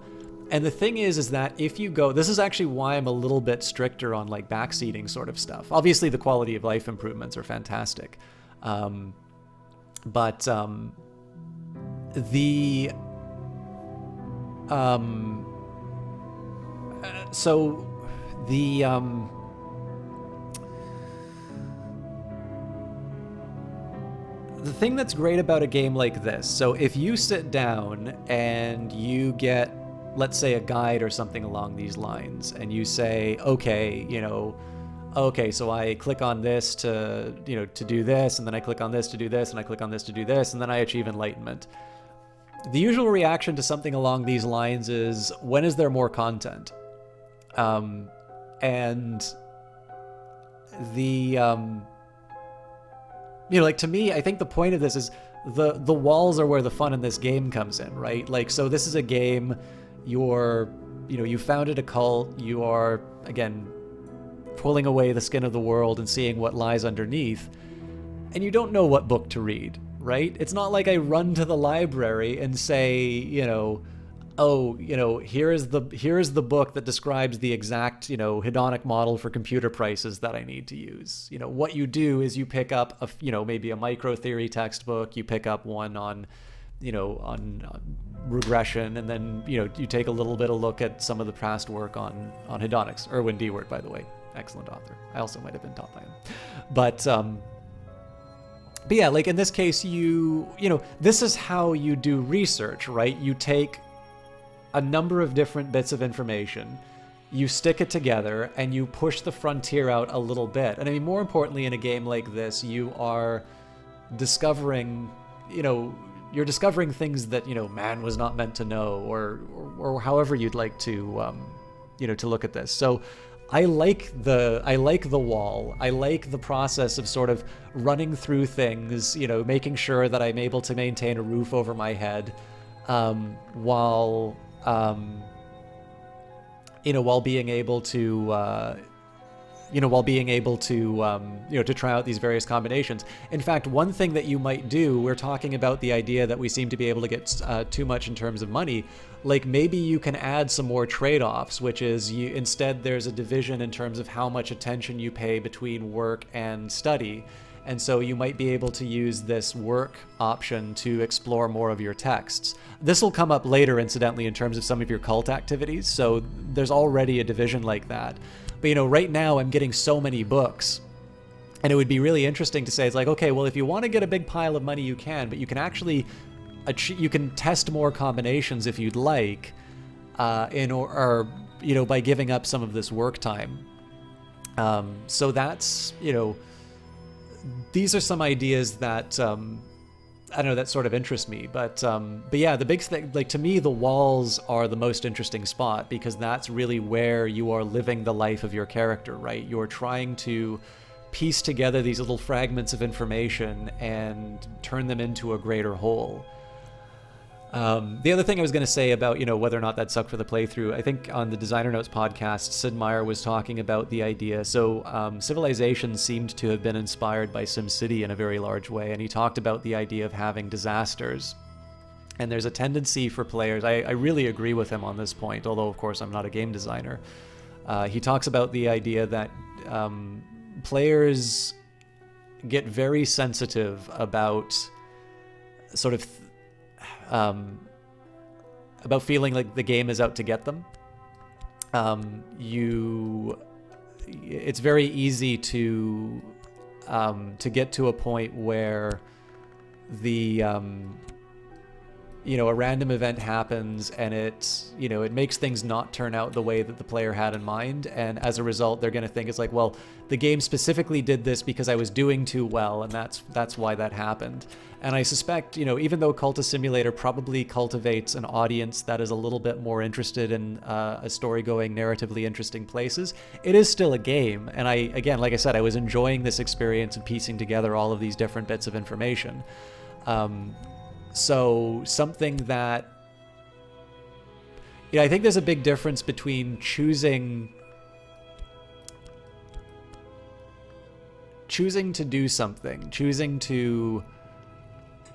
And the thing is that if you go, this is actually why I'm a little bit stricter on like backseating sort of stuff. Obviously, the quality of life improvements are fantastic. The thing that's great about a game like this, so if you sit down and you get, let's say, a guide or something along these lines, and you say, okay, so I click on this to do this, and then I click on this to do this, and I click on this to do this, and then I achieve enlightenment. The usual reaction to something along these lines is, when is there more content? Like, to me, I think the point of this is the walls are where the fun in this game comes in, right? Like, so this is a game, you founded a cult, you are, again, pulling away the skin of the world and seeing what lies underneath, and you don't know what book to read, right? It's not like I run to the library and say, here is the book that describes the exact, hedonic model for computer prices that I need to use. What you do is you pick up maybe a micro theory textbook, you pick up one on regression, and then, you take a little bit of look at some of the past work on hedonics. Erwin Dewart, by the way, excellent author. I also might have been taught by him. But yeah, like in this case, this is how you do research, right? You take a number of different bits of information, you stick it together, and you push the frontier out a little bit. And I mean, more importantly, in a game like this, you are discovering, you're discovering things that, man was not meant to know, or however you'd like to, to look at this. So I like the wall. I like the process of sort of running through things, making sure that I'm able to maintain a roof over my head, while being able to, to try out these various combinations. In fact, one thing that you might do, we're talking about the idea that we seem to be able to get too much in terms of money. Like, maybe you can add some more trade-offs, which is instead there's a division in terms of how much attention you pay between work and study. And so you might be able to use this work option to explore more of your texts. This will come up later, incidentally, in terms of some of your cult activities. So there's already a division like that. But, right now I'm getting so many books. And it would be really interesting to say, it's like, okay, well, if you want to get a big pile of money, you can. But you can actually, you can test more combinations if you'd like, by giving up some of this work time. So that's, these are some ideas that that sort of interest me. But yeah, the big thing, like, to me, the walls are the most interesting spot, because that's really where you are living the life of your character, right? You're trying to piece together these little fragments of information and turn them into a greater whole. The other thing I was going to say about, whether or not that sucked for the playthrough, I think on the Designer Notes podcast, Sid Meier was talking about the idea. So Civilization seemed to have been inspired by SimCity in a very large way, and he talked about the idea of having disasters. And there's a tendency for players, I really agree with him on this point, although of course I'm not a game designer. He talks about the idea that players get very sensitive about sort of about feeling like the game is out to get them. It's very easy to get to a point where a random event happens and it makes things not turn out the way that the player had in mind, and as a result they're going to think it's like, well, the game specifically did this because I was doing too well, and that's why that happened. And I suspect, even though Cultist Simulator probably cultivates an audience that is a little bit more interested in a story-going, narratively interesting places, it is still a game. And again, like I said, I was enjoying this experience and piecing together all of these different bits of information. So something that, I think there's a big difference between choosing choosing to do something, choosing to,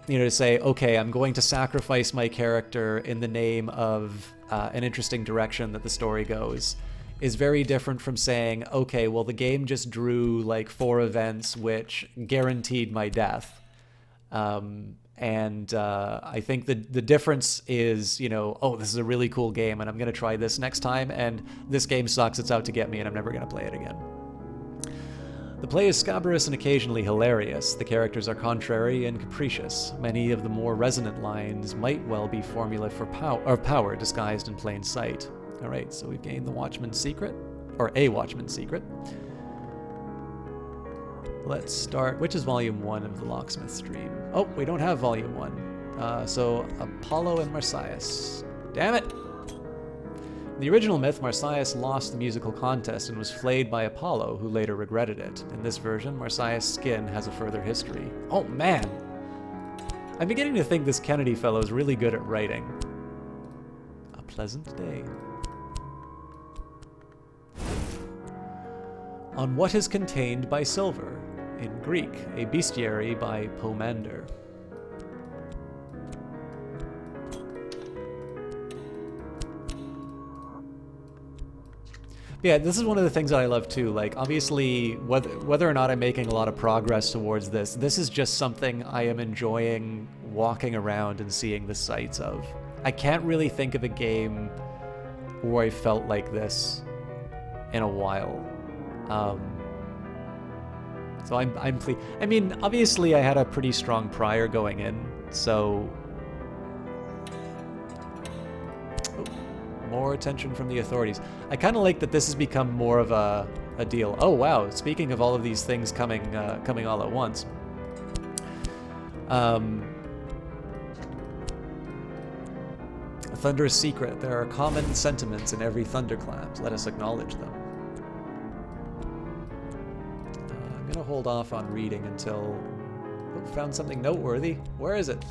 you know, to say, okay, I'm going to sacrifice my character in the name of an interesting direction that the story goes, is very different from saying, okay, well, the game just drew like 4 events which guaranteed my death. I think the difference is, you know, oh, this is a really cool game and I'm going to try this next time, and this game sucks, it's out to get me and I'm never going to play it again. The play is scabrous and occasionally hilarious. The characters are contrary and capricious. Many of the more resonant lines might well be formula for power disguised in plain sight. All right, so we've gained the Watchman's Secret, or a Watchman's Secret. Let's start, which is Volume 1 of the Locksmith's Dream. Oh, we don't have Volume 1. So Apollo and Marsyas. Damn it! In the original myth, Marsyas lost the musical contest and was flayed by Apollo, who later regretted it. In this version, Marsyas' skin has a further history. Oh man! I'm beginning to think this Kennedy fellow is really good at writing. A pleasant day. On what is contained by silver. In Greek, a bestiary by Pomander. Yeah, this is one of the things that I love too. Like, obviously, whether or not I'm making a lot of progress towards this is just something I am enjoying walking around and seeing the sights of. I can't really think of a game where I felt like this in a while. So I'm pleased. I mean, obviously I had a pretty strong prior going in, so... Oh, more attention from the authorities. I kind of like that this has become more of a deal. Oh wow, speaking of all of these things coming all at once. A thunderous secret. There are common sentiments in every thunderclap. Let us acknowledge them. I'm gonna hold off on reading until... Oh, found something noteworthy. Where is it?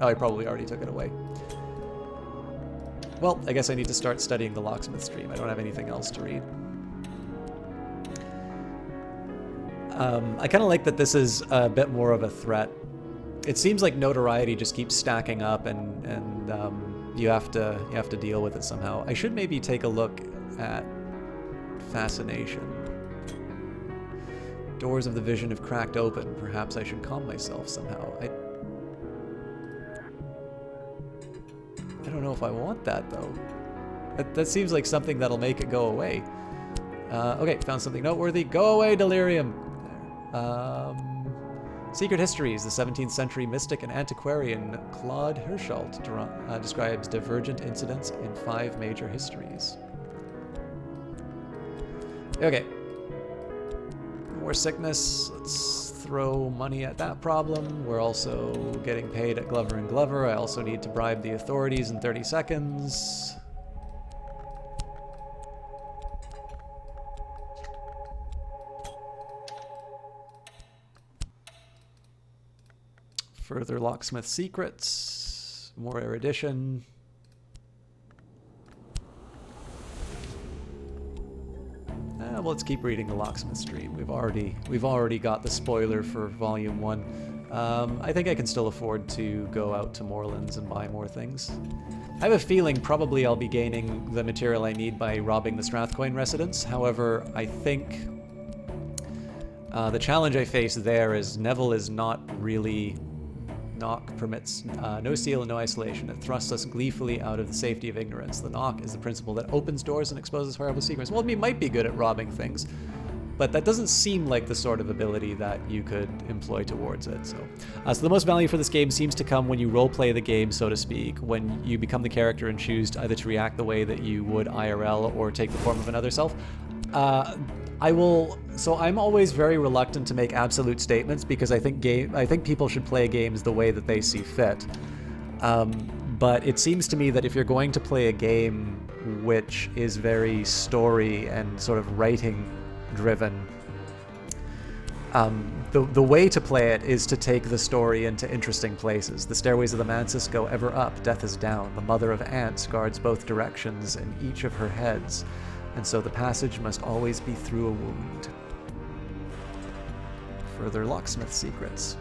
Oh, I probably already took it away. Well, I guess I need to start studying the Locksmith's Dream. I don't have anything else to read. I kind of like that this is a bit more of a threat. It seems like Notoriety just keeps stacking up, and you have to deal with it somehow. I should maybe take a look at Fascination. Doors of the vision have cracked open. Perhaps I should calm myself somehow. I don't know if I want that, though. That seems like something that'll make it go away. Okay, found something noteworthy. Go away, delirium! Secret Histories. The 17th century mystic and antiquarian Claude Hirschalt describes divergent incidents in 5 major histories. Okay. More sickness. Let's throw money at that problem. We're also getting paid at Glover & Glover. I also need to bribe the authorities in 30 seconds. Further Locksmith secrets. More erudition. Well, let's keep reading the Locksmith's Dream. We've already got the spoiler for Volume 1. I think I can still afford to go out to Moreland's and buy more things. I have a feeling probably I'll be gaining the material I need by robbing the Strathcoyne residence. However, I think the challenge I face there is Neville is not really... Knock permits no seal and no isolation. It thrusts us gleefully out of the safety of ignorance. The knock is the principle that opens doors and exposes horrible secrets. Well, we might be good at robbing things, but that doesn't seem like the sort of ability that you could employ towards it. So the most value for this game seems to come when you roleplay the game, so to speak, when you become the character and choose to either to react the way that you would IRL or take the form of another self. So I'm always very reluctant to make absolute statements because I think people should play games the way that they see fit. But it seems to me that if you're going to play a game which is very story and sort of writing driven, the way to play it is to take the story into interesting places. The stairways of the Mansis go ever up, death is down. The mother of ants guards both directions in each of her heads. And so the passage must always be through a wound. Further locksmith secrets.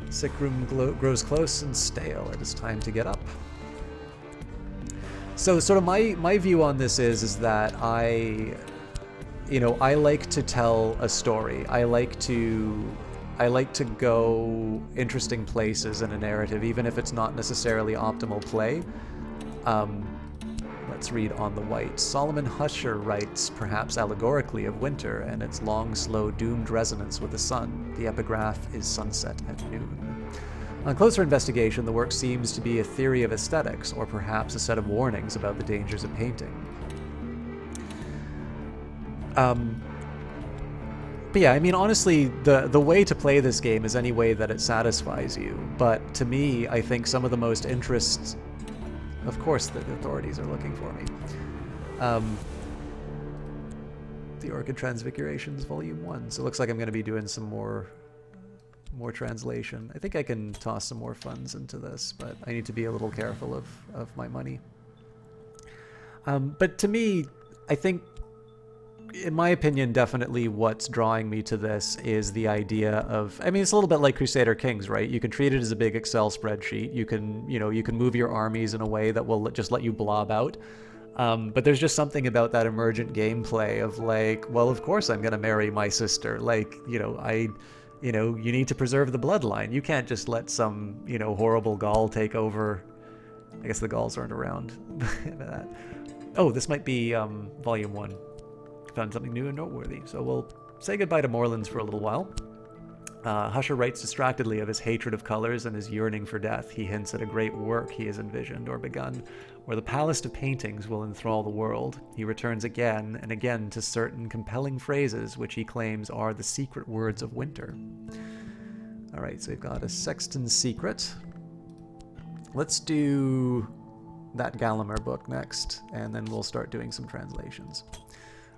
Sick room grows close and stale. It is time to get up. So sort of my view on this is that I like to tell a story. I like to go interesting places in a narrative, even if it's not necessarily optimal play. Let's read on the white. Solomon Husher writes, perhaps allegorically, of winter and its long, slow, doomed resonance with the sun. The epigraph is sunset at noon. On closer investigation, the work seems to be a theory of aesthetics, or perhaps a set of warnings about the dangers of painting. But yeah, I mean, honestly, the way to play this game is any way that it satisfies you. But to me, I think some of the most interest... Of course, the authorities are looking for me. The Orchid Transfigurations, Volume 1. So it looks like I'm going to be doing some more translation. I think I can toss some more funds into this, but I need to be a little careful of my money. But to me, I think, in my opinion, definitely what's drawing me to this is the idea of, I mean, it's a little bit like Crusader Kings, right? You can treat it as a big Excel spreadsheet. You can move your armies in a way that will just let you blob out. But there's just something about that emergent gameplay of like, well, of course I'm going to marry my sister. Like, you need to preserve the bloodline. You can't just let some, horrible Gaul take over. I guess the Gauls aren't around. Oh, this might be Volume 1. Found something new and noteworthy. So we'll say goodbye to Morelands for a little while. Husher writes distractedly of his hatred of colors and his yearning for death. He hints at a great work he has envisioned or begun, where the palest of paintings will enthrall the world. He returns again and again to certain compelling phrases which he claims are the secret words of winter. All right, so we've got a Sexton's Secret. Let's do that Gallagher book next, and then we'll start doing some translations.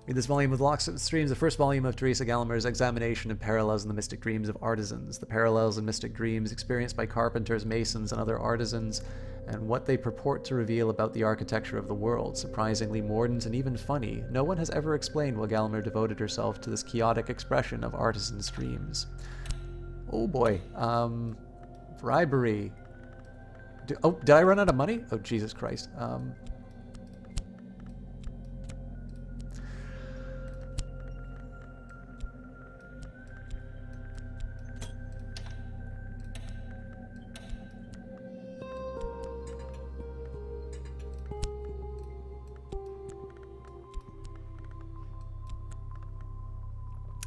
Read this volume with locksmith streams, the first volume of Teresa Gallagher's examination of parallels in the mystic dreams of artisans, the parallels in mystic dreams experienced by carpenters, masons, and other artisans, and what they purport to reveal about the architecture of the world. Surprisingly mordant and even funny, no one has ever explained why Gallagher devoted herself to this chaotic expression of artisans' dreams. Oh boy, bribery. Did I run out of money? Oh, Jesus Christ.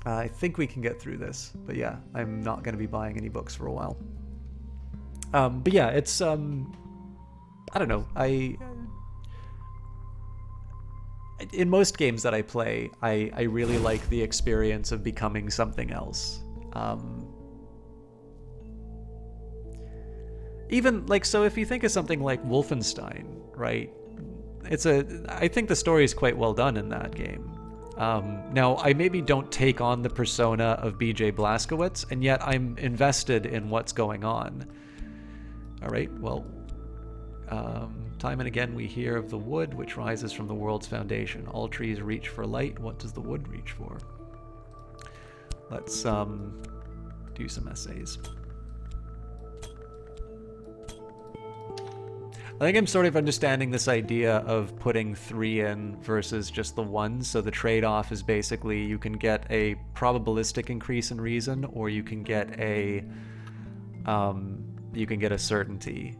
I think we can get through this, but yeah, I'm not going to be buying any books for a while. But yeah, it's, I don't know, in most games that I play, I really like the experience of becoming something else. Even, like, so if you think of something like Wolfenstein, right, I think the story is quite well done in that game. Now, I maybe don't take on the persona of B.J. Blazkowicz, and yet I'm invested in what's going on. All right, well, time and again we hear of the wood which rises from the world's foundation. All trees reach for light. What does the wood reach for? Let's do some essays. I think I'm sort of understanding this idea of putting 3 in versus just the 1. So the trade-off is basically you can get a probabilistic increase in reason, or you can get a certainty.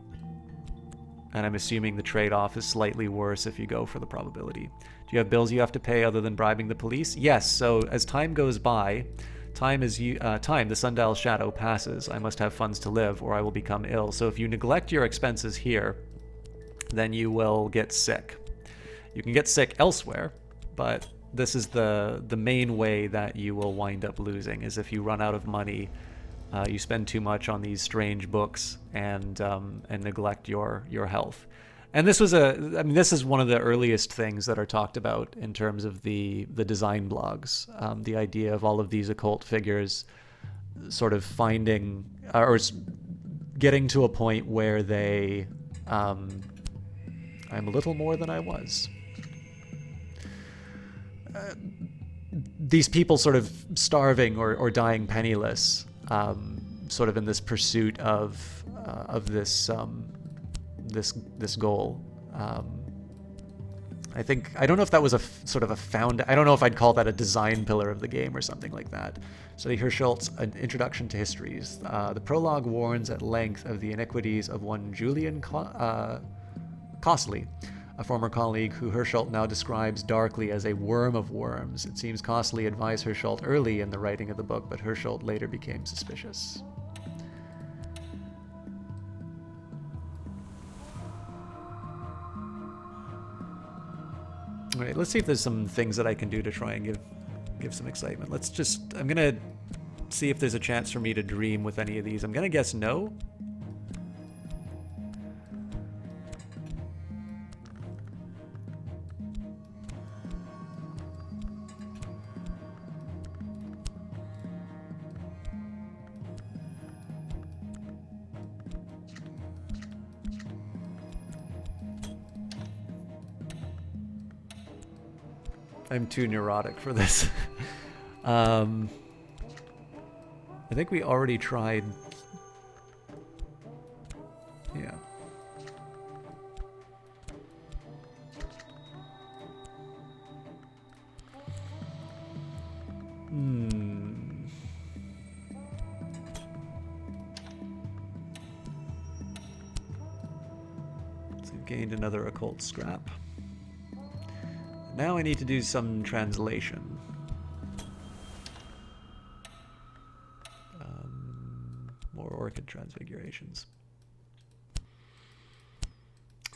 And I'm assuming the trade-off is slightly worse if you go for the probability. Do you have bills you have to pay other than bribing the police? Yes. So as time goes by, the sundial shadow passes. I must have funds to live, or I will become ill. So if you neglect your expenses here, then you will get sick. You can get sick elsewhere, but this is the main way that you will wind up losing, is if you run out of money, you spend too much on these strange books and neglect your health. And this is one of the earliest things that are talked about in terms of the design blogs. The idea of all of these occult figures sort of finding or getting to a point where they I'm a little more than I was. these people sort of starving or dying penniless, sort of in this pursuit of this this goal. I don't know if that was a sort of a I don't know if I'd call that a design pillar of the game or something like that. Study Hirscholt's An Introduction to Histories. The prologue warns at length of the iniquities of one Julian Costley, a former colleague who Hirscholt now describes darkly as a worm of worms. It seems Costley advised Hirscholt early in the writing of the book, but Hirscholt later became suspicious. All right, let's see if there's some things that I can do to try and give some excitement. I'm gonna see if there's a chance for me to dream with any of these. I'm gonna guess no. I'm too neurotic for this. I think we already tried. Yeah. So we've gained another occult scrap. Now I need to do some translation. More orchid transfigurations.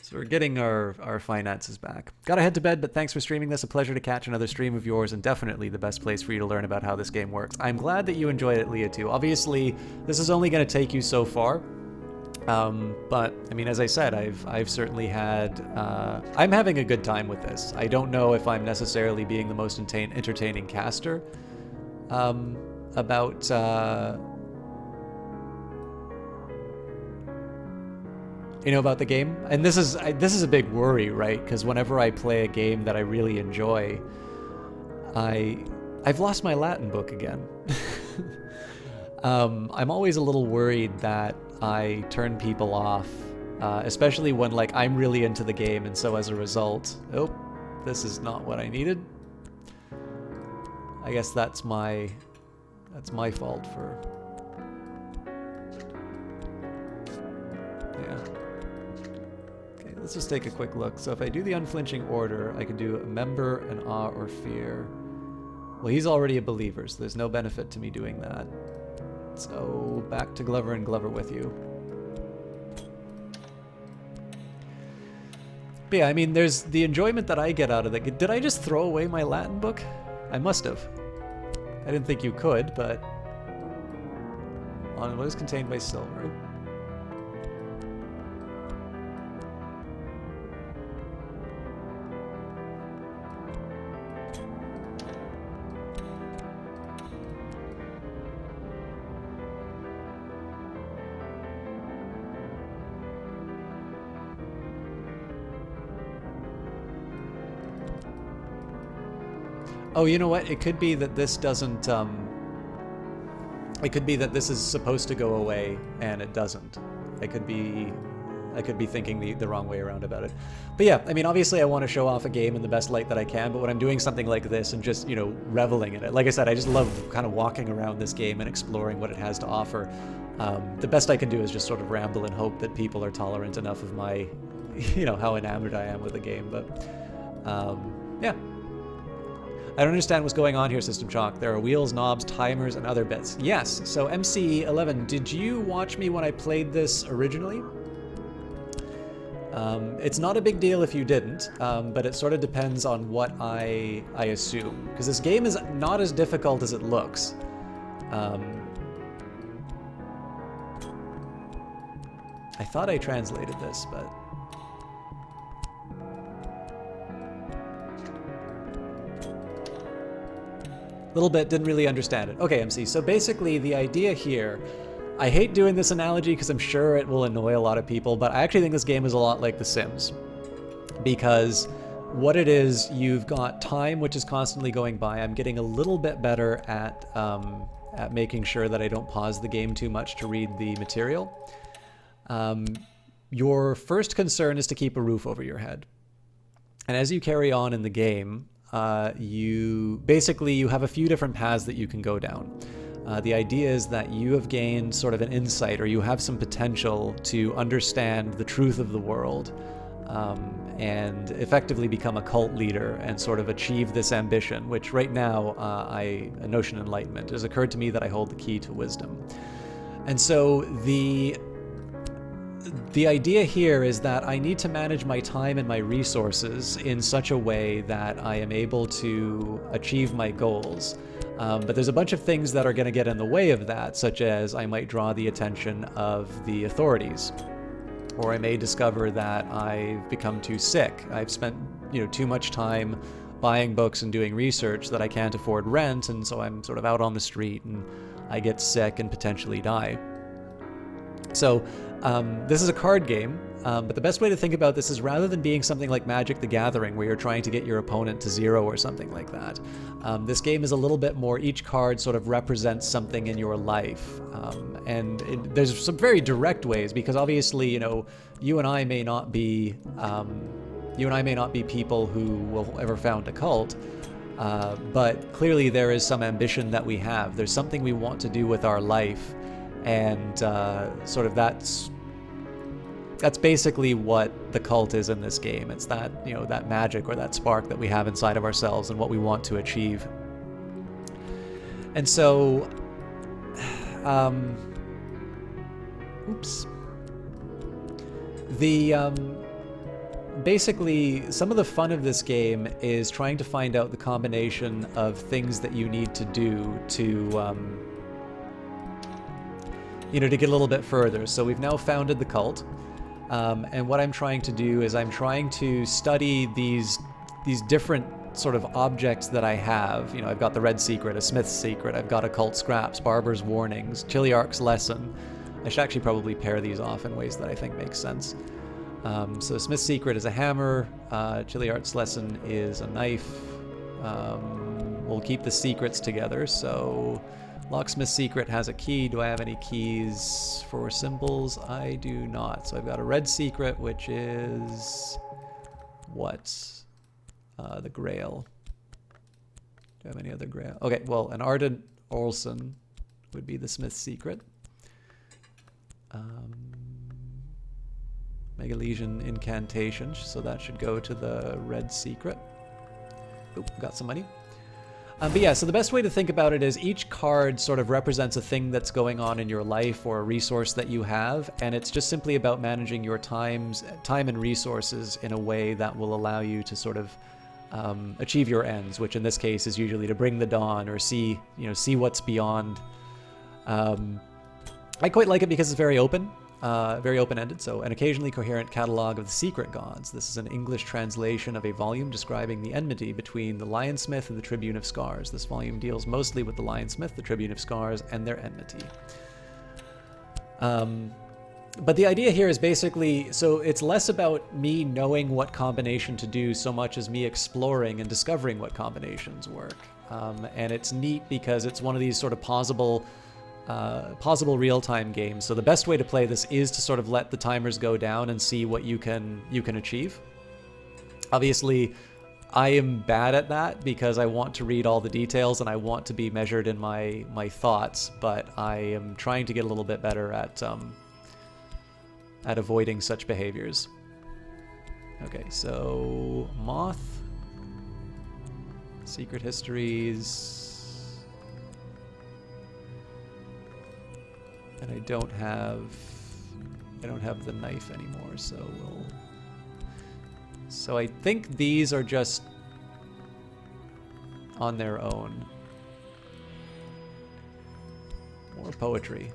So we're getting our finances back. Gotta head to bed, but thanks for streaming this. A pleasure to catch another stream of yours, and definitely the best place for you to learn about how this game works. I'm glad that you enjoyed it, Leah, too. Obviously, this is only going to take you so far. But I mean, as I said, I've certainly had, I'm having a good time with this. I don't know if I'm necessarily being the most entertaining caster, about the game. And this is a big worry, right? Because whenever I play a game that I really enjoy, I've lost my Latin book again. I'm always a little worried that I turn people off, especially when I'm really into the game, and so as a result, oh, this is not what I needed. I guess that's my fault for, yeah. Okay, let's just take a quick look. So if I do the unflinching order, I can do a member, an awe, or fear. Well, he's already a believer, so there's no benefit to me doing that. So back to Glover and Glover with you. But yeah, I mean, there's the enjoyment that I get out of it. Did I just throw away my Latin book? I must have. I didn't think you could, but on what is contained by silver. Oh, you know what? It could be that this doesn't, it could be that this is supposed to go away and it doesn't. I could be thinking the wrong way around about it. But yeah, I mean, obviously I want to show off a game in the best light that I can, but when I'm doing something like this and just, reveling in it, like I said, I just love kind of walking around this game and exploring what it has to offer. The best I can do is just sort of ramble and hope that people are tolerant enough of my, how enamored I am with the game. But, yeah. I don't understand what's going on here, System Shock. There are wheels, knobs, timers, and other bits. Yes, so MC11, did you watch me when I played this originally? It's not a big deal if you didn't, but it sort of depends on what I assume. Because this game is not as difficult as it looks. I thought I translated this, but... little bit, didn't really understand it. Okay, MC, so basically the idea here, I hate doing this analogy because I'm sure it will annoy a lot of people, but I actually think this game is a lot like The Sims. Because what it is, you've got time, which is constantly going by. I'm getting a little bit better at making sure that I don't pause the game too much to read the material. Your first concern is to keep a roof over your head. And as you carry on in the game, you have a few different paths that you can go down. The idea is that you have gained sort of an insight, or you have some potential to understand the truth of the world, and effectively become a cult leader and sort of achieve this ambition, which right now, a notion enlightenment. It has occurred to me that I hold the key to wisdom. And so the idea here is that I need to manage my time and my resources in such a way that I am able to achieve my goals. But there's a bunch of things that are going to get in the way of that, such as I might draw the attention of the authorities, or I may discover that I've become too sick. I've spent, too much time buying books and doing research that I can't afford rent, and so I'm sort of out on the street and I get sick and potentially die. So this is a card game, but the best way to think about this is, rather than being something like Magic the Gathering, where you're trying to get your opponent to 0 or something like that, this game is a little bit more, each card sort of represents something in your life. There's some very direct ways, because obviously, you and I may not be people who will ever found a cult, but clearly there is some ambition that we have. There's something we want to do with our life, and sort of that's basically what the cult is in this game. It's that, that magic or that spark that we have inside of ourselves and what we want to achieve. And so, basically, some of the fun of this game is trying to find out the combination of things that you need to do to get a little bit further. So we've now founded the cult. And what I'm trying to do is I'm trying to study these different sort of objects that I have. I've got the Red Secret, a Smith's Secret, I've got occult scraps, Barber's Warnings, Chiliarch's Lesson. I should actually probably pair these off in ways that I think make sense. So Smith's Secret is a hammer, Chiliarch's Lesson is a knife. We'll keep the secrets together, so Locksmith's Secret has a key. Do I have any keys for symbols? I do not. So I've got a Red Secret, which is what? The Grail. Do I have any other Grail? Okay, well, an Ardent Olson would be the Smith's Secret. Megalesian Incantation, so that should go to the Red Secret. Oop, got some money. But yeah, so the best way to think about it is each card sort of represents a thing that's going on in your life or a resource that you have, and it's just simply about managing your time and resources in a way that will allow you to sort of achieve your ends, which in this case is usually to bring the dawn or see what's beyond. I quite like it because it's very open. Very open-ended, so an occasionally coherent catalog of the secret gods. This is an English translation of a volume describing the enmity between the Lionsmith and the Tribune of Scars. This volume deals mostly with the Lionsmith, the Tribune of Scars, and their enmity. But the idea here is basically, so it's less about me knowing what combination to do so much as me exploring and discovering what combinations work. And it's neat because it's one of these sort of pausable real-time games. So the best way to play this is to sort of let the timers go down and see what you can achieve. Obviously, I am bad at that because I want to read all the details and I want to be measured in my thoughts, but I am trying to get a little bit better at avoiding such behaviors. Okay, so Moth, Secret Histories. And I don't have the knife anymore, so I think these are just on their own. More poetry.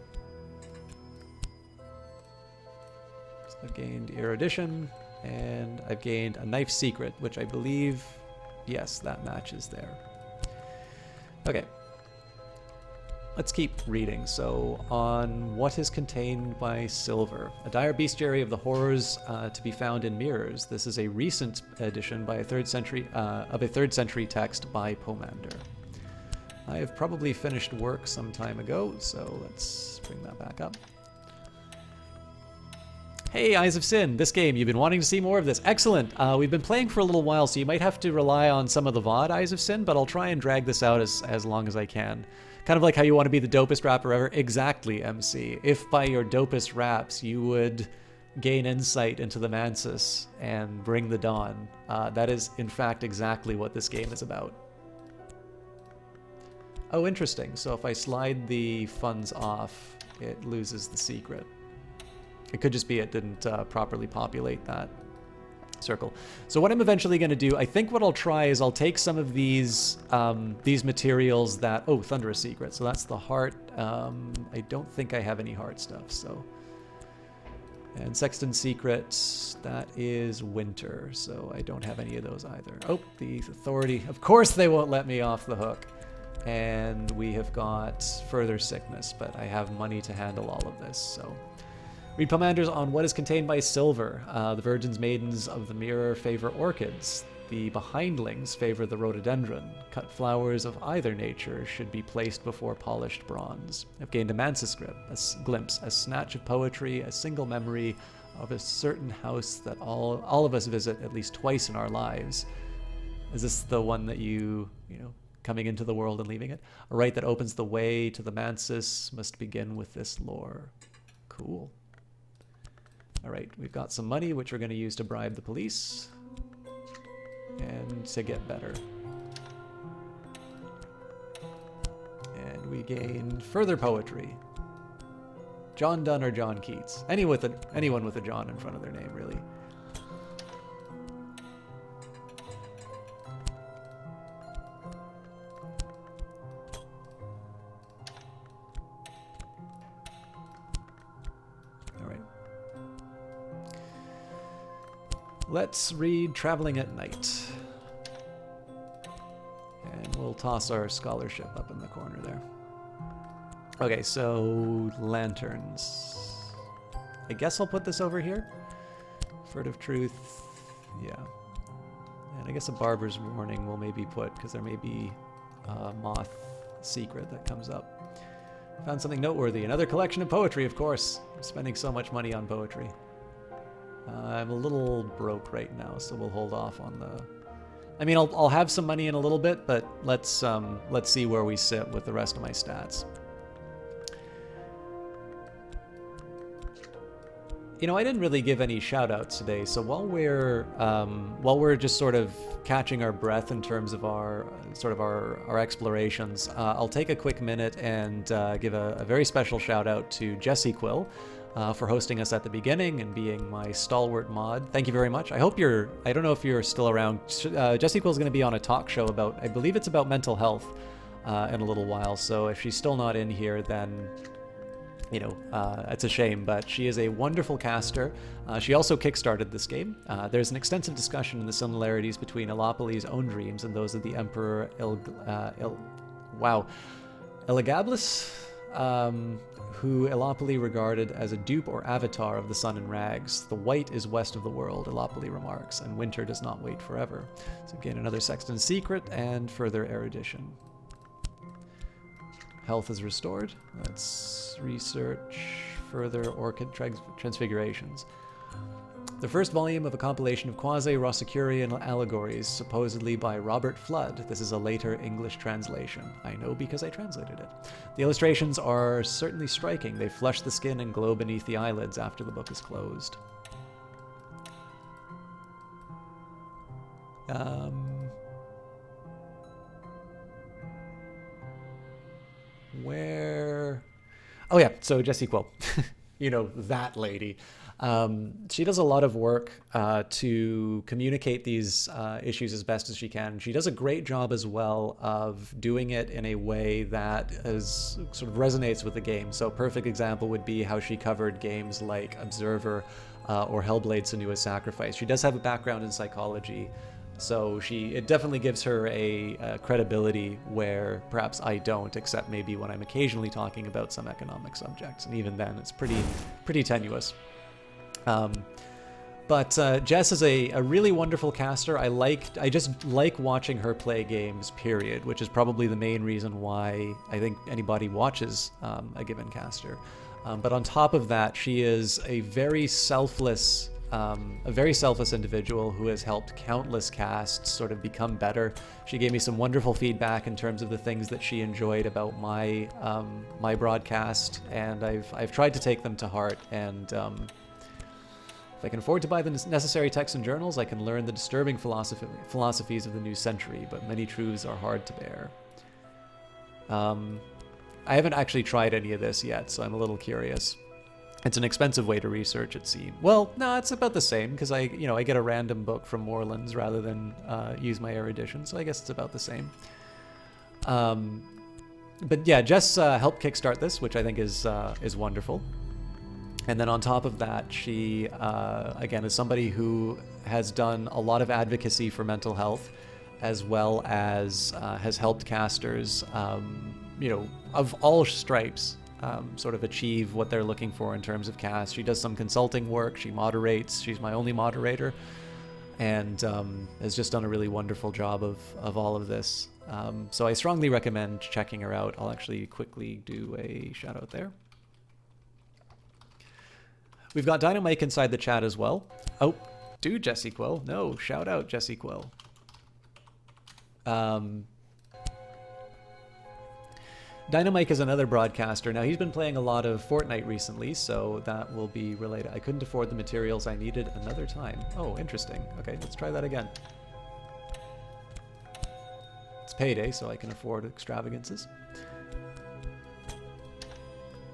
So I've gained erudition, and I've gained a knife secret, which I believe, yes, that matches there. Okay. Let's keep reading. So, on what is contained by silver, a dire bestiary of the horrors to be found in mirrors. This is a recent edition by a third century text by Pomander. I have probably finished work some time ago, so let's bring that back up. Hey, Eyes of Sin, this game, you've been wanting to see more of this. Excellent. We've been playing for a little while, so you might have to rely on some of the VOD Eyes of Sin, but I'll try and drag this out as long as I can. Kind of like how you want to be the dopest rapper ever. Exactly, MC. If by your dopest raps you would gain insight into the Mansis and bring the dawn, that is, in fact, exactly what this game is about. Oh, interesting. So if I slide the funds off, it loses the secret. It could just be it didn't properly populate that circle. So what I'm eventually going to do, I think what I'll try is I'll take some of these materials that... Oh, Thunderous Secret. So that's the heart. I don't think I have any heart stuff, so... And Sexton Secret, that is Winter, so I don't have any of those either. Oh, the Authority. Of course they won't let me off the hook. And we have got Further Sickness, but I have money to handle all of this, so... Read Pomanders on what is contained by silver. The virgins maidens of the mirror favor orchids. The behindlings favor the rhododendron. Cut flowers of either nature should be placed before polished bronze. I've gained a manuscript, a glimpse, a snatch of poetry, a single memory of a certain house that all of us visit at least twice in our lives. Is this the one that you know, coming into the world and leaving it? A rite that opens the way to the Mansis must begin with this lore. Cool. All right, we've got some money, which we're going to use to bribe the police and to get better. And we gain further poetry. John Donne or John Keats. Anyone with a John in front of their name, really. Let's read Traveling at Night. And we'll toss our scholarship up in the corner there. Okay, so lanterns. I guess I'll put this over here. Furtive Truth, yeah. And I guess a Barber's Warning we'll maybe put, because there may be a moth secret that comes up. Found something noteworthy. Another collection of poetry, of course. I'm spending so much money on poetry. I'm a little broke right now, so we'll hold off on the... I mean, I'll have some money in a little bit, but let's see where we sit with the rest of my stats. You know, I didn't really give any shout-outs today, so while we're just sort of catching our breath in terms of our explorations, I'll take a quick minute and give a very special shout-out to Jesse Quill. For hosting us at the beginning and being my stalwart mod. Thank you very much. I hope I don't know if you're still around. Jessie Quill's going to be on a talk show about, I believe it's about mental health in a little while. So if she's still not in here, then, you know, it's a shame. But she is a wonderful caster. She also kickstarted this game. There's an extensive discussion in the similarities between Elopoly's own dreams and those of the Emperor Elagabalus. Who Elopoly regarded as a dupe or avatar of the sun in rags. The white is west of the world, Elopoly remarks, and winter does not wait forever. So again, another Sexton Secret and further erudition. Health is restored. Let's research further orchid transfigurations. The first volume of a compilation of quasi-Rosicrucian allegories, supposedly by Robert Flood. This is a later English translation. I know because I translated it. The illustrations are certainly striking. They flush the skin and glow beneath the eyelids after the book is closed. Where... Oh yeah, so Jessie Quill. You know, that lady. She does a lot of work to communicate these issues as best as she can. She does a great job as well of doing it in a way that sort of resonates with the game. So a perfect example would be how she covered games like Observer or Hellblade: Senua's Sacrifice. She does have a background in psychology, So it definitely gives her a credibility where perhaps I don't, except maybe when I'm occasionally talking about some economic subjects, and even then it's pretty tenuous. But Jess is a really wonderful caster. I just like watching her play games, period, which is probably the main reason why I think anybody watches a given caster. But on top of that, she is a very selfless individual who has helped countless casts sort of become better. She gave me some wonderful feedback in terms of the things that she enjoyed about my my broadcast, and I've tried to take them to heart. And if I can afford to buy the necessary texts and journals, I can learn the disturbing philosophies of the new century, but many truths are hard to bear. I haven't actually tried any of this yet, so I'm a little curious. It's an expensive way to research, it seems. Well, no, it's about the same, because I get a random book from Moreland's rather than use my erudition, so I guess it's about the same. But yeah, Jess helped kickstart this, which I think is wonderful. And then on top of that, she, again, is somebody who has done a lot of advocacy for mental health, as well as has helped casters, of all stripes, sort of achieve what they're looking for in terms of cast. She does some consulting work, she moderates, she's my only moderator, and has just done a really wonderful job of all of this. So I strongly recommend checking her out. I'll actually quickly do a shout out there. We've got Dynamite inside the chat as well. Oh, do Jesse Quill. No, shout out Jesse Quill. Dynamite is another broadcaster. Now, he's been playing a lot of Fortnite recently, so that will be related. I couldn't afford the materials I needed another time. Oh, interesting. Okay, let's try that again. It's payday, so I can afford extravagances.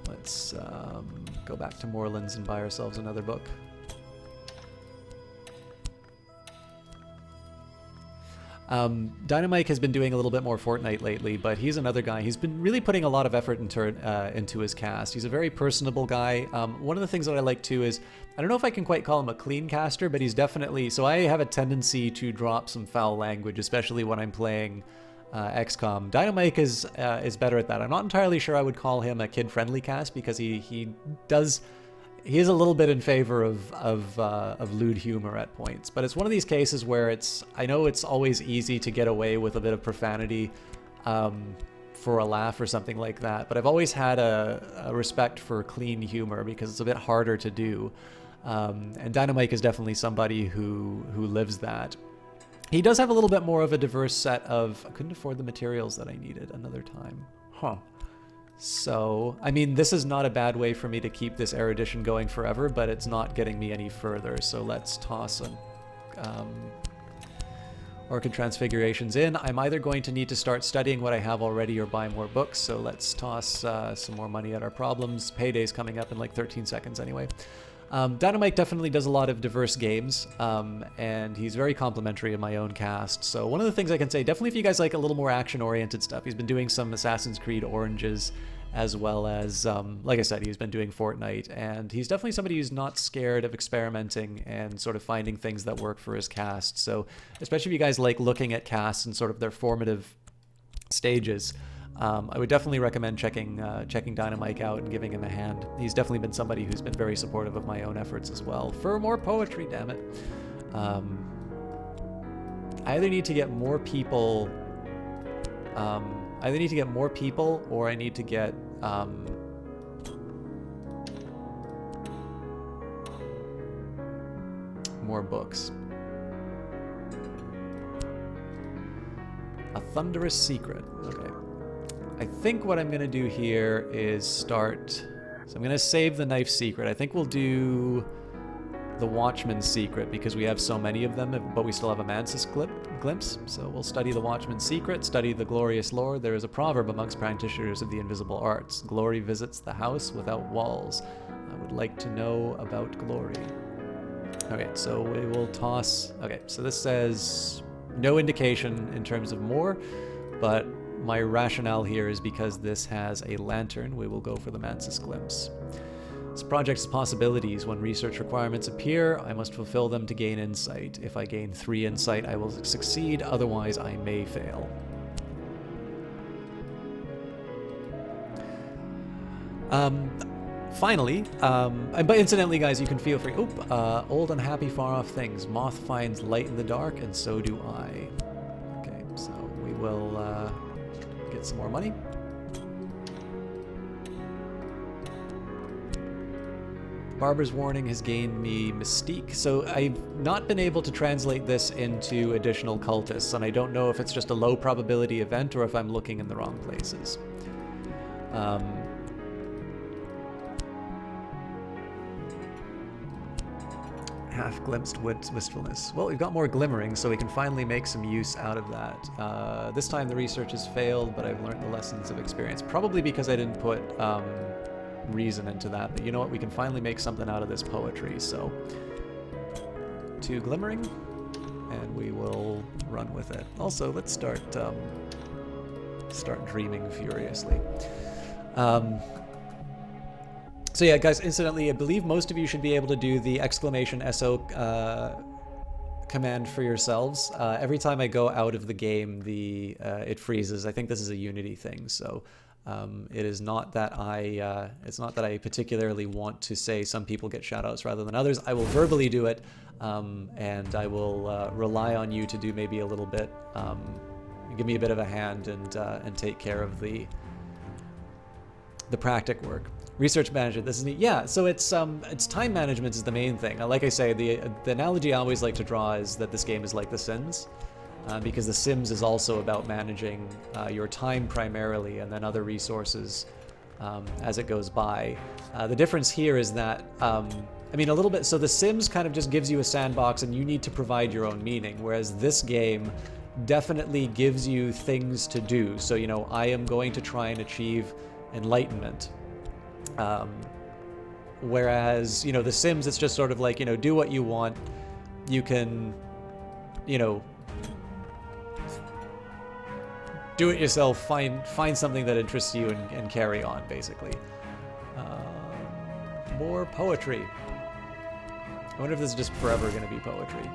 Let's go back to Moreland's and buy ourselves another book. Dynamite has been doing a little bit more Fortnite lately, but he's another guy. He's been really putting a lot of effort into his cast. He's a very personable guy. One of the things that I like too is, I don't know if I can quite call him a clean caster, but he's definitely, so I have a tendency to drop some foul language, especially when I'm playing XCOM. Dynamite is better at that. I'm not entirely sure I would call him a kid-friendly cast, because he is a little bit in favor of lewd humor at points, but it's one of these cases where I know it's always easy to get away with a bit of profanity for a laugh or something like that, but I've always had a respect for clean humor because it's a bit harder to do, and Dynamite is definitely somebody who lives that. He does have a little bit more of a diverse set of... I couldn't afford the materials that I needed another time. Huh. So, I mean, this is not a bad way for me to keep this erudition going forever, but it's not getting me any further. So let's toss an Orchid Transfigurations in. I'm either going to need to start studying what I have already or buy more books, so let's toss some more money at our problems. Payday's coming up in like 13 seconds anyway. Dynamite definitely does a lot of diverse games, and he's very complimentary of my own cast. So one of the things I can say, definitely if you guys like a little more action-oriented stuff, he's been doing some Assassin's Creed Oranges, as well as, like I said, he's been doing Fortnite, and he's definitely somebody who's not scared of experimenting and sort of finding things that work for his cast. So especially if you guys like looking at casts and sort of their formative stages, I would definitely recommend checking Dynamite out and giving him a hand. He's definitely been somebody who's been very supportive of my own efforts as well. For more poetry, damn it. I either need to get more people... or I need to get... more books. A Thunderous Secret. Okay. I think what I'm going to do here is start... So I'm going to save the Knife Secret. I think we'll do the Watchman's Secret because we have so many of them, but we still have a Mantis glimpse. So we'll study the Watchman's Secret, study the glorious lore. There is a proverb amongst practitioners of the invisible arts. Glory visits the house without walls. I would like to know about glory. Okay, so we will toss... Okay, so this says no indication in terms of more, but my rationale here is because this has a lantern. We will go for the Mantis glimpse. project's possibilities. When research requirements appear, I must fulfill them to gain insight. If I gain 3 insight, I will succeed, otherwise I may fail. Finally, but incidentally, guys, you can feel free. Old unhappy far off things. Moth finds light in the dark, and so do I. Okay, so we will get some more money. Barber's Warning has gained me Mystique. So I've not been able to translate this into additional cultists, and I don't know if it's just a low probability event or if I'm looking in the wrong places. Half-glimpsed wistfulness. Well, we've got more glimmering, so we can finally make some use out of that. This time the research has failed, but I've learned the lessons of experience. Probably because I didn't put reason into that, but you know what? We can finally make something out of this poetry, so 2 glimmering, and we will run with it. Also, let's start dreaming furiously. So yeah, guys, incidentally, I believe most of you should be able to do the !SO command for yourselves. Every time I go out of the game, it freezes. I think this is a Unity thing, so it is not that it's not that I particularly want to say some people get shoutouts rather than others. I will verbally do it, and I will rely on you to do maybe a little bit, give me a bit of a hand and take care of the practic work. Research management. This is neat. Yeah, so it's time management is the main thing. Like I say, the analogy I always like to draw is that this game is like The Sims, because The Sims is also about managing your time primarily, and then other resources as it goes by. The difference here is that, I mean, a little bit. So The Sims kind of just gives you a sandbox, and you need to provide your own meaning, whereas this game definitely gives you things to do. So, you know, I am going to try and achieve enlightenment. Whereas, you know, The Sims, it's just sort of like, you know, do what you want. You can, you know, do it yourself, find something that interests you and carry on, basically. More poetry. I wonder if this is just forever going to be poetry.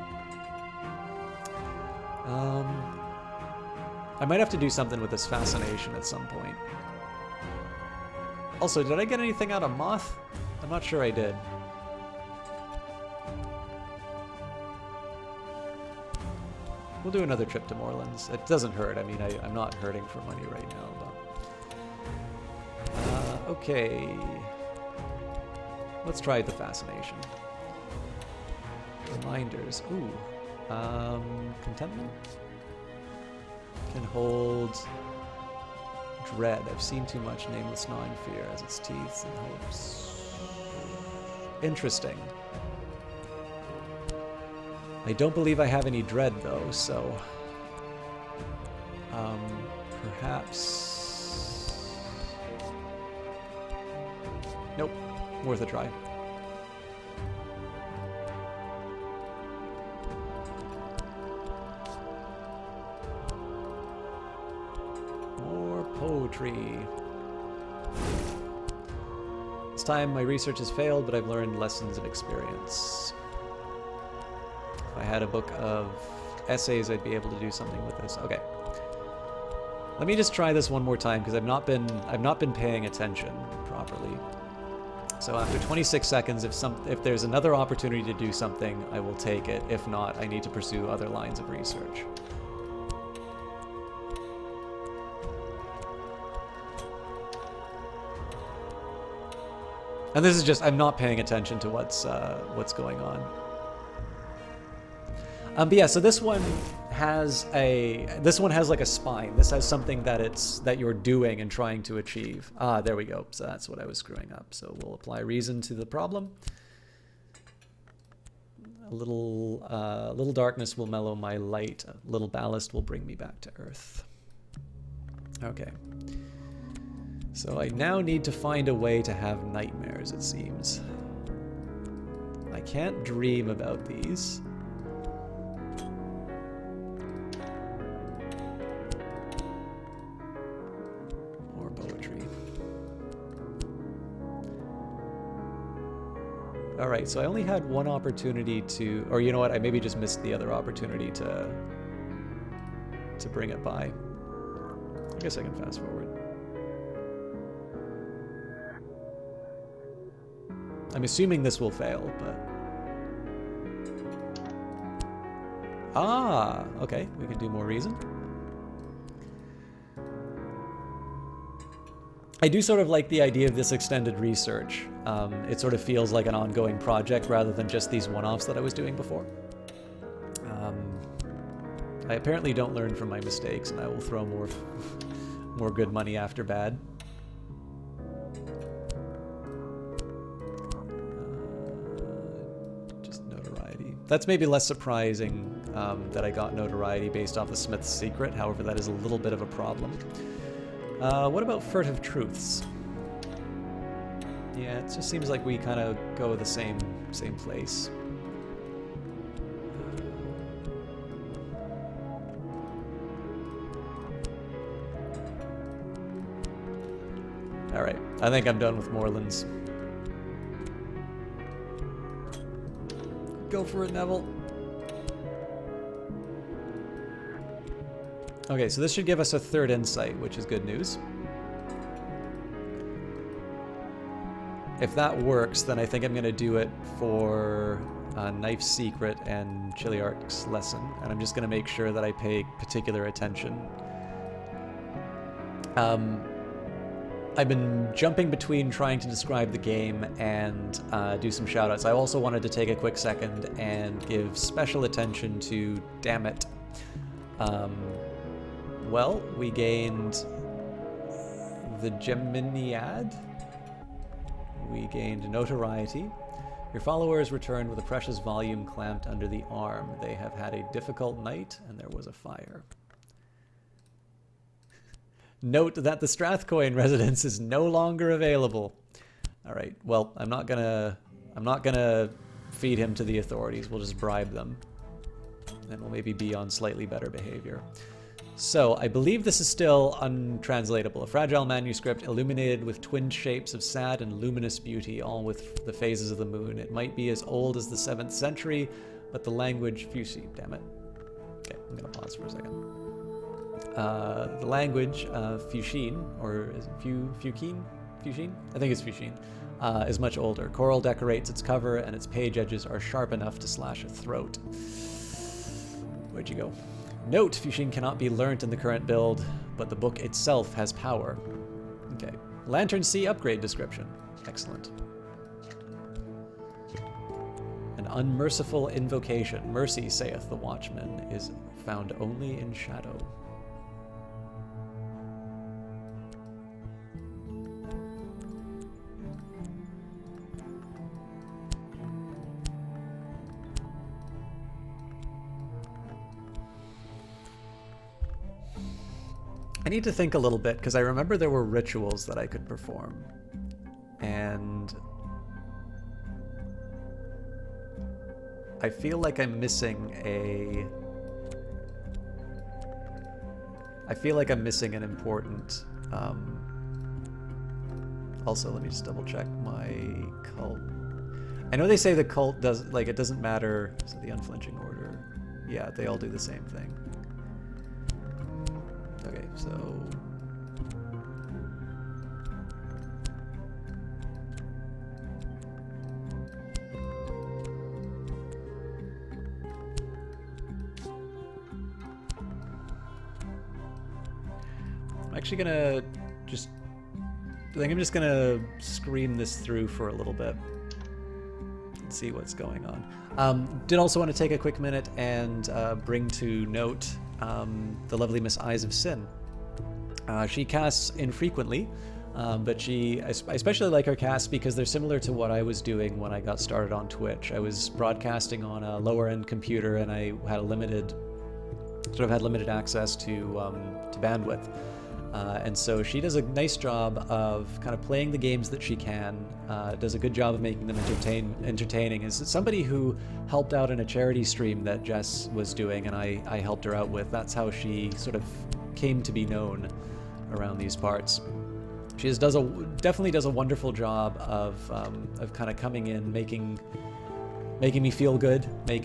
I might have to do something with this fascination at some point. Also, did I get anything out of Moth? I'm not sure I did. We'll do another trip to Moreland. It doesn't hurt. I mean, I'm not hurting for money right now, but... okay. Let's try the fascination. Reminders. Ooh. Contentment? Can hold... Dread. I've seen too much nameless gnawing fear as its teeth and hopes. Interesting. I don't believe I have any dread though, so perhaps. Nope. Worth a try. Poetry. This time my research has failed, but I've learned lessons of experience. If I had a book of essays, I'd be able to do something with this. Okay. Let me just try this one more time because I've not been paying attention properly. So after 26 seconds, if there's another opportunity to do something, I will take it. If not, I need to pursue other lines of research. And this is just, I'm not paying attention to what's going on. But yeah, so this one has like a spine. This has something that you're doing and trying to achieve. Ah, there we go. So that's what I was screwing up. So we'll apply reason to the problem. A little darkness will mellow my light. A little ballast will bring me back to earth. Okay. So I now need to find a way to have nightmares, it seems. I can't dream about these. More poetry. All right, so I only had one opportunity to, or you know what? I maybe just missed the other opportunity to bring it by. I guess I can fast forward. I'm assuming this will fail, but... Ah, okay, we can do more reason. I do sort of like the idea of this extended research. It sort of feels like an ongoing project rather than just these one-offs that I was doing before. I apparently don't learn from my mistakes, and I will throw more good money after bad. Just notoriety. That's maybe less surprising that I got notoriety based off the Smith's Secret. However, that is a little bit of a problem. What about Furtive Truths? Yeah, it just seems like we kind of go the same place. All right, I think I'm done with Morelands. Go for it, Neville. Okay, so this should give us a third insight, which is good news. If that works, then I think I'm going to do it for Knife's Secret and Chiliarch's Lesson, and I'm just going to make sure that I pay particular attention. I've been jumping between trying to describe the game and do some shoutouts. I also wanted to take a quick second and give special attention to Damn It. Well, we gained the Geminiad. We gained Notoriety. Your followers returned with a precious volume clamped under the arm. They have had a difficult night, and there was a fire. Note that the Strathcoin residence is no longer available. All right. Well, I'm not gonna feed him to the authorities. We'll just bribe them, and we'll maybe be on slightly better behavior. So, I believe this is still untranslatable. A fragile manuscript illuminated with twinned shapes of sad and luminous beauty, all with the phases of the moon. It might be as old as the 7th century, but the language... damn it. Okay, I'm going to pause for a second. The language, Fushine, or is it Fushine? I think it's Fushine, is much older. Coral decorates its cover, and its page edges are sharp enough to slash a throat. Where'd you go? Note, Fushine cannot be learnt in the current build, but the book itself has power. Okay. Lantern Sea upgrade description. Excellent. An unmerciful invocation. Mercy, saith the watchman, is found only in shadow. I need to think a little bit, because I remember there were rituals that I could perform. And I feel like I'm missing an important... Also, let me just double check my cult. I know they say the cult does, like, it doesn't matter. So the unflinching order. Yeah, they all do the same thing. Okay, so... I'm actually gonna just... I think I'm just gonna scream this through for a little bit and see what's going on. Did also want to take a quick minute and bring to note the lovely Miss Eyes of Sin. She casts infrequently, but I especially like her casts because they're similar to what I was doing when I got started on Twitch. I was broadcasting on a lower-end computer, and I had limited access to bandwidth. And so she does a nice job of kind of playing the games that she can, does a good job of making them entertaining. Is somebody who helped out in a charity stream that Jess was doing, and I helped her out with. That's how she sort of came to be known around these parts. She definitely does a wonderful job of kind of coming in, making me feel good, I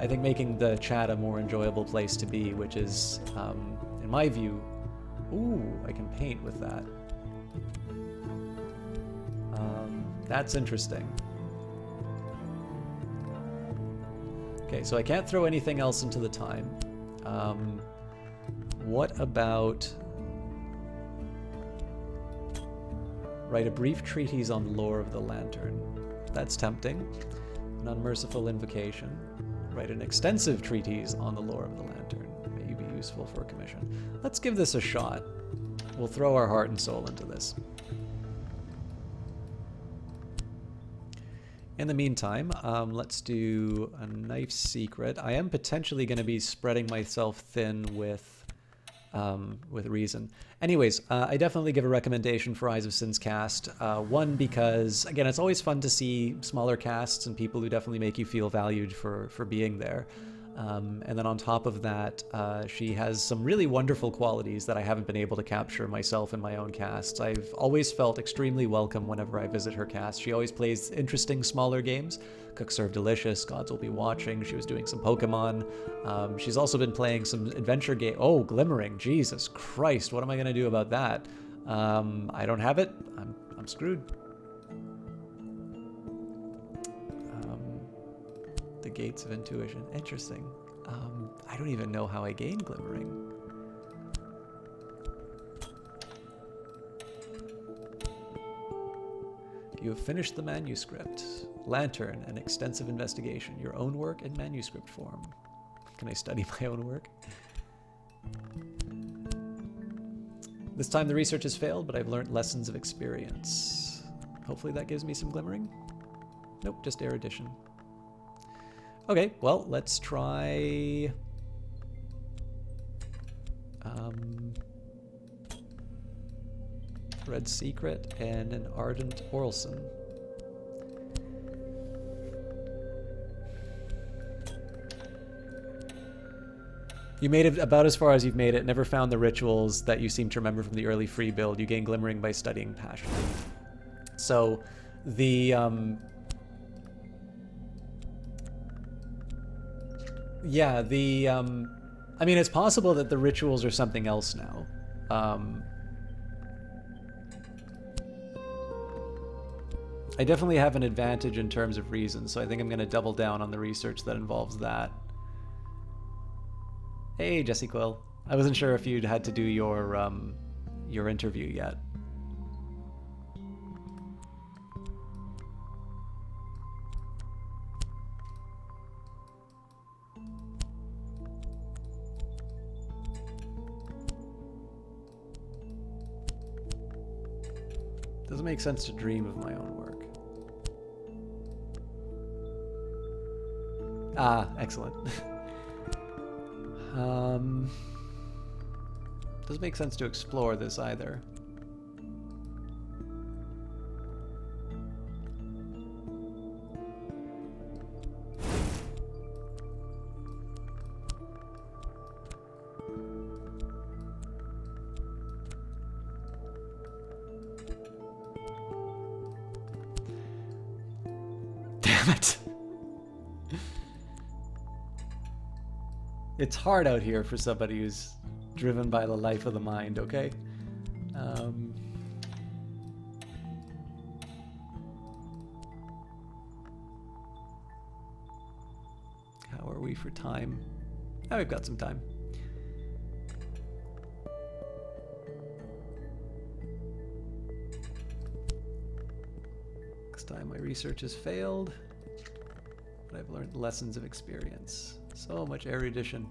think making the chat a more enjoyable place to be, which is, in my view, ooh, I can paint with that. That's interesting. Okay, so I can't throw anything else into the time. What about write a brief treatise on the lore of the lantern? That's tempting. An unmerciful invocation. Write an extensive treatise on the lore of the lantern. May you be useful for a commission. Let's give this a shot. We'll throw our heart and soul into this. In the meantime, let's do a knife secret. I am potentially going to be spreading myself thin with reason. Anyways, I definitely give a recommendation for Eyes of Sin's cast. One, because, again, it's always fun to see smaller casts and people who definitely make you feel valued for being there. And then on top of that, she has some really wonderful qualities that I haven't been able to capture myself in my own casts. I've always felt extremely welcome whenever I visit her cast. She always plays interesting, smaller games. Cook Serve Delicious, Gods Will Be Watching. She was doing some Pokemon. She's also been playing some adventure game. Oh, Glimmering. Jesus Christ, what am I going to do about that? I don't have it. I'm screwed. The Gates of Intuition. Interesting. I don't even know how I gain Glimmering. You have finished the manuscript. Lantern, an extensive investigation. Your own work in manuscript form. Can I study my own work? This time the research has failed, but I've learned lessons of experience. Hopefully that gives me some Glimmering. Nope, just erudition. Okay, well, let's try Red Secret and an Ardent Orlson. You made it about as far as you've made it. Never found the rituals that you seem to remember from the early free build. You gain Glimmering by studying Passion. So the yeah, I mean, it's possible that the rituals are something else now. I definitely have an advantage in terms of reason, so I think I'm going to double down on the research that involves that. Hey, Jesse Quill. I wasn't sure if you'd had to do your interview yet. Doesn't make sense to dream of my own work. Ah, excellent. Doesn't make sense to explore this either. Damn it. It's hard out here for somebody who's driven by the life of the mind, okay? How are we for time? Oh, we've got some time. Next time my research has failed, but I've learned lessons of experience. So much erudition.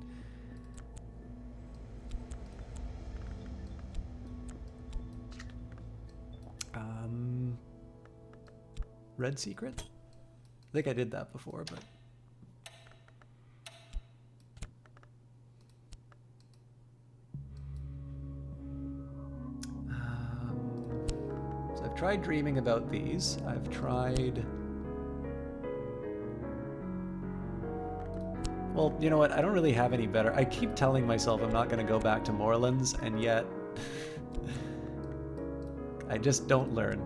Red Secret? I think I did that before, but... so I've tried dreaming about these. I've tried... Well, you know what? I don't really have any better. I keep telling myself I'm not going to go back to Moreland's, and yet I just don't learn.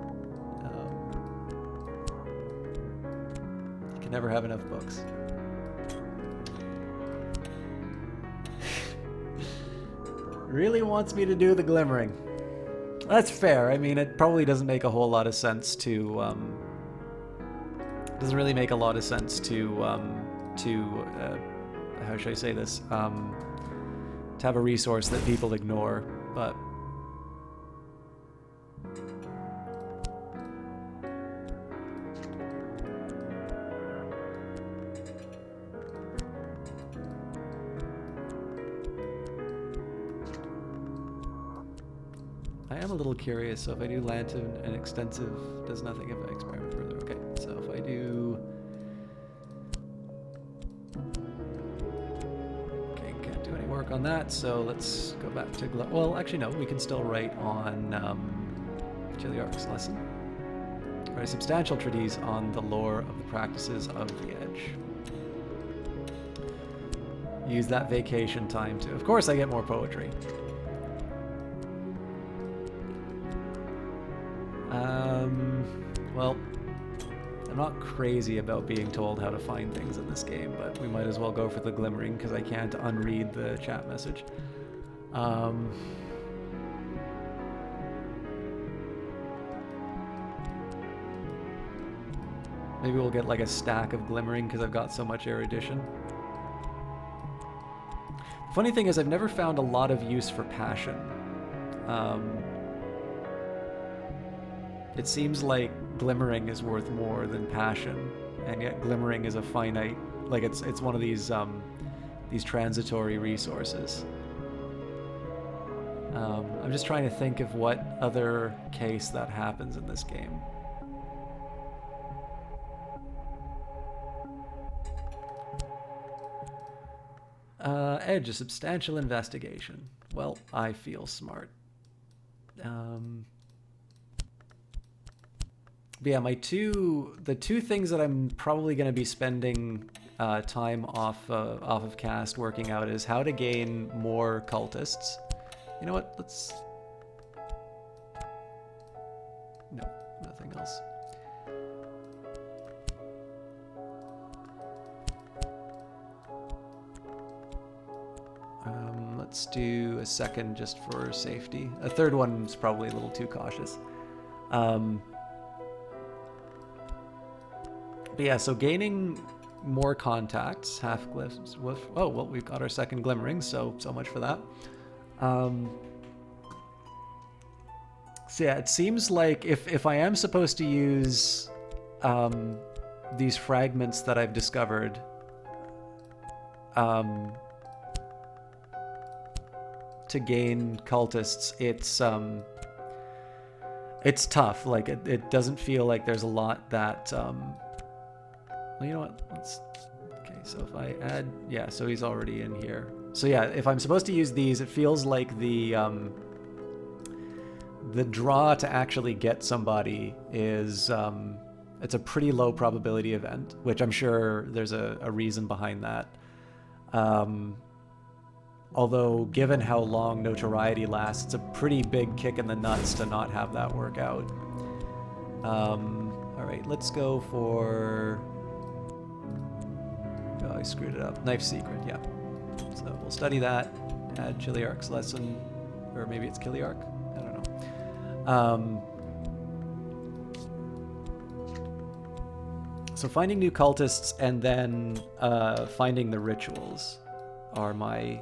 You can never have enough books. Really wants me to do the glimmering. That's fair. I mean, it probably doesn't make a whole lot of sense to doesn't really make a lot of sense to how should I say this? To have a resource that people ignore, but I am a little curious. So if I do lantern and extensive, does nothing if I experiment further. Okay, so if I do, okay, can't do any work on that. So let's go back to well, actually no, we can still write on Chiliarch's lesson. Write a substantial treatise on the lore of the practices of the edge. Use that vacation time to. Of course, I get more poetry. Well, I'm not crazy about being told how to find things in this game, but we might as well go for the glimmering because I can't unread the chat message. Maybe we'll get like a stack of glimmering because I've got so much erudition. The funny thing is I've never found a lot of use for passion. It seems like glimmering is worth more than passion, and yet glimmering is a finite, like it's one of these transitory resources. I'm just trying to think of what other case that happens in this game. Edge, a substantial investigation. Well, I feel smart. But yeah, the two things that I'm probably going to be spending time off of cast working out is how to gain more cultists. You know what? Let's. No, nothing else. Let's do a second just for safety. A third one's probably a little too cautious. But yeah, so gaining more contacts, half glyphs. Oh, well, we've got our second glimmering, so much for that. So yeah, it seems like if I am supposed to use these fragments that I've discovered, to gain cultists, it's tough. Like it doesn't feel like there's a lot that. Well, you know what? Okay, so if I add, yeah, so he's already in here. So yeah, if I'm supposed to use these, it feels like the draw to actually get somebody is it's a pretty low probability event, which I'm sure there's a reason behind that. Although given how long Notoriety lasts, it's a pretty big kick in the nuts to not have that work out. All right, let's go for. Oh, I screwed it up. Knife Secret, yeah. So we'll study that. Add Chiliarch's lesson, or maybe it's Chiliarch. I don't know. So finding new cultists and then finding the rituals are my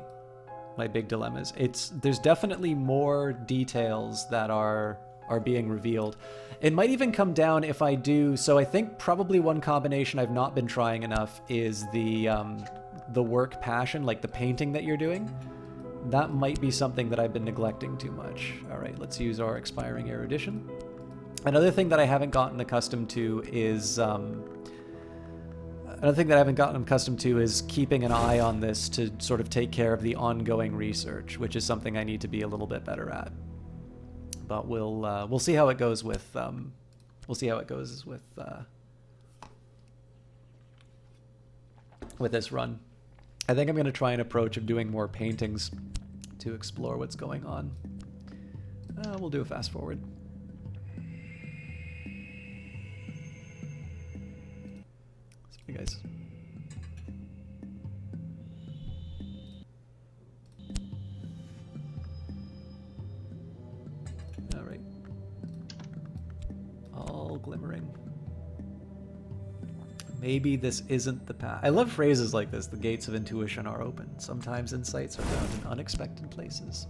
big dilemmas. There's definitely more details that are being revealed. It might even come down if I do. So I think probably one combination I've not been trying enough is the work passion, like the painting that you're doing. That might be something that I've been neglecting too much. All right, let's use our expiring erudition. Another thing that I haven't gotten accustomed to is keeping an eye on this to sort of take care of the ongoing research, which is something I need to be a little bit better at. But we'll see how it goes with this run. I think I'm going to try an approach of doing more paintings to explore what's going on. We'll do a fast forward. Hey guys. All right. All glimmering. Maybe this isn't the path. I love phrases like this. The gates of intuition are open. Sometimes insights are found in unexpected places.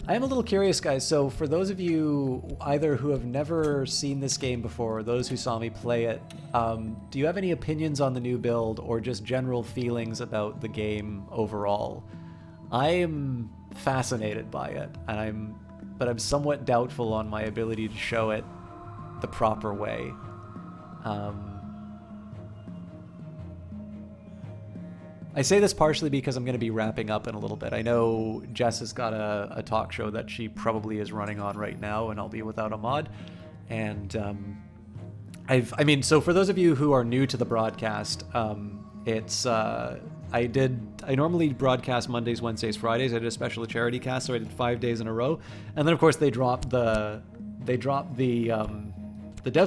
I am a little curious, guys. So for those of you either who have never seen this game before or those who saw me play it, do you have any opinions on the new build or just general feelings about the game overall? I am fascinated by it, and but I'm somewhat doubtful on my ability to show it the proper way. I say this partially because I'm going to be wrapping up in a little bit. I know Jess has got a talk show that she probably is running on right now, and I'll be without a mod. And so for those of you who are new to the broadcast, I normally broadcast Mondays, Wednesdays, Fridays. I did a special charity cast, so I did 5 days in a row. And then of course they dropped the dev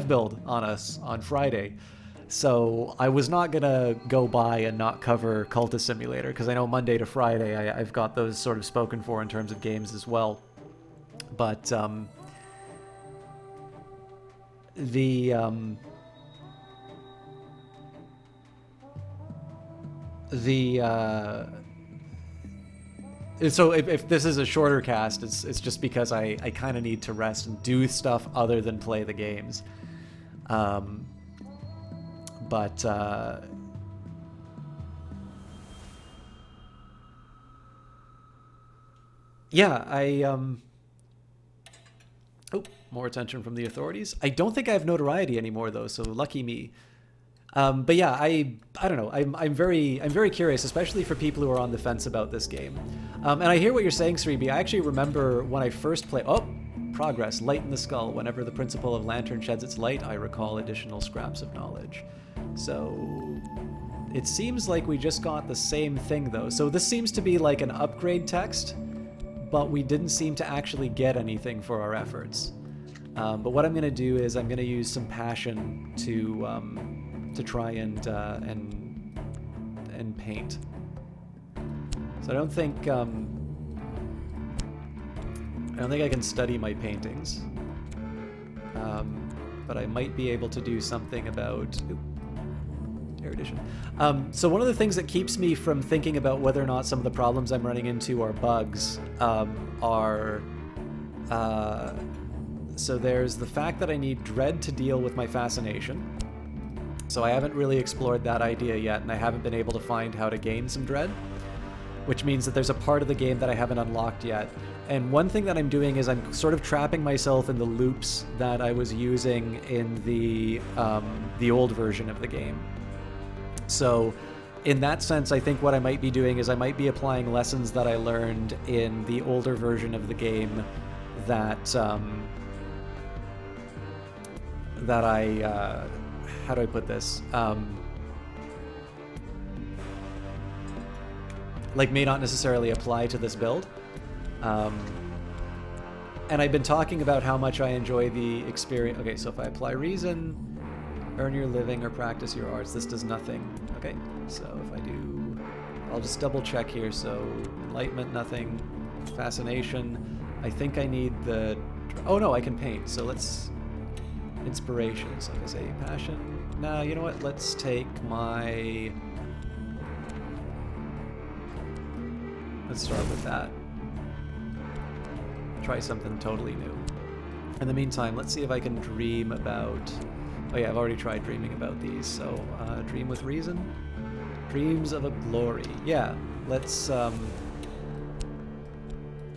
build on us on Friday. So I was not going to go by and not cover Cultist Simulator, because I know Monday to Friday I've got those sort of spoken for in terms of games as well. But so if this is a shorter cast, it's just because I kind of need to rest and do stuff other than play the games. Yeah, oh, more attention from the authorities. I don't think I have notoriety anymore though, so lucky me. But yeah, I don't know. I'm very curious, especially for people who are on the fence about this game. And I hear what you're saying, Sreeby. I actually remember when I first played. Oh, progress. Light in the skull. Whenever the principle of lantern sheds its light, I recall additional scraps of knowledge. So it seems like we just got the same thing though. So this seems to be like an upgrade text, but we didn't seem to actually get anything for our efforts. But what I'm going to do is I'm going to use some passion to try and paint. So I don't think I can study my paintings, but I might be able to do something about erudition. So one of the things that keeps me from thinking about whether or not some of the problems I'm running into are bugs so there's the fact that I need dread to deal with my fascination. So I haven't really explored that idea yet, and I haven't been able to find how to gain some dread, which means that there's a part of the game that I haven't unlocked yet. And one thing that I'm doing is I'm sort of trapping myself in the loops that I was using in the old version of the game. So in that sense, I think what I might be doing is I might be applying lessons that I learned in the older version of the game that I how do I put this? Like may not necessarily apply to this build. And I've been talking about how much I enjoy the experience. Okay, so if I apply reason, earn your living or practice your arts, this does nothing. Okay, so if I do, I'll just double check here. So enlightenment, nothing. Fascination, I think I need the, oh no, I can paint. So let's, inspiration, so if I say passion, nah, you know what, let's take my, let's start with that. Try something totally new. In the meantime, let's see if I can dream about, oh yeah, I've already tried dreaming about these, so dream with reason. Dreams of a glory. Yeah, let's, I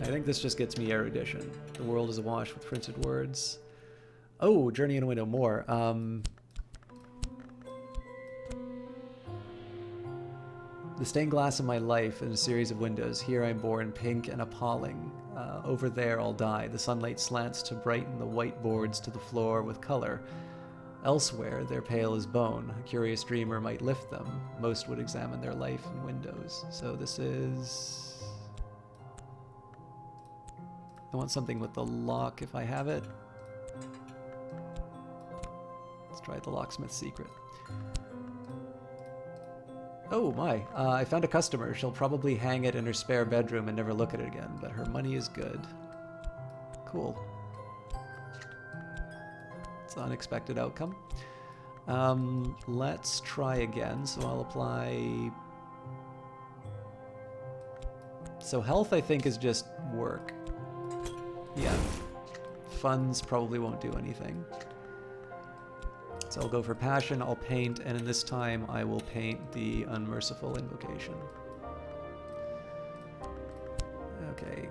think this just gets me erudition. The world is awash with printed words. Oh, journey in a window, more. The stained glass of my life in a series of windows. Here I'm born, pink and appalling. Over there I'll die. The sunlight slants to brighten the white boards to the floor with color. Elsewhere, they're pale as bone. A curious dreamer might lift them. Most would examine their life in windows. So this is... I want something with the lock if I have it. Let's try the locksmith's secret. Oh my, I found a customer. She'll probably hang it in her spare bedroom and never look at it again, but her money is good. Cool. It's an unexpected outcome. Let's try again. So I'll apply... So health, I think, is just work. Yeah. Funds probably won't do anything. So I'll go for passion, I'll paint, and in this time I will paint the unmerciful invocation. Okay.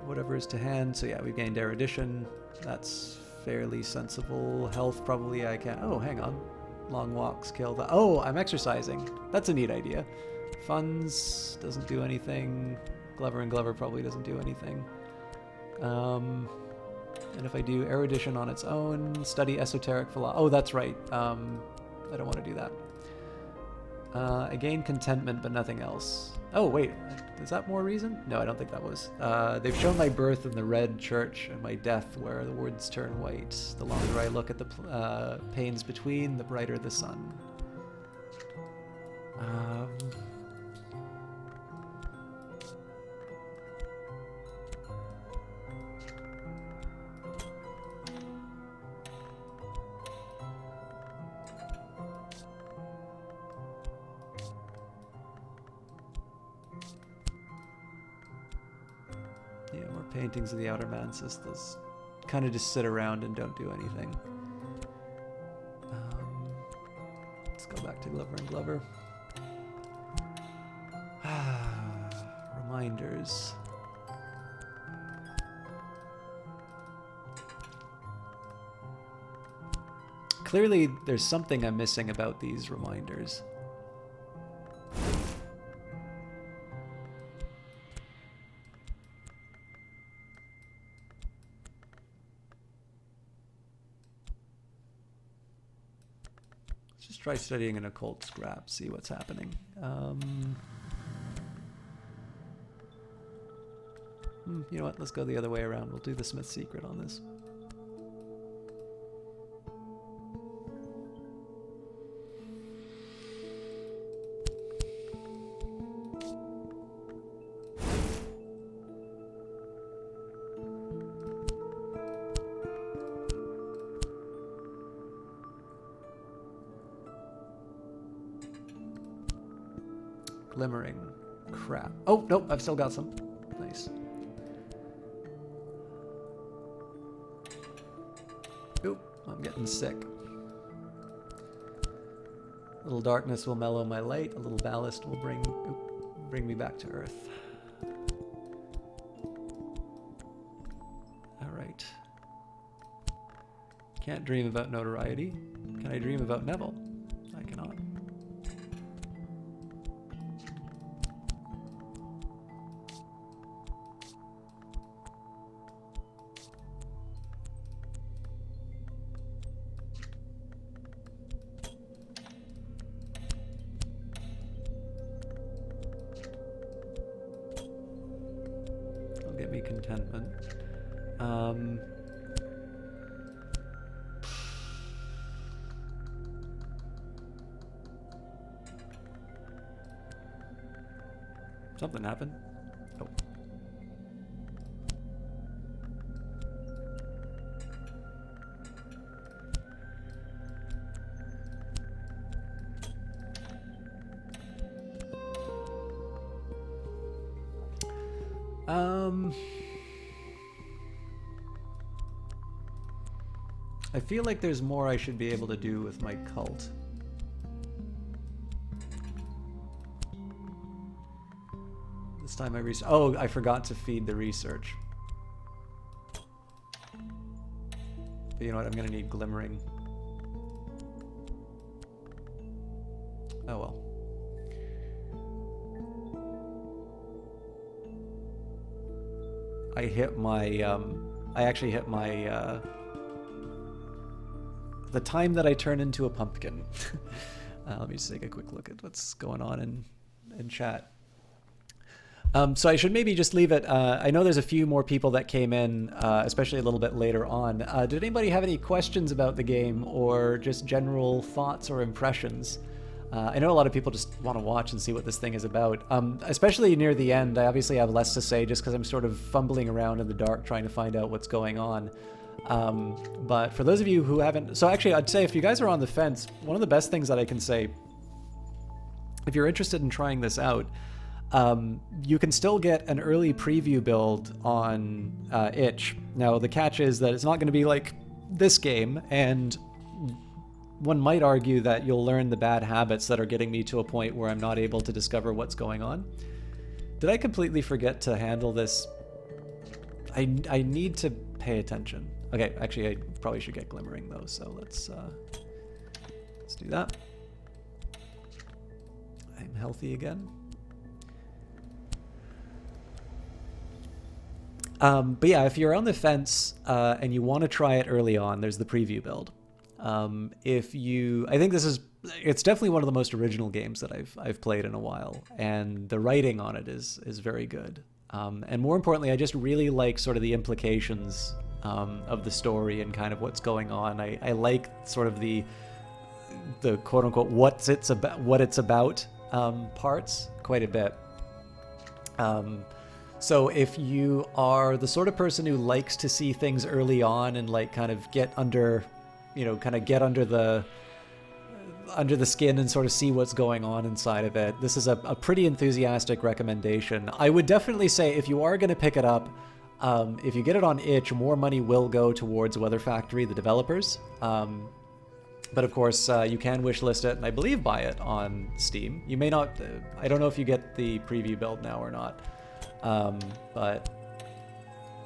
Whatever is to hand. So yeah, we've gained erudition. That's fairly sensible. Health, probably I can't... Oh, hang on. Long walks kill the... Oh, I'm exercising. That's a neat idea. Funds doesn't do anything. Glover and Glover probably doesn't do anything. And if I do erudition on its own, study esoteric philosophy... Oh, that's right. I don't want to do that. I gain contentment, but nothing else. Oh, wait. Is that more reason? No, I don't think that was. They've shown my birth in the red church and my death where the woods turn white. The longer I look at the panes between, the brighter the sun. Paintings of the outer mansis. Those kind of just sit around and don't do anything. Let's go back to Glover and Glover. Reminders. Clearly, there's something I'm missing about these reminders. Try studying an occult scrap, see what's happening. You know what, let's go the other way around. We'll do the Smith's secret on this. Glimmering. Crap. Oh, nope, I've still got some. Nice. Oop, I'm getting sick. A little darkness will mellow my light. A little ballast will bring me back to earth. All right. Can't dream about notoriety. Can I dream about Neville? I cannot. Get me contentment. Something happened. Oh. I feel like there's more I should be able to do with my cult. This time oh, I forgot to feed the research. But you know what, I'm gonna need glimmering. Oh well. I hit my, I actually hit my, the time that I turn into a pumpkin. Let me just take a quick look at what's going on in chat. So I should maybe just leave it. I know there's a few more people that came in, especially a little bit later on. Did anybody have any questions about the game or just general thoughts or impressions? I know a lot of people just want to watch and see what this thing is about. Especially near the end, I obviously have less to say just because I'm sort of fumbling around in the dark trying to find out what's going on. But for those of you who haven't... So actually, I'd say if you guys are on the fence, one of the best things that I can say, if you're interested in trying this out, you can still get an early preview build on itch. Now, the catch is that it's not going to be like this game, and one might argue that you'll learn the bad habits that are getting me to a point where I'm not able to discover what's going on. Did I completely forget to handle this? I need to pay attention. Okay, actually, I probably should get glimmering, though, so let's do that. I'm healthy again. But yeah, if you're on the fence and you want to try it early on, there's the preview build. I think it's definitely one of the most original games that I've played in a while, and the writing on it is very good. And more importantly, I just really like sort of the implications of the story and kind of what's going on. I like sort of the quote unquote what it's about parts quite a bit. So if you are the sort of person who likes to see things early on and like kind of get under the skin and sort of see what's going on inside of it, this is a pretty enthusiastic recommendation. I would definitely say if you are going to pick it up, if you get it on itch, more money will go towards Weather Factory, the developers. But of course, you can wishlist it and I believe buy it on Steam. You may not, I don't know if you get the preview build now or not. But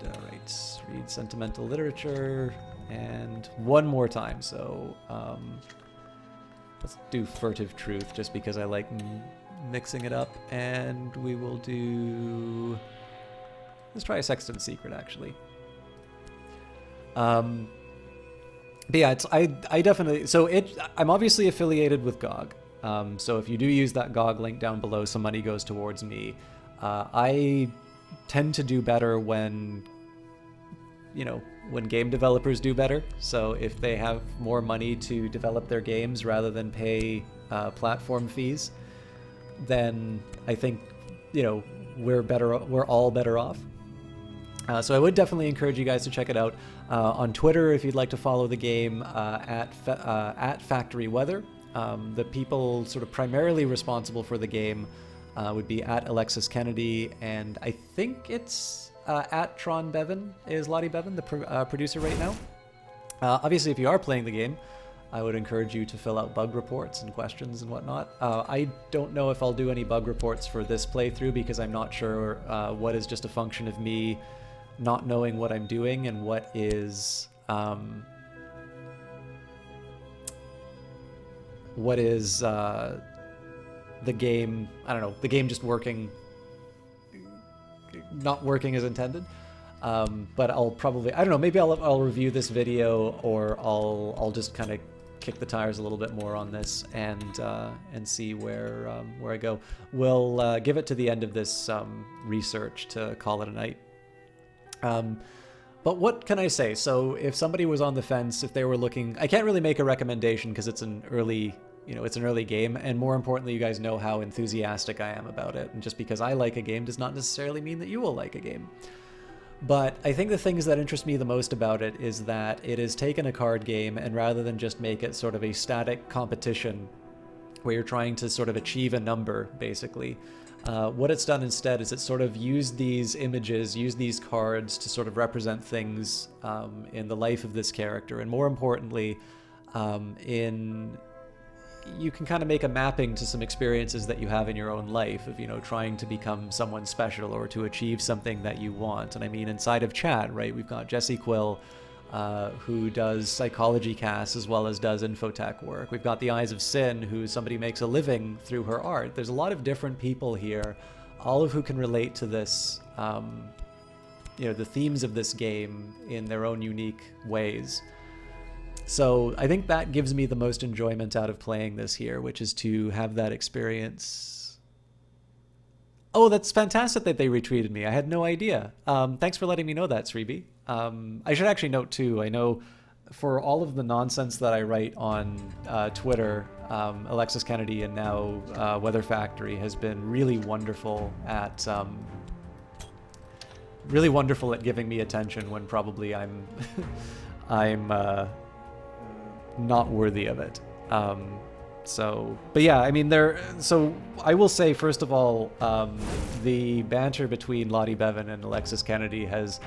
all right, read sentimental literature and one more time. So let's do Furtive Truth just because I like mixing it up, and we will do, let's try a Sexton Secret actually. But yeah, I definitely, I'm obviously affiliated with GOG. So if you do use that GOG link down below, some money goes towards me. I tend to do better when game developers do better. So if they have more money to develop their games rather than pay platform fees, then I think, we're all better off. So I would definitely encourage you guys to check it out. On Twitter, if you'd like to follow the game, at Factory Weather. The people sort of primarily responsible for the game would be at Alexis Kennedy, and I think it's at Tron Bevan, is Lottie Bevan, the producer right now. Obviously, if you are playing the game, I would encourage you to fill out bug reports and questions and whatnot. I don't know if I'll do any bug reports for this playthrough because I'm not sure what is just a function of me not knowing what I'm doing and what is the game, I don't know, the game just not working as intended. But I'll probably, I don't know, maybe I'll review this video, or I'll just kind of kick the tires a little bit more on this and see where I go. We'll give it to the end of this research to call it a night. But what can I say? So if somebody was on the fence, if they were looking, I can't really make a recommendation because it's an early game, and more importantly, you guys know how enthusiastic I am about it, and just because I like a game does not necessarily mean that you will like a game. But I think the things that interest me the most about it is that it has taken a card game, and rather than just make it sort of a static competition where you're trying to sort of achieve a number, basically, what it's done instead is it's sort of used these images, used these cards to sort of represent things in the life of this character, and more importantly, you can kind of make a mapping to some experiences that you have in your own life of, trying to become someone special or to achieve something that you want. And I mean, inside of chat, right, we've got Jesse Quill, who does psychology casts as well as does infotech work. We've got the Eyes of Sin, who somebody makes a living through her art. There's a lot of different people here, all of who can relate to this, the themes of this game in their own unique ways. So I think that gives me the most enjoyment out of playing this here, which is to have that experience. Oh, that's fantastic that they retweeted me. I had no idea. Thanks for letting me know that, Sribi. I should actually note too. I know for all of the nonsense that I write on Twitter, Alexis Kennedy and now Weather Factory has been really wonderful at giving me attention when probably I'm I'm not worthy of it. But yeah, I mean, so I will say, first of all, the banter between Lottie Bevan and Alexis Kennedy has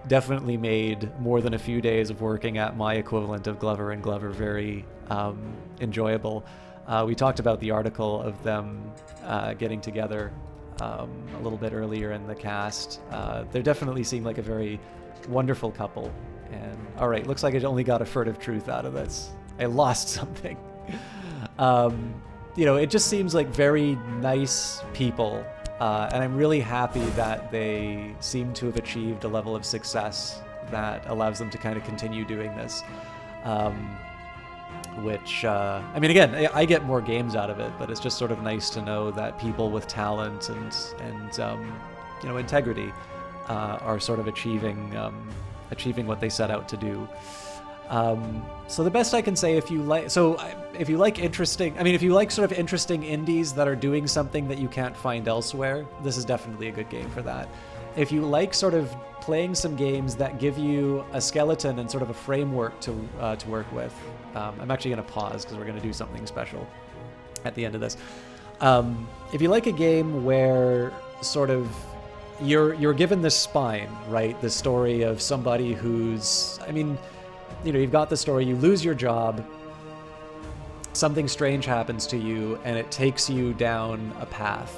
definitely made more than a few days of working at my equivalent of Glover and Glover very enjoyable. We talked about the article of them getting together a little bit earlier in the cast. They definitely seem like a very wonderful couple. And all right, looks like I only got a furtive truth out of this. I lost something. It just seems like very nice people, and I'm really happy that they seem to have achieved a level of success that allows them to kind of continue doing this. I mean, again, I get more games out of it, but it's just sort of nice to know that people with talent and integrity are sort of achieving what they set out to do. So the best I can say, if you like sort of interesting indies that are doing something that you can't find elsewhere, this is definitely a good game for that. If you like sort of playing some games that give you a skeleton and sort of a framework to work with, I'm actually going to pause because we're going to do something special at the end of this. If you like a game where sort of you're given this spine, right? The story of somebody who's, I mean, you've got the story, you lose your job, something strange happens to you, and it takes you down a path.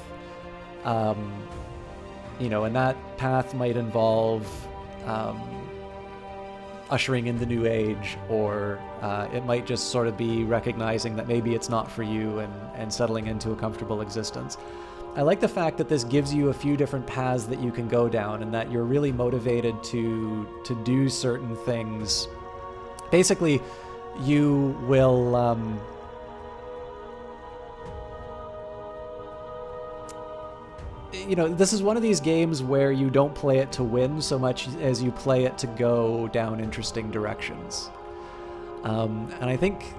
And that path might involve ushering in the new age, or it might just sort of be recognizing that maybe it's not for you and settling into a comfortable existence. I like the fact that this gives you a few different paths that you can go down, and that you're really motivated to do certain things. Basically, you will this is one of these games where you don't play it to win so much as you play it to go down interesting directions. And I think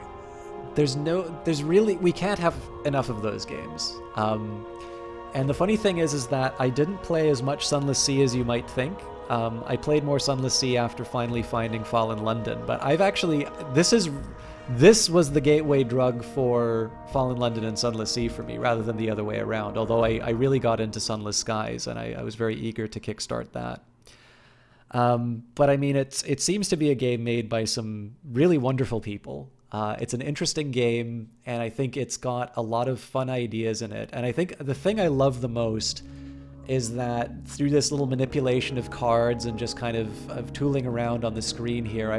we can't have enough of those games. And the funny thing is that I didn't play as much Sunless Sea as you might think. I played more Sunless Sea after finally finding Fallen London, but this was the gateway drug for Fallen London and Sunless Sea for me, rather than the other way around, although I really got into Sunless Skies, and I was very eager to kickstart that. But I mean, it seems to be a game made by some really wonderful people. It's an interesting game, and I think it's got a lot of fun ideas in it. And I think the thing I love the most is that through this little manipulation of cards and just kind of tooling around on the screen here,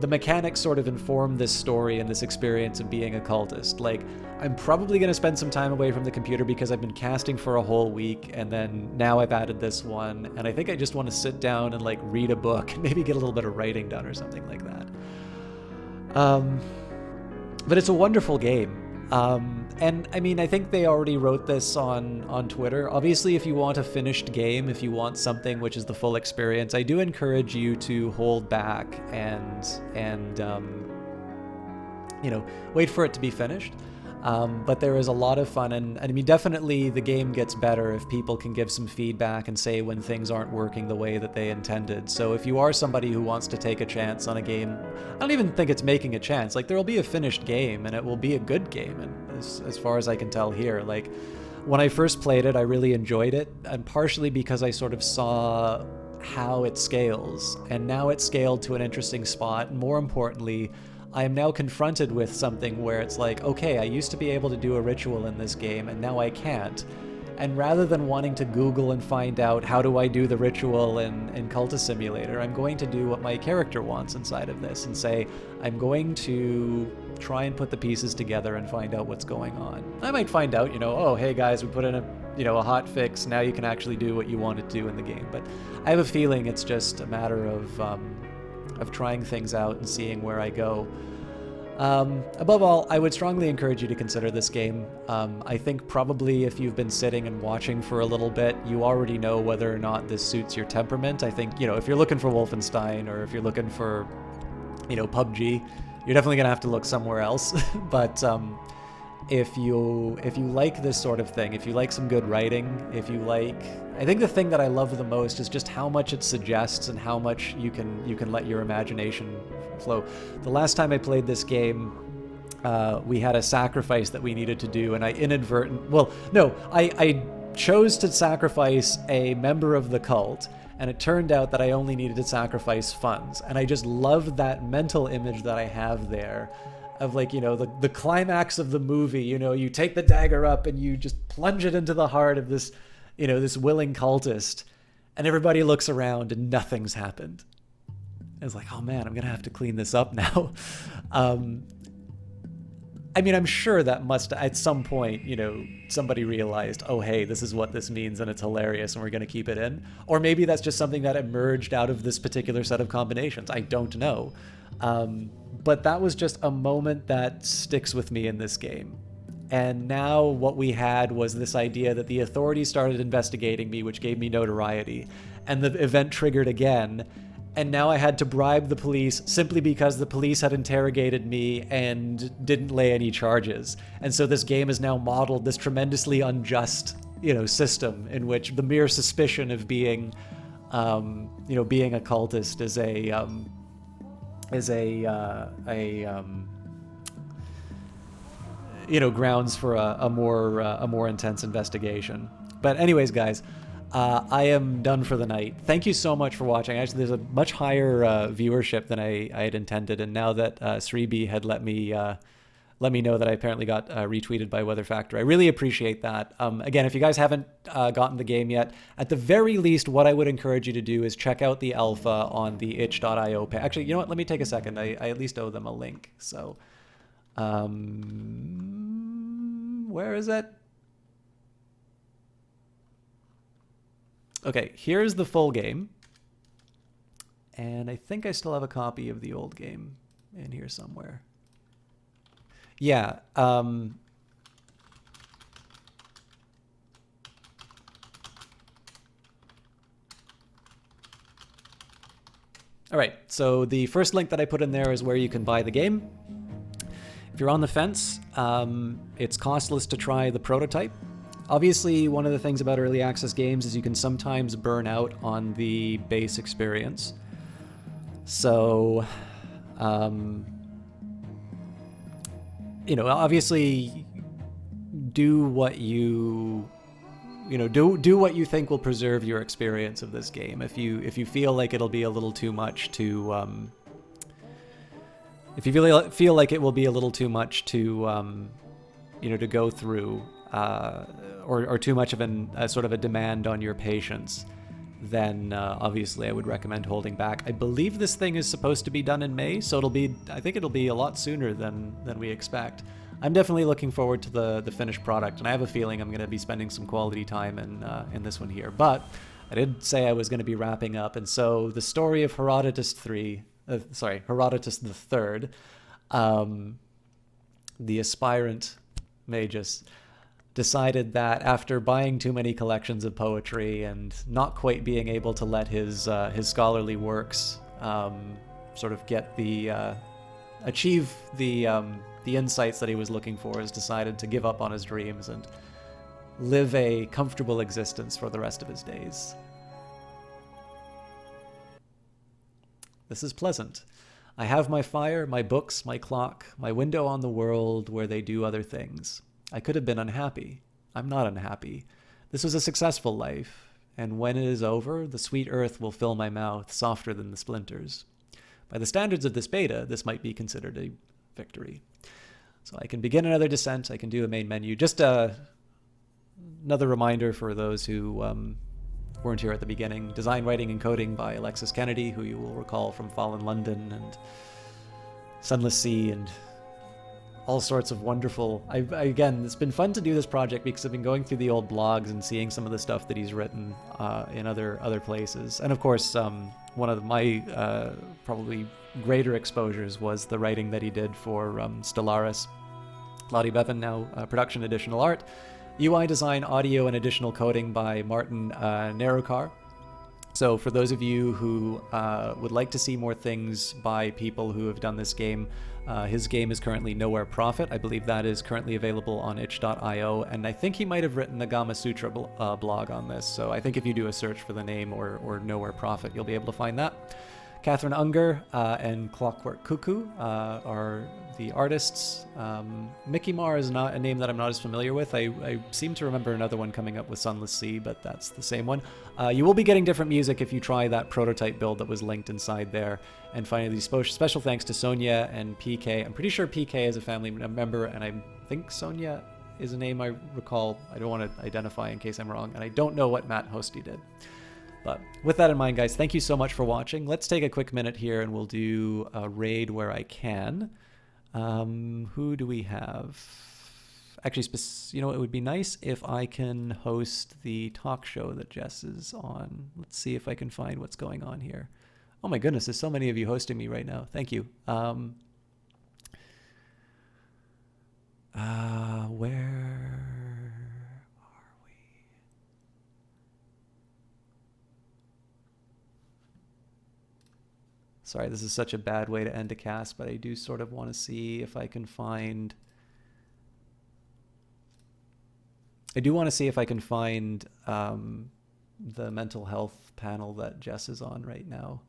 the mechanics sort of inform this story and this experience of being a cultist. Like, I'm probably going to spend some time away from the computer because I've been casting for a whole week, and then now I've added this one, and I think I just want to sit down and like read a book and maybe get a little bit of writing done or something like that. But it's a wonderful game. And I mean, I think they already wrote this on Twitter. Obviously, if you want a finished game, if you want something which is the full experience, I do encourage you to hold back and wait for it to be finished. But there is a lot of fun, and I mean, definitely the game gets better if people can give some feedback and say when things aren't working the way that they intended. So if you are somebody who wants to take a chance on a game, I don't even think it's making a chance. Like, there will be a finished game, and it will be a good game, and as far as I can tell here. Like, when I first played it, I really enjoyed it, and partially because I sort of saw how it scales, and now it's scaled to an interesting spot, and more importantly, I am now confronted with something where it's like, okay, I used to be able to do a ritual in this game, and now I can't. And rather than wanting to Google and find out how do I do the ritual in Cultist Simulator, I'm going to do what my character wants inside of this and say, I'm going to try and put the pieces together and find out what's going on. I might find out, oh, hey guys, we put in a hot fix, now you can actually do what you want to do in the game. But I have a feeling it's just a matter of trying things out and seeing where I go. Above all, I would strongly encourage you to consider this game. I think probably if you've been sitting and watching for a little bit, you already know whether or not this suits your temperament. I think, if you're looking for Wolfenstein, or if you're looking for, PUBG, you're definitely going to have to look somewhere else. But if you like this sort of thing, if you like some good writing, I think the thing that I love the most is just how much it suggests and how much you can let your imagination flow. The last time I played this game, we had a sacrifice that we needed to do, and I chose to sacrifice a member of the cult, and it turned out that I only needed to sacrifice funds. And I just love that mental image that I have there of the climax of the movie. You take the dagger up and you just plunge it into the heart of this, this willing cultist, and everybody looks around and nothing's happened. It's like, oh man, I'm gonna have to clean this up now. I'm sure that must, at some point, somebody realized, oh hey, this is what this means and it's hilarious and we're gonna keep it in. Or maybe that's just something that emerged out of this particular set of combinations. I don't know. But that was just a moment that sticks with me in this game. And now what we had was this idea that the authorities started investigating me, which gave me notoriety. And the event triggered again. And now I had to bribe the police simply because the police had interrogated me and didn't lay any charges. And so this game has now modeled this tremendously unjust, system in which the mere suspicion of being a cultist is grounds for a more intense investigation. But anyways, guys, I am done for the night. Thank you so much for watching. Actually, there's a much higher viewership than I had intended, and now that Sribi had let me know that I apparently got retweeted by Weather Factor, I really appreciate that. Again, if you guys haven't gotten the game yet, at the very least, what I would encourage you to do is check out the alpha on the itch.io page. Actually, you know what? Let me take a second. I at least owe them a link. So, where is it? Okay, here's the full game. And I think I still have a copy of the old game in here somewhere. Yeah. All right, so the first link that I put in there is where you can buy the game. If you're on the fence, it's costless to try the prototype. Obviously, one of the things about early access games is you can sometimes burn out on the base experience. So, obviously, do what you think will preserve your experience of this game. If you feel like it'll be a little too much to, if you feel like it will be a little too much to, to go through. Or too much of a sort of a demand on your patience, then obviously I would recommend holding back. I believe this thing is supposed to be done in May, so I think it'll be a lot sooner than we expect. I'm definitely looking forward to the finished product, and I have a feeling I'm going to be spending some quality time in this one here. But I did say I was going to be wrapping up, and so the story of Herodotus III, the aspirant magus, decided that after buying too many collections of poetry and not quite being able to let his scholarly works sort of get achieve the insights that he was looking for, has decided to give up on his dreams and live a comfortable existence for the rest of his days. This is pleasant. I have my fire, my books, my clock, my window on the world where they do other things. I could have been unhappy. I'm not unhappy. This was a successful life, and when it is over, the sweet earth will fill my mouth softer than the splinters. By the standards of this beta, this might be considered a victory. So I can begin another descent. I can do a main menu. Just another reminder for those who weren't here at the beginning. Design, writing, and coding by Alexis Kennedy, who you will recall from Fallen London and Sunless Sea and all sorts of wonderful... Again, it's been fun to do this project because I've been going through the old blogs and seeing some of the stuff that he's written in other places. And of course, one of my probably greater exposures was the writing that he did for Stellaris. Lottie Bevan, now production additional art. UI design, audio, and additional coding by Martin Narukar. So for those of you who would like to see more things by people who have done this game, his game is currently Nowhere Prophet. I believe that is currently available on itch.io, and I think he might have written the Gama Sutra blog on this. So I think if you do a search for the name or Nowhere Prophet, you'll be able to find that. Catherine Unger and Clockwork Cuckoo are the artists. Mickey Mar is not a name that I'm not as familiar with. I seem to remember another one coming up with Sunless Sea, but that's the same one. You will be getting different music if you try that prototype build that was linked inside there. And finally, special thanks to Sonia and PK. I'm pretty sure PK is a family member, and I think Sonia is a name I recall. I don't want to identify in case I'm wrong, and I don't know what Matt Hosty did. But with that in mind, guys, thank you so much for watching. Let's take a quick minute here and we'll do a raid where I can. Who do we have? Actually, you know, it would be nice if I can host the talk show that Jess is on. Let's see if I can find what's going on here. Oh my goodness, there's so many of you hosting me right now. Thank you. Where... Sorry, this is such a bad way to end a cast, but I do sort of want to see if I can find... I do want to see if I can find the mental health panel that Jess is on right now.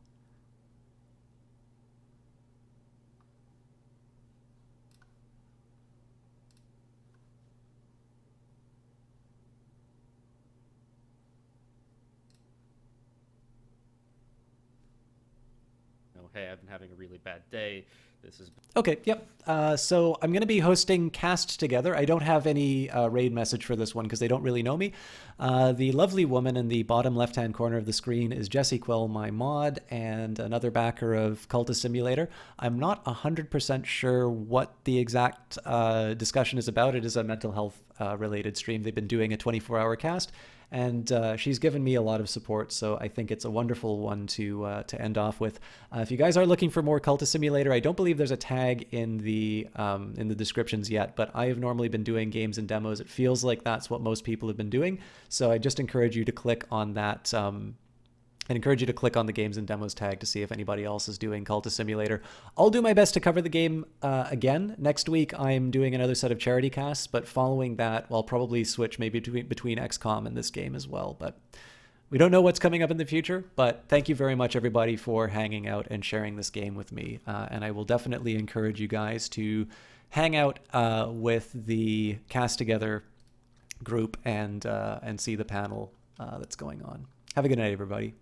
Hey, I've been having a really bad day. This is
okay. Yep. So I'm going to be hosting Cast Together. I don't have any raid message for this one because they don't really know me. The lovely woman in the bottom left-hand corner of the screen is Jessie Quill, my mod, and another backer of Cultist Simulator. I'm not 100% sure what the exact discussion is about. It is a mental health related stream. They've been doing a 24-hour cast. And she's given me a lot of support, so I think it's a wonderful one to end off with. If you guys are looking for more Cultist Simulator, I don't believe there's a tag in the descriptions yet, but I have normally been doing games and demos. It feels like that's what most people have been doing, so I just encourage you to click on that. I encourage you to click on the games and demos tag to see if anybody else is doing Cultist Simulator. I'll do my best to cover the game again. Next week, I'm doing another set of charity casts, but following that, I'll probably switch maybe between XCOM and this game as well. But we don't know what's coming up in the future, but thank you very much, everybody, for hanging out and sharing this game with me. And I will definitely encourage you guys to hang out with the Cast Together group and see the panel that's going on. Have a good night, everybody.